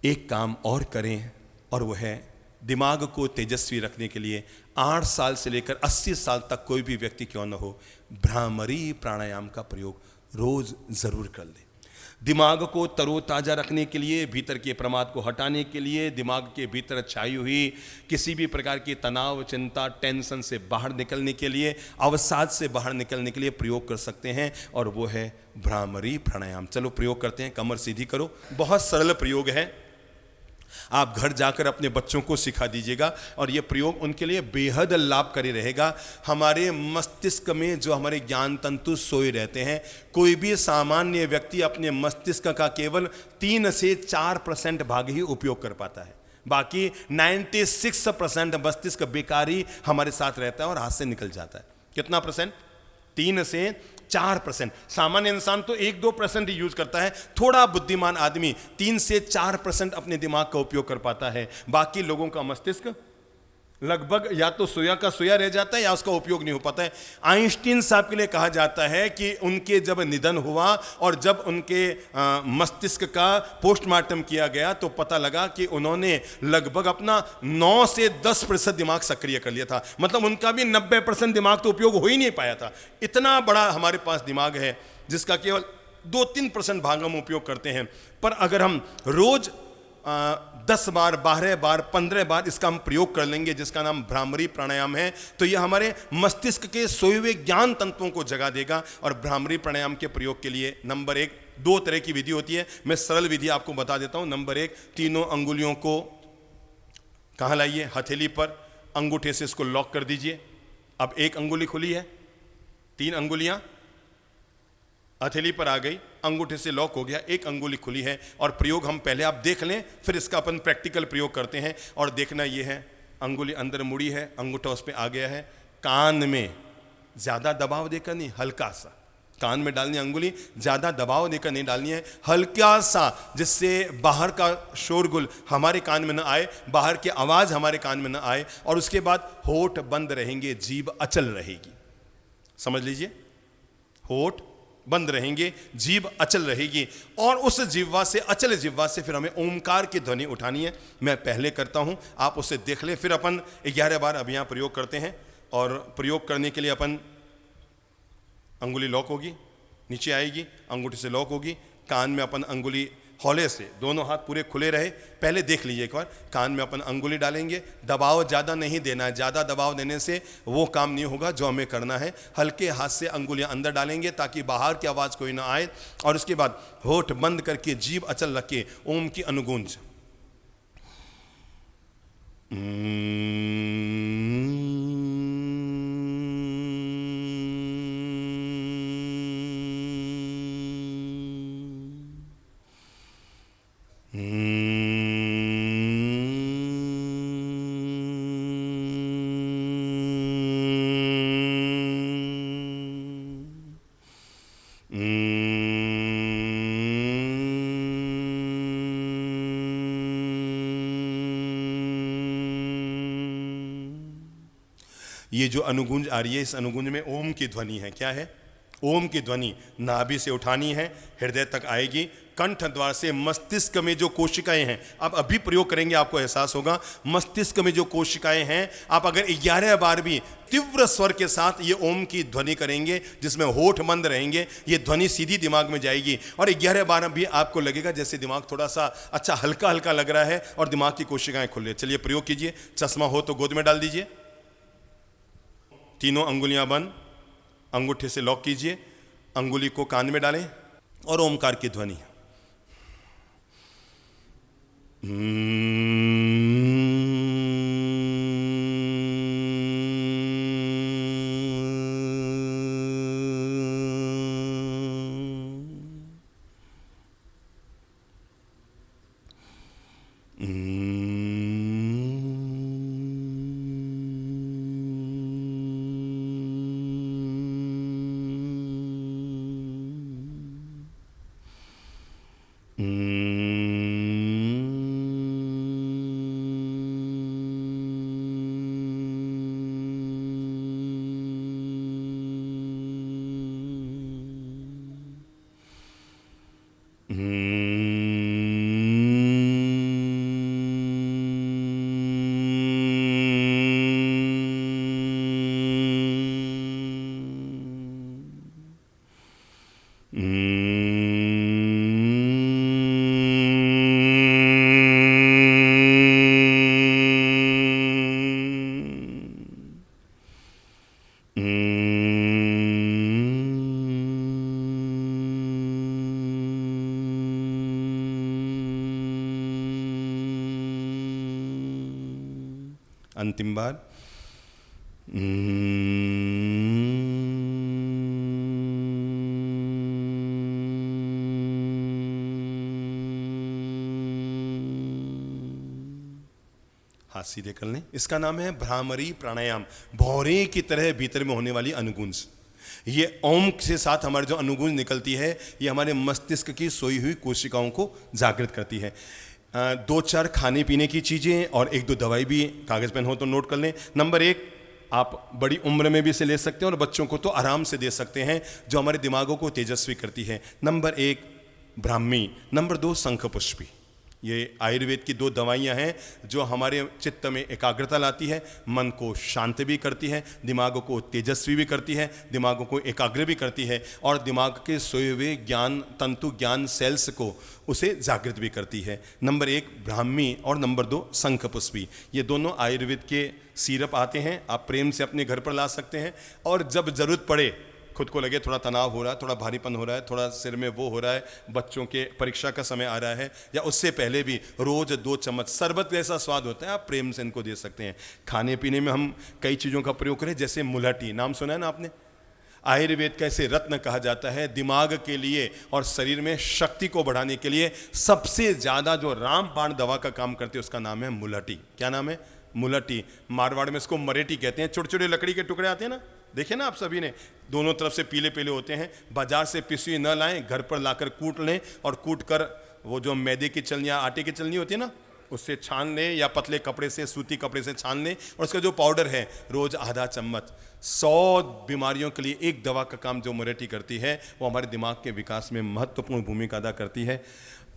एक काम और करें, और वह है दिमाग को तेजस्वी रखने के लिए 8 साल से लेकर 80 साल तक कोई भी व्यक्ति क्यों न हो, भ्रामरी प्राणायाम का प्रयोग रोज जरूर कर ले। दिमाग को तरोताजा रखने के लिए, भीतर के प्रमाद को हटाने के लिए, दिमाग के भीतर छाई हुई किसी भी प्रकार की तनाव, चिंता, टेंशन से बाहर निकलने के लिए, अवसाद से बाहर निकलने के लिए प्रयोग कर सकते हैं, और वो है भ्रामरी प्राणायाम। चलो प्रयोग करते हैं। कमर सीधी करो। बहुत सरल प्रयोग है, आप घर जाकर अपने बच्चों को सिखा दीजिएगा, और यह प्रयोग उनके लिए बेहद लाभकारी रहेगा। हमारे मस्तिष्क में जो हमारे ज्ञान तंतु सोए रहते हैं, कोई भी सामान्य व्यक्ति अपने मस्तिष्क का केवल 3 से 4% भाग ही उपयोग कर पाता है। बाकी 96% मस्तिष्क बेकारी हमारे साथ रहता है और हाथ से निकल जाता है। कितना %? 3 से 4%। सामान्य इंसान तो 1-2% ही यूज करता है। थोड़ा बुद्धिमान आदमी 3 से 4% अपने दिमाग का उपयोग कर पाता है। बाकी लोगों का मस्तिष्क लगभग या तो सोया का सोया रह जाता है या उसका उपयोग नहीं हो पाता है। आइंस्टीन साहब के लिए कहा जाता है कि उनके जब निधन हुआ और जब उनके मस्तिष्क का पोस्टमार्टम किया गया तो पता लगा कि उन्होंने लगभग अपना 9 से 10% दिमाग सक्रिय कर लिया था। मतलब उनका भी 90% दिमाग तो उपयोग हो ही नहीं पाया था। इतना बड़ा हमारे पास दिमाग है जिसका केवल 2-3% भाग हम उपयोग करते हैं। पर अगर हम रोज 10 बार, 12 बार, 15 बार इसका हम प्रयोग कर लेंगे, जिसका नाम भ्रामरी प्राणायाम है, तो यह हमारे मस्तिष्क के सोए हुए ज्ञान तंतुओं को जगा देगा। और भ्रामरी प्राणायाम के प्रयोग के लिए नंबर 1 2 तरह की विधि होती है। मैं सरल विधि आपको बता देता हूं। नंबर 1, तीनों अंगुलियों को कहां लाइए? हथेली पर, अंगूठे से इसको लॉक कर दीजिए। अब एक अंगुली खुली है, 3 अंगुलियां हथेली पर आ गई, अंगूठे से लॉक हो गया, एक अंगुली खुली है। और प्रयोग हम पहले आप देख लें, फिर इसका अपन प्रैक्टिकल प्रयोग करते हैं। और देखना ये है, अंगुली अंदर मुड़ी है, अंगूठा उस पर आ गया है। कान में ज़्यादा दबाव देकर नहीं, हल्का सा कान में डालनी है अंगुली, ज़्यादा दबाव देकर नहीं डालनी है, हल्का सा, जिससे बाहर का शोरगुल हमारे कान में न आए, बाहर की आवाज़ हमारे कान में न आए। और उसके बाद होठ बंद रहेंगे, जीभ अचल रहेगी। समझ लीजिए, होठ बंद रहेंगे, जीभ अचल रहेगी। और उस जिह्वा से, अचल जिह्वा से फिर हमें ओमकार की ध्वनि उठानी है। मैं पहले करता हूं, आप उसे देख लें। फिर अपन 11 बार अब यहां प्रयोग करते हैं। और प्रयोग करने के लिए अपन अंगुली लॉक होगी, नीचे आएगी, अंगूठे से लॉक होगी, कान में अपन अंगुली हौले से, दोनों हाथ पूरे खुले रहे, पहले देख लीजिए एक बार। कान में अपन अंगुली डालेंगे, दबाव ज़्यादा नहीं देना है, ज़्यादा दबाव देने से वो काम नहीं होगा जो हमें करना है। हल्के हाथ से अंगुलियां अंदर डालेंगे ताकि बाहर की आवाज़ कोई ना आए। और उसके बाद होठ बंद करके, जीभ अचल रख के ओम की अनुगूंज। ये जो अनुगूंज आ रही है, इस अनुगूंज में ओम की ध्वनि है। क्या है? ओम की ध्वनि नाभि से उठानी है, हृदय तक आएगी, कंठ द्वार से मस्तिष्क में जो कोशिकाएं हैं, आप अभी प्रयोग करेंगे आपको एहसास होगा। मस्तिष्क में जो कोशिकाएं हैं, आप अगर 11 बार भी तीव्र स्वर के साथ ये ओम की ध्वनि करेंगे, जिसमें होठ बंद रहेंगे, ये ध्वनि सीधी दिमाग में जाएगी। और 11 बार भी आपको लगेगा जैसे दिमाग थोड़ा सा अच्छा हल्का हल्का लग रहा है और दिमाग की कोशिकाएं खुल रही है। चलिए प्रयोग कीजिए। चश्मा हो तो गोद में डाल दीजिए, तीनों अंगुलियां बंद, अंगूठे से लॉक कीजिए, अंगुली को कान में डालें और ओमकार की ध्वनि। अंतिम बार। हाथ सीधे कर लें। इसका नाम है भ्रामरी प्राणायाम, भौरे की तरह भीतर में होने वाली अनुगूंज। ये ओम के साथ हमारी जो अनुगूंज निकलती है, ये हमारे मस्तिष्क की सोई हुई कोशिकाओं को जागृत करती है। दो चार खाने पीने की चीज़ें और एक दो दवाई भी कागज़ पेन हो तो नोट कर लें। नंबर 1, आप बड़ी उम्र में भी इसे ले सकते हैं और बच्चों को तो आराम से दे सकते हैं, जो हमारे दिमागों को तेजस्वी करती है। Number 1 Brahmi, number 2 Shankhpushpi. ये आयुर्वेद की 2 दवाइयाँ हैं जो हमारे चित्त में एकाग्रता लाती है, मन को शांत भी करती है, दिमागों को तेजस्वी भी करती है, दिमागों को एकाग्र भी करती है और दिमाग के सोए हुए ज्ञान तंतु ज्ञान सेल्स को उसे जागृत भी करती है। नंबर 1 ब्राह्मी और नंबर 2 शंखपुष्पी। ये दोनों आयुर्वेद के सिरप आते हैं, आप प्रेम से अपने घर पर ला सकते हैं और जब ज़रूरत पड़े, खुद को लगे थोड़ा तनाव हो रहा है, थोड़ा भारीपन हो रहा है, थोड़ा सिर में वो हो रहा है, बच्चों के परीक्षा का समय आ रहा है या उससे पहले भी रोज़ 2 चम्मच, शरबत जैसा स्वाद होता है, आप प्रेम से इनको दे सकते हैं। खाने पीने में हम कई चीज़ों का प्रयोग करें, जैसे मुलहटी, नाम सुना है ना आपने? आयुर्वेद का इसे रत्न कहा जाता है। दिमाग के लिए और शरीर में शक्ति को बढ़ाने के लिए सबसे ज़्यादा जो रामबाण दवा का काम करती है उसका नाम है मुलहटी। क्या नाम है? मुलहटी। मारवाड़ में इसको मरेटी कहते हैं। छोटे छोटे लकड़ी के टुकड़े आते हैं ना, देखे ना आप सभी ने, दोनों तरफ से पीले पीले होते हैं। बाजार से पिसी हुई न लाएं, घर पर लाकर कूट लें और कूट कर वो जो मैदे की चलनी या आटे की चलनी होती है ना, उससे छान लें या पतले कपड़े से, सूती कपड़े से छान लें और उसका जो पाउडर है रोज आधा चम्मच। 100 बीमारियों के लिए एक दवा का काम जो मुलहटी करती है वो हमारे दिमाग के विकास में महत्वपूर्ण भूमिका अदा करती है।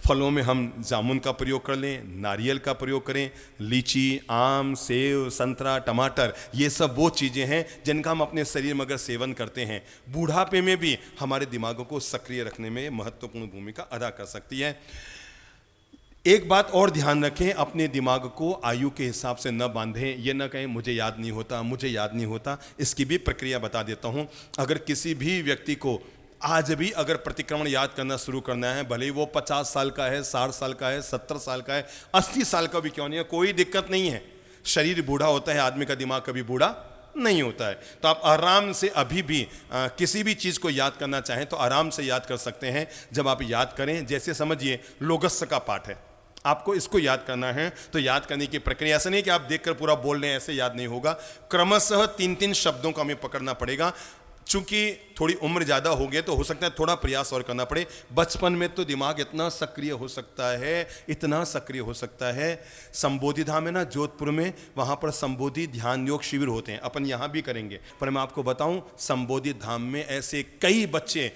फलों में हम जामुन का प्रयोग कर लें, नारियल का प्रयोग करें, लीची, आम, सेब, संतरा, टमाटर, ये सब वो चीज़ें हैं जिनका हम अपने शरीर में अगर सेवन करते हैं, बुढ़ापे में भी हमारे दिमागों को सक्रिय रखने में महत्वपूर्ण भूमिका अदा कर सकती है। एक बात और ध्यान रखें, अपने दिमाग को आयु के हिसाब से न बांधें। ये न कहें मुझे याद नहीं होता, मुझे याद नहीं होता। इसकी भी प्रक्रिया बता देता हूँ। अगर किसी भी व्यक्ति को आज भी अगर प्रतिक्रमण याद करना शुरू करना है, भले ही वो 50 साल का है, 60 साल का है, 70 साल का है, 80 साल का भी क्यों नहीं है, कोई दिक्कत नहीं है। शरीर बूढ़ा होता है, आदमी का दिमाग कभी बूढ़ा नहीं होता है। तो आप आराम से अभी भी किसी भी चीज़ को याद करना चाहें तो आराम से याद कर सकते हैं। जब आप याद करें, जैसे समझिए लोगस्य का पाठ है, आपको इसको याद करना है तो याद करने की प्रक्रिया ऐसा नहीं कि आप देखकर पूरा बोल रहे हैं, ऐसे याद नहीं होगा। क्रमशः 3-3 शब्दों को हमें पकड़ना पड़ेगा। चूंकि थोड़ी उम्र ज़्यादा हो गई तो हो सकता है थोड़ा प्रयास और करना पड़े। बचपन में तो दिमाग इतना सक्रिय हो सकता है, इतना सक्रिय हो सकता है। संबोधि धाम है ना जोधपुर में, वहाँ पर संबोधि ध्यान योग शिविर होते हैं, अपन यहाँ भी करेंगे। पर मैं आपको बताऊँ, संबोधि धाम में ऐसे कई बच्चे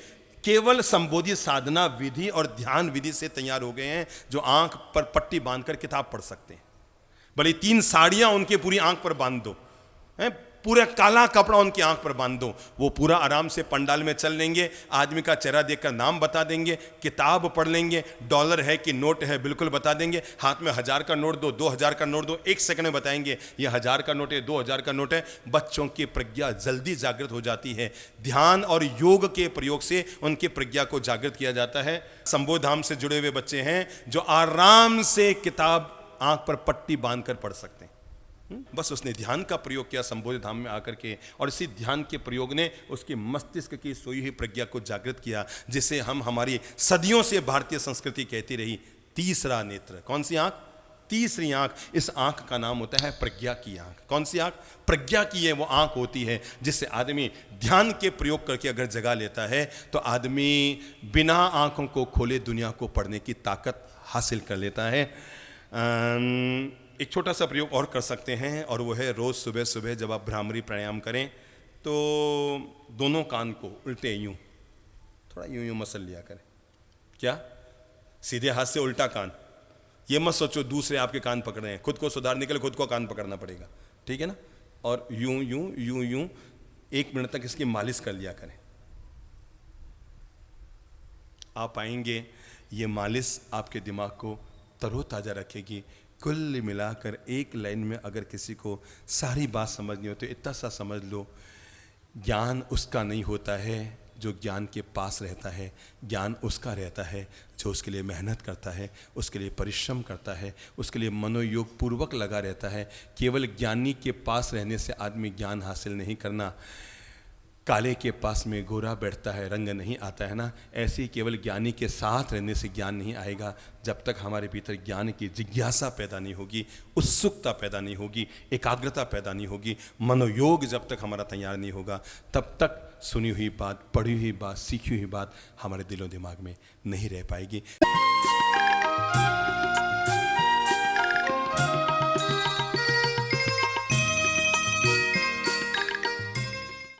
केवल संबोधि साधना विधि और ध्यान विधि से तैयार हो गए हैं, जो आंख पर पट्टी बांधकर किताब पढ़ सकते हैं। भले 3 साड़ियाँ उनके पूरी आंख पर बांध दो, पूरा काला कपड़ा उनकी आंख पर बांध दो, वो पूरा आराम से पंडाल में चल लेंगे, आदमी का चेहरा देखकर नाम बता देंगे, किताब पढ़ लेंगे, डॉलर है कि नोट है बिल्कुल बता देंगे, हाथ में 1000 का नोट दो, 2000 का नोट दो, 1 सेकंड में बताएंगे ये 1000 का नोट है, 2000 का नोट है। बच्चों की प्रज्ञा जल्दी जागृत हो जाती है। ध्यान और योग के प्रयोग से उनकी प्रज्ञा को जागृत किया जाता है। संबोधि धाम से जुड़े हुए बच्चे हैं जो आराम से किताब आंख पर पट्टी बांधकर पढ़ सकते हैं। बस उसने ध्यान का प्रयोग किया संबोधि धाम में आकर के, और इसी ध्यान के प्रयोग ने उसके मस्तिष्क की सोई हुई प्रज्ञा को जागृत किया, जिसे हम हमारी सदियों से भारतीय संस्कृति कहती रही तीसरा नेत्र। कौन सी आंख? तीसरी आंख। इस आंख का नाम होता है प्रज्ञा की आंख। कौन सी आंख? प्रज्ञा की है वो आंख होती है जिससे आदमी ध्यान के प्रयोग करके अगर जगा लेता है तो आदमी बिना आंखों को खोले दुनिया को पढ़ने की ताकत हासिल कर लेता है। एक छोटा सा प्रयोग और कर सकते हैं, और वो है रोज़ सुबह सुबह जब आप भ्रामरी प्राणायाम करें तो दोनों कान को उल्टे यूं थोड़ा यूं यूं मसल लिया करें। क्या? सीधे हाथ से उल्टा कान। ये मत सोचो दूसरे आपके कान पकड़ रहे हैं, खुद को सुधारने के लिए खुद को कान पकड़ना पड़ेगा, ठीक है ना? और यूं यूं यूं यूं 1 मिनट तक इसकी मालिश कर लिया करें। आप पाएंगे ये मालिश आपके दिमाग को तरोताज़ा रखेगी। कुल मिलाकर एक लाइन में अगर किसी को सारी बात समझनी हो तो इतना सा समझ लो, ज्ञान उसका नहीं होता है जो ज्ञान के पास रहता है, ज्ञान उसका रहता है जो उसके लिए मेहनत करता है, उसके लिए परिश्रम करता है, उसके लिए मनोयोग पूर्वक लगा रहता है। केवल ज्ञानी के पास रहने से आदमी ज्ञान हासिल नहीं करना। काले के पास में गोरा बैठता है, रंग नहीं आता है ना, ऐसे ही केवल ज्ञानी के साथ रहने से ज्ञान नहीं आएगा। जब तक हमारे भीतर ज्ञान की जिज्ञासा पैदा नहीं होगी, उत्सुकता पैदा नहीं होगी, एकाग्रता पैदा नहीं होगी, मनोयोग जब तक हमारा तैयार नहीं होगा, तब तक सुनी हुई बात, पढ़ी हुई बात, सीखी हुई बात हमारे दिलो दिमाग में नहीं रह पाएगी।